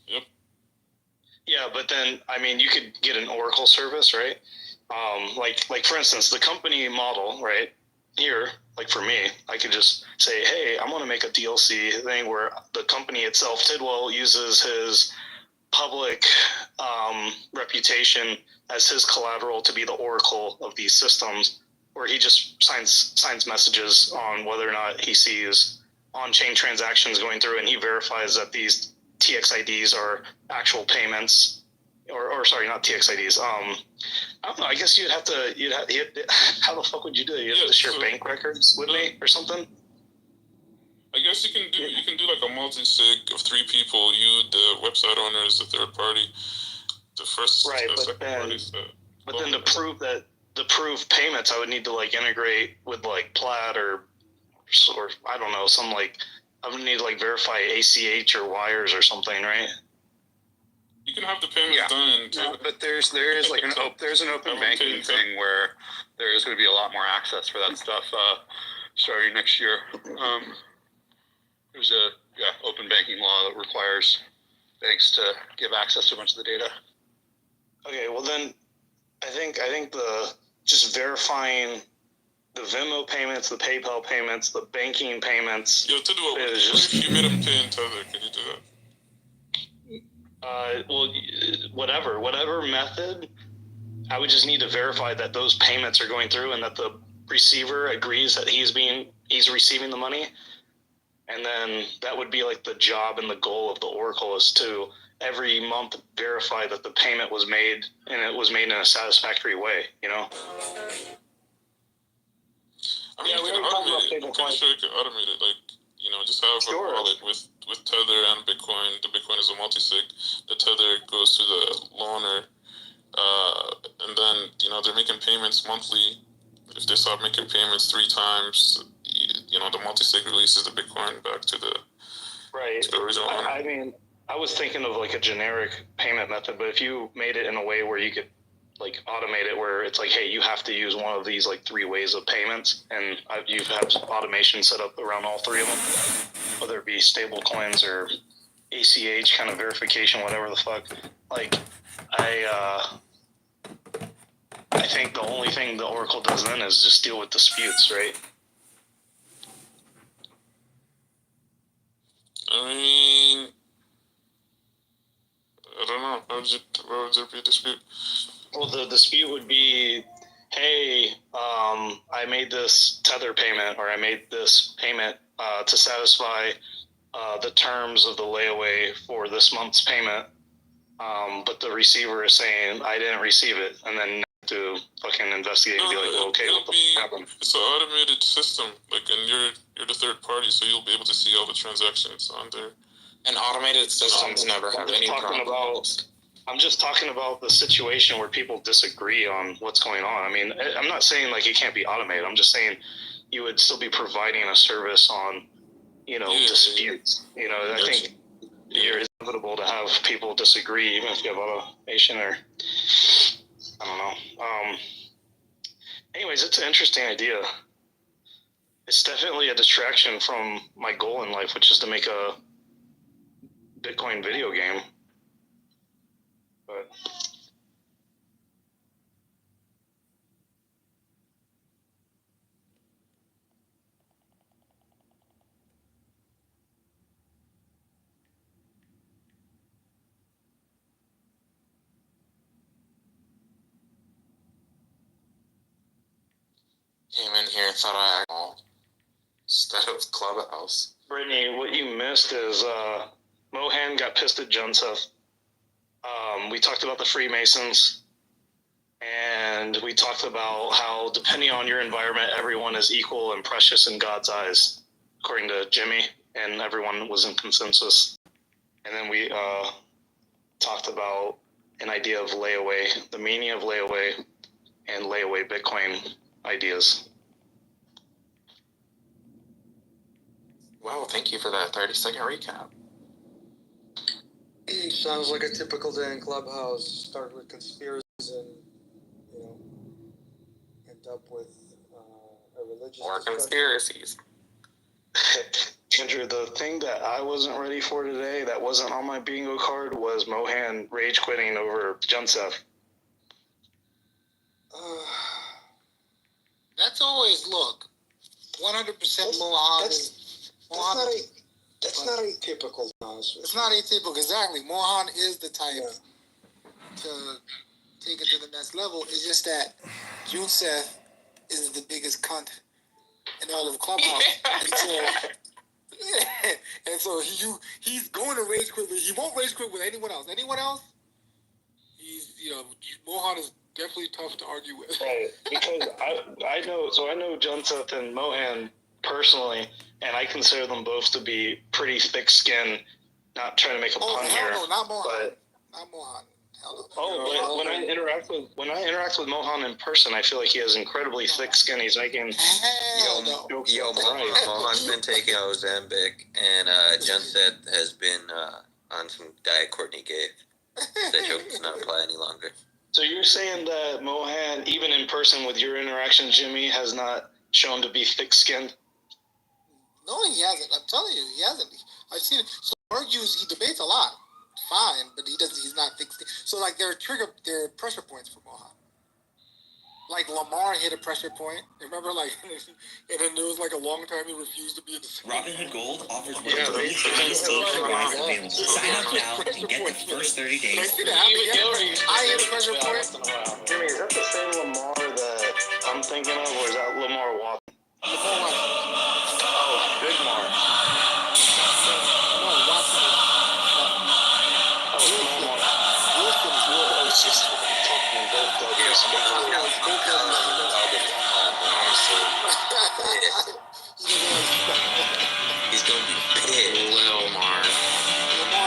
Yep. Yeah, but then, you could get an Oracle service, right? Like for instance, the company model, right? Here, like for me, I could just say, hey, I want to make a DLC thing where the company itself, Tidwell, uses his public reputation as his collateral to be the oracle of these systems, where he just signs messages on whether or not he sees on-chain transactions going through, and he verifies that these TXIDs are actual payments, or sorry, not TXIDs. I don't know. I guess you'd have how the fuck would you do it? You have to share bank records with me or something? I guess you can do like a multi-sig of 3 people, you, the website owners, the third party, the first, right, the second party. But then to prove payments, I would need to like integrate with like Plaid or I don't know, I would need to like verify ACH or wires or something, right? You can have the payments done. But there is like there's an open banking thing where there is going to be a lot more access for that stuff starting next year. There's a open banking law that requires banks to give access to a bunch of the data. Okay, well then, I think the just verifying the Venmo payments, the PayPal payments, the banking payments. Yo, what if you made them pay in Tether? Could you do that? Well, whatever method, I would just need to verify that those payments are going through and that the receiver agrees that he's receiving the money. And then that would be like the job and the goal of the Oracle, is to every month verify that the payment was made and it was made in a satisfactory way, We can automate it. I'm pretty sure you can automate it. Like, just have a wallet with Tether and Bitcoin. The Bitcoin is a multi-sig. The Tether goes to the loaner. And then, they're making payments monthly. If they start making payments 3 times, the multi-sig releases the Bitcoin back to the original owner. I was thinking of like a generic payment method, but if you made it in a way where you could like automate it, where it's like, hey, you have to use one of these like 3 ways of payments, and you've had automation set up around all 3 of them, whether it be stable coins or ACH kind of verification, whatever the fuck. Like, I think the only thing the Oracle does then is just deal with disputes, right? I don't know. What would there be a dispute? Well, the dispute would be, hey, I made this Tether payment, or I made this payment to satisfy the terms of the layaway for this month's payment, but the receiver is saying I didn't receive it, and then to fucking investigate and be like, well, okay, what the fuck happened? It's an automated system, and you're the third party, so you'll be able to see all the transactions on there. And automated systems never have any problems. I'm just talking about the situation where people disagree on what's going on. I'm not saying like it can't be automated. I'm just saying you would still be providing a service on, disputes. I think it's inevitable to have people disagree, even if you have automation or, I don't know. Anyways, it's an interesting idea. It's definitely a distraction from my goal in life, which is to make a Bitcoin video game. But Came in here, thought I instead of Clubhouse. Brittany, what you missed is Mohan got pissed at Joseph. We talked about the Freemasons, and we talked about how, depending on your environment, everyone is equal and precious in God's eyes, according to Jimmy, and everyone was in consensus. And then we talked about an idea of layaway, the meaning of layaway, and layaway Bitcoin ideas. Wow, thank you for that 30-second recap. Sounds like a typical day in Clubhouse. Start with conspiracies and, you know, end up with a religious Or discussion. conspiracies. Andrew, the thing that I wasn't ready for today, that wasn't on my bingo card, was Mohan rage quitting over Joseph. That's always, look, 100% Mohan. That's not atypical, honestly. It's not atypical, exactly. Mohan is the type to take it to the next level. It's just that Joseph is the biggest cunt in all of Clubhouse. And so he's going to rage quit, but he won't rage quit with anyone else. Anyone else? Mohan is definitely tough to argue with. Right, because I know Joseph and Mohan personally, and I consider them both to be pretty thick-skinned. Not trying to make a pun here. No, not Mohan. But, not Mohan. but when I interact with Mohan in person, I feel like he has incredibly thick skin. He's making Mohan's been taking Ozempic, and Joseph has been on some diet Courtney gave. That joke does not apply any longer. So you're saying that Mohan, even in person with your interaction, Jimmy, has not shown to be thick-skinned? No, he hasn't. I'm telling you, he hasn't. I've seen it. So he debates a lot. Fine, but he's not thick. So like there are pressure points for Mohan. Like Lamar hit a pressure point. Remember, like, and then there was like a long time he refused to be in the Robinhood Gold offers one of the highest APYs available. Sign up now and get the first 30 days. I hit a pressure point. Jimmy, is that the same Lamar that I'm thinking of, or is that Lamar Watson? Oh, Big Mar. No, Watson. He's gonna be pissed. Lamar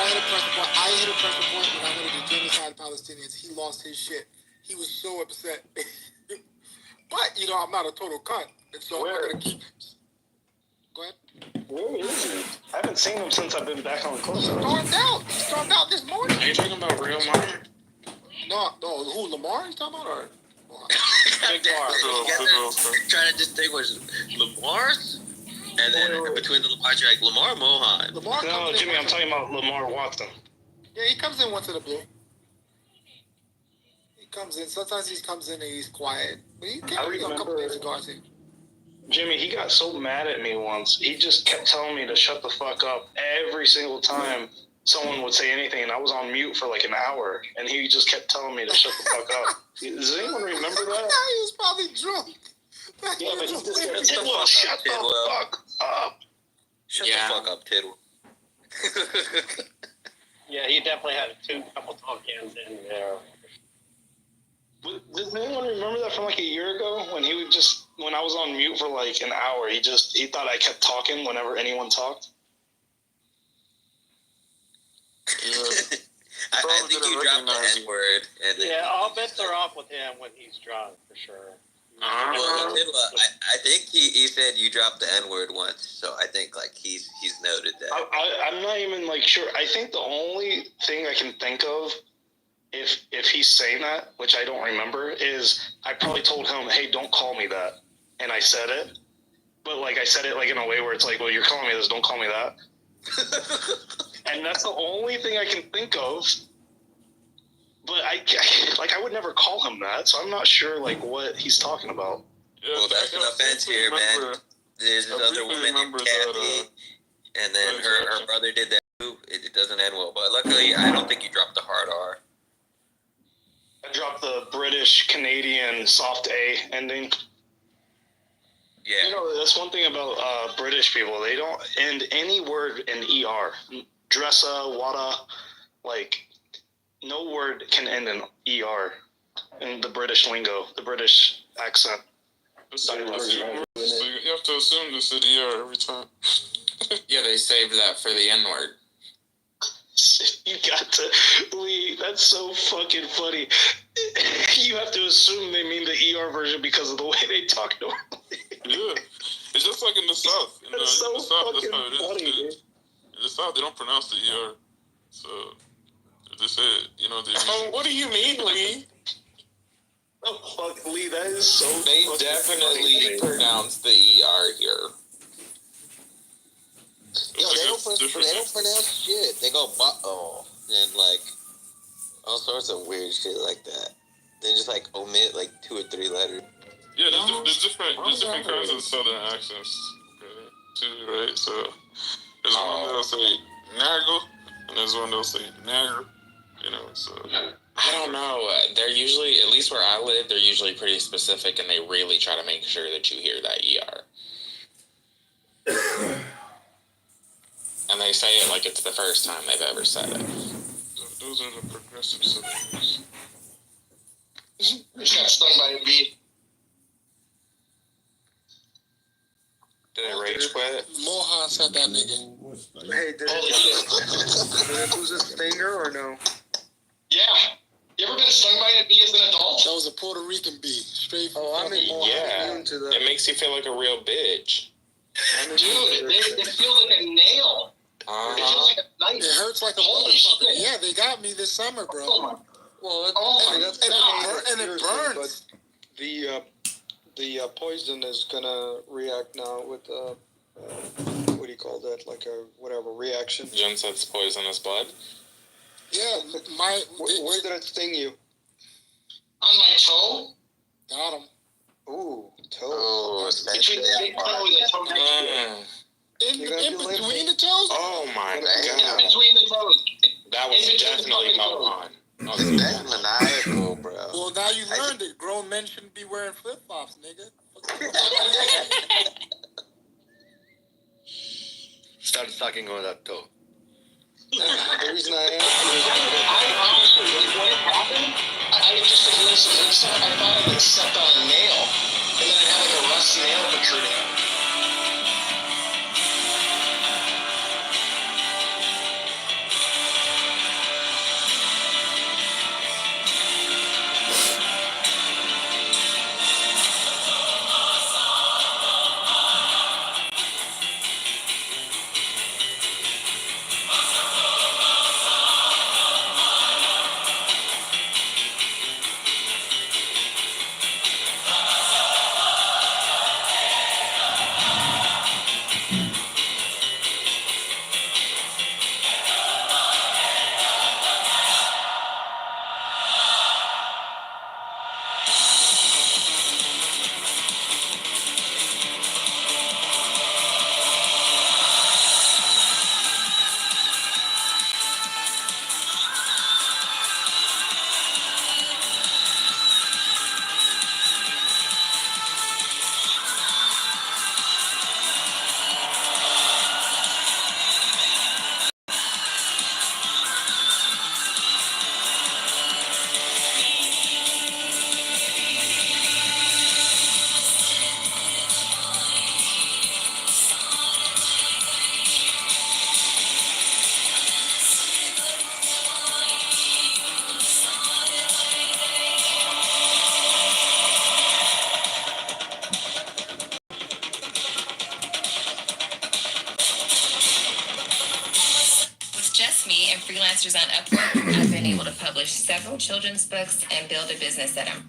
hit a pressure point. I hit a pressure point when I heard the genocide Palestinians. He lost his shit. He was so upset. But I'm not a total cunt, and so I'm not gonna keep. Go ahead. Where is he? I haven't seen him since I've been back on the coast. He stormed out this morning. Are you talking about real Lamar? No, who, Lamar you talking about, or? Trying to distinguish Lamar's, and then between the Lamar, you're like Lamar Mohan. No, Jimmy, I'm talking about Lamar Watson. Yeah, he comes in once in a blue. He comes in. Sometimes he comes in and he's quiet. But he came a couple days ago, I think. Jimmy, he got so mad at me once. He just kept telling me to shut the fuck up every single time someone would say anything, and I was on mute for like an hour, and he just kept telling me to shut the fuck up. Does anyone remember that? He was probably drunk. Yeah, but he just kept saying, shut the fuck up. Shut the fuck up, Tidwell. Yeah, he definitely had a couple talk cans in there. Does anyone remember that from like a year ago when he would when I was on mute for like an hour, he thought I kept talking whenever anyone talked? I think you dropped the N-word. Yeah, all bets are off with him when he's drunk, for sure. Well, I think he said you dropped the N-word once, so I think like he's noted that. I'm not even like sure. I think the only thing I can think of, if he's saying that, which I don't remember, is I probably told him, hey, don't call me that, and I said it, but like I said it like in a way where it's like, well, you're calling me this, don't call me that. And that's the only thing I can think of. But I would never call him that, so I'm not sure like what he's talking about. Yeah, well, that's an offense here, man. There's this other woman named Kathy, and then her brother did that too. It doesn't end well, but luckily I don't think you dropped the hard R. I dropped the British Canadian soft A ending. Yeah. You know, that's one thing about British people. They don't end any word in ER. Dressa, wada, like, no word can end in ER in the British lingo, the British accent. So you have to assume this at ER every time. Yeah, they saved that for the N word. You got to, Lee, that's so fucking funny. You have to assume they mean the ER version because of the way they talk normally. Yeah, it's just like in the South. In the South, that's how it is. In the South, they don't pronounce the ER. So, if they say it, you know, they What do you mean, Lee? Oh, fuck, Lee, that is so They definitely pronounce the ER here. Yo, they don't pronounce shit. They go butt-oh and like all sorts of weird shit like that. They just like omit like 2 or 3 letters. Yeah, there's different kinds of Southern accents too, right? So there's one that'll say naggle, and there's one that'll say nagger. You know, so I don't know. They're usually, at least where I live, they're usually pretty specific, and they really try to make sure that you hear that ER. And they say it like it's the first time they've ever said it. Those are the progressive Southerners. Just got stung by a bee. Did it rage quit? Mohan said that nigga. Hey, did it lose a stinger or no? Yeah. You ever been stung by a bee as an adult? That was a Puerto Rican bee. Straight from I'm immune to that. It makes you feel like a real bitch. Dude, it feels like a nail. It feels like a knife. It hurts like a Holy motherfucker. shit. Yeah, they got me this summer, bro. Well, and it burns. But the poison is gonna react now with what do you call that? Like a whatever reaction. Jen said it's poisonous blood. Yeah, where did it sting you? On my toe? Got him. Ooh, toe. Oh, between the big toe and the toe. In between the toes? Oh my god. In between the toes. That was definitely Mohan. That's maniacal, bro. Well, now you learned it. Grown men shouldn't be wearing flip-flops, nigga. Started sucking on that toe. The reason I asked I honestly, when it happened, I just I thought I had stepped on a nail, and then I had like a rust nail protruding. Me and freelancers on Upwork, I've been able to publish several children's books and build a business that I'm.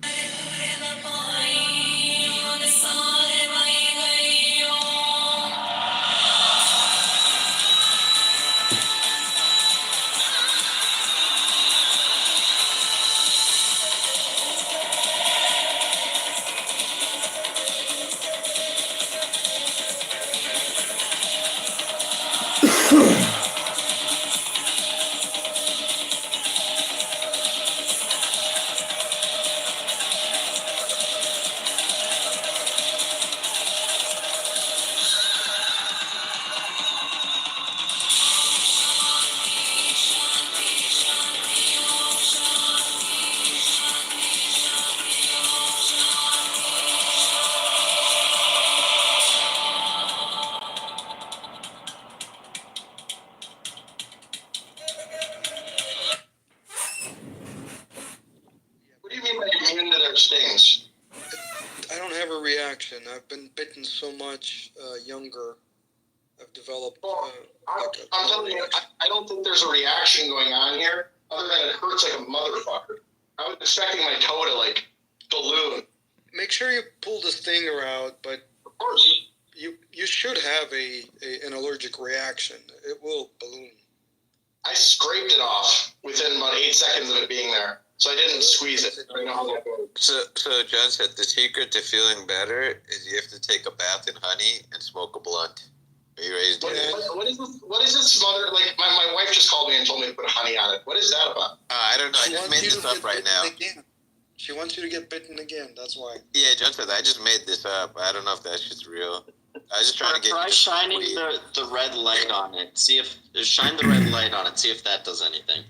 it stings. I don't have a reaction. I've been bitten so much younger. I've developed. I'm telling you, I don't think there's a reaction going on here, other than it hurts like a motherfucker. I was expecting my toe to like balloon. Make sure you pull the stinger out, but of course you should have an allergic reaction. It will balloon. I scraped it off within about 8 seconds of it being there, so I didn't squeeze it. I know how that goes. So John said the secret to feeling better is you have to take a bath in honey and smoke a blunt. Are you ready to do that? What is this smother? Like, my wife just called me and told me to put honey on it. What is that about? I don't know. I just made this up right now. Again. She wants you to get bitten again. That's why. Yeah, John said I just made this up. I don't know if that shit's real. I was just trying to get. Try shining the red light on it. Shine the red light on it. See if that does anything.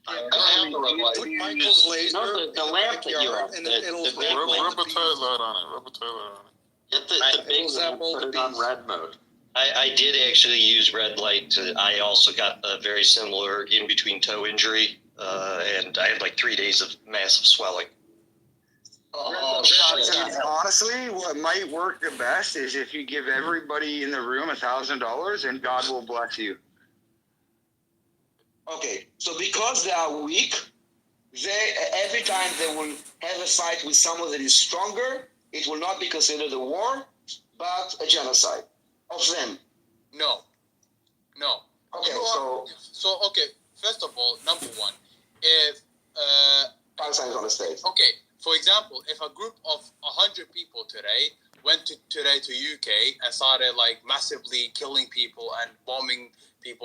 I don't have the red light. Put Michael's laser the lamp that you have. and the big Rub a tail light on it. Rub a tail light on it. Get the big lamp, put it on red mode. I did actually use red light. I also got a very similar in-between toe injury, and I had like 3 days of massive swelling. Honestly, what might work the best is if you give everybody in the room $1,000 and God will bless you. Okay, so because they are weak, every time they will have a fight with someone that is stronger, it will not be considered a war, but a genocide of them. No. Okay, so okay. First of all, number one, if Palestine is on the stage. Okay, for example, if a group of 100 people today went to UK and started like massively killing people and bombing people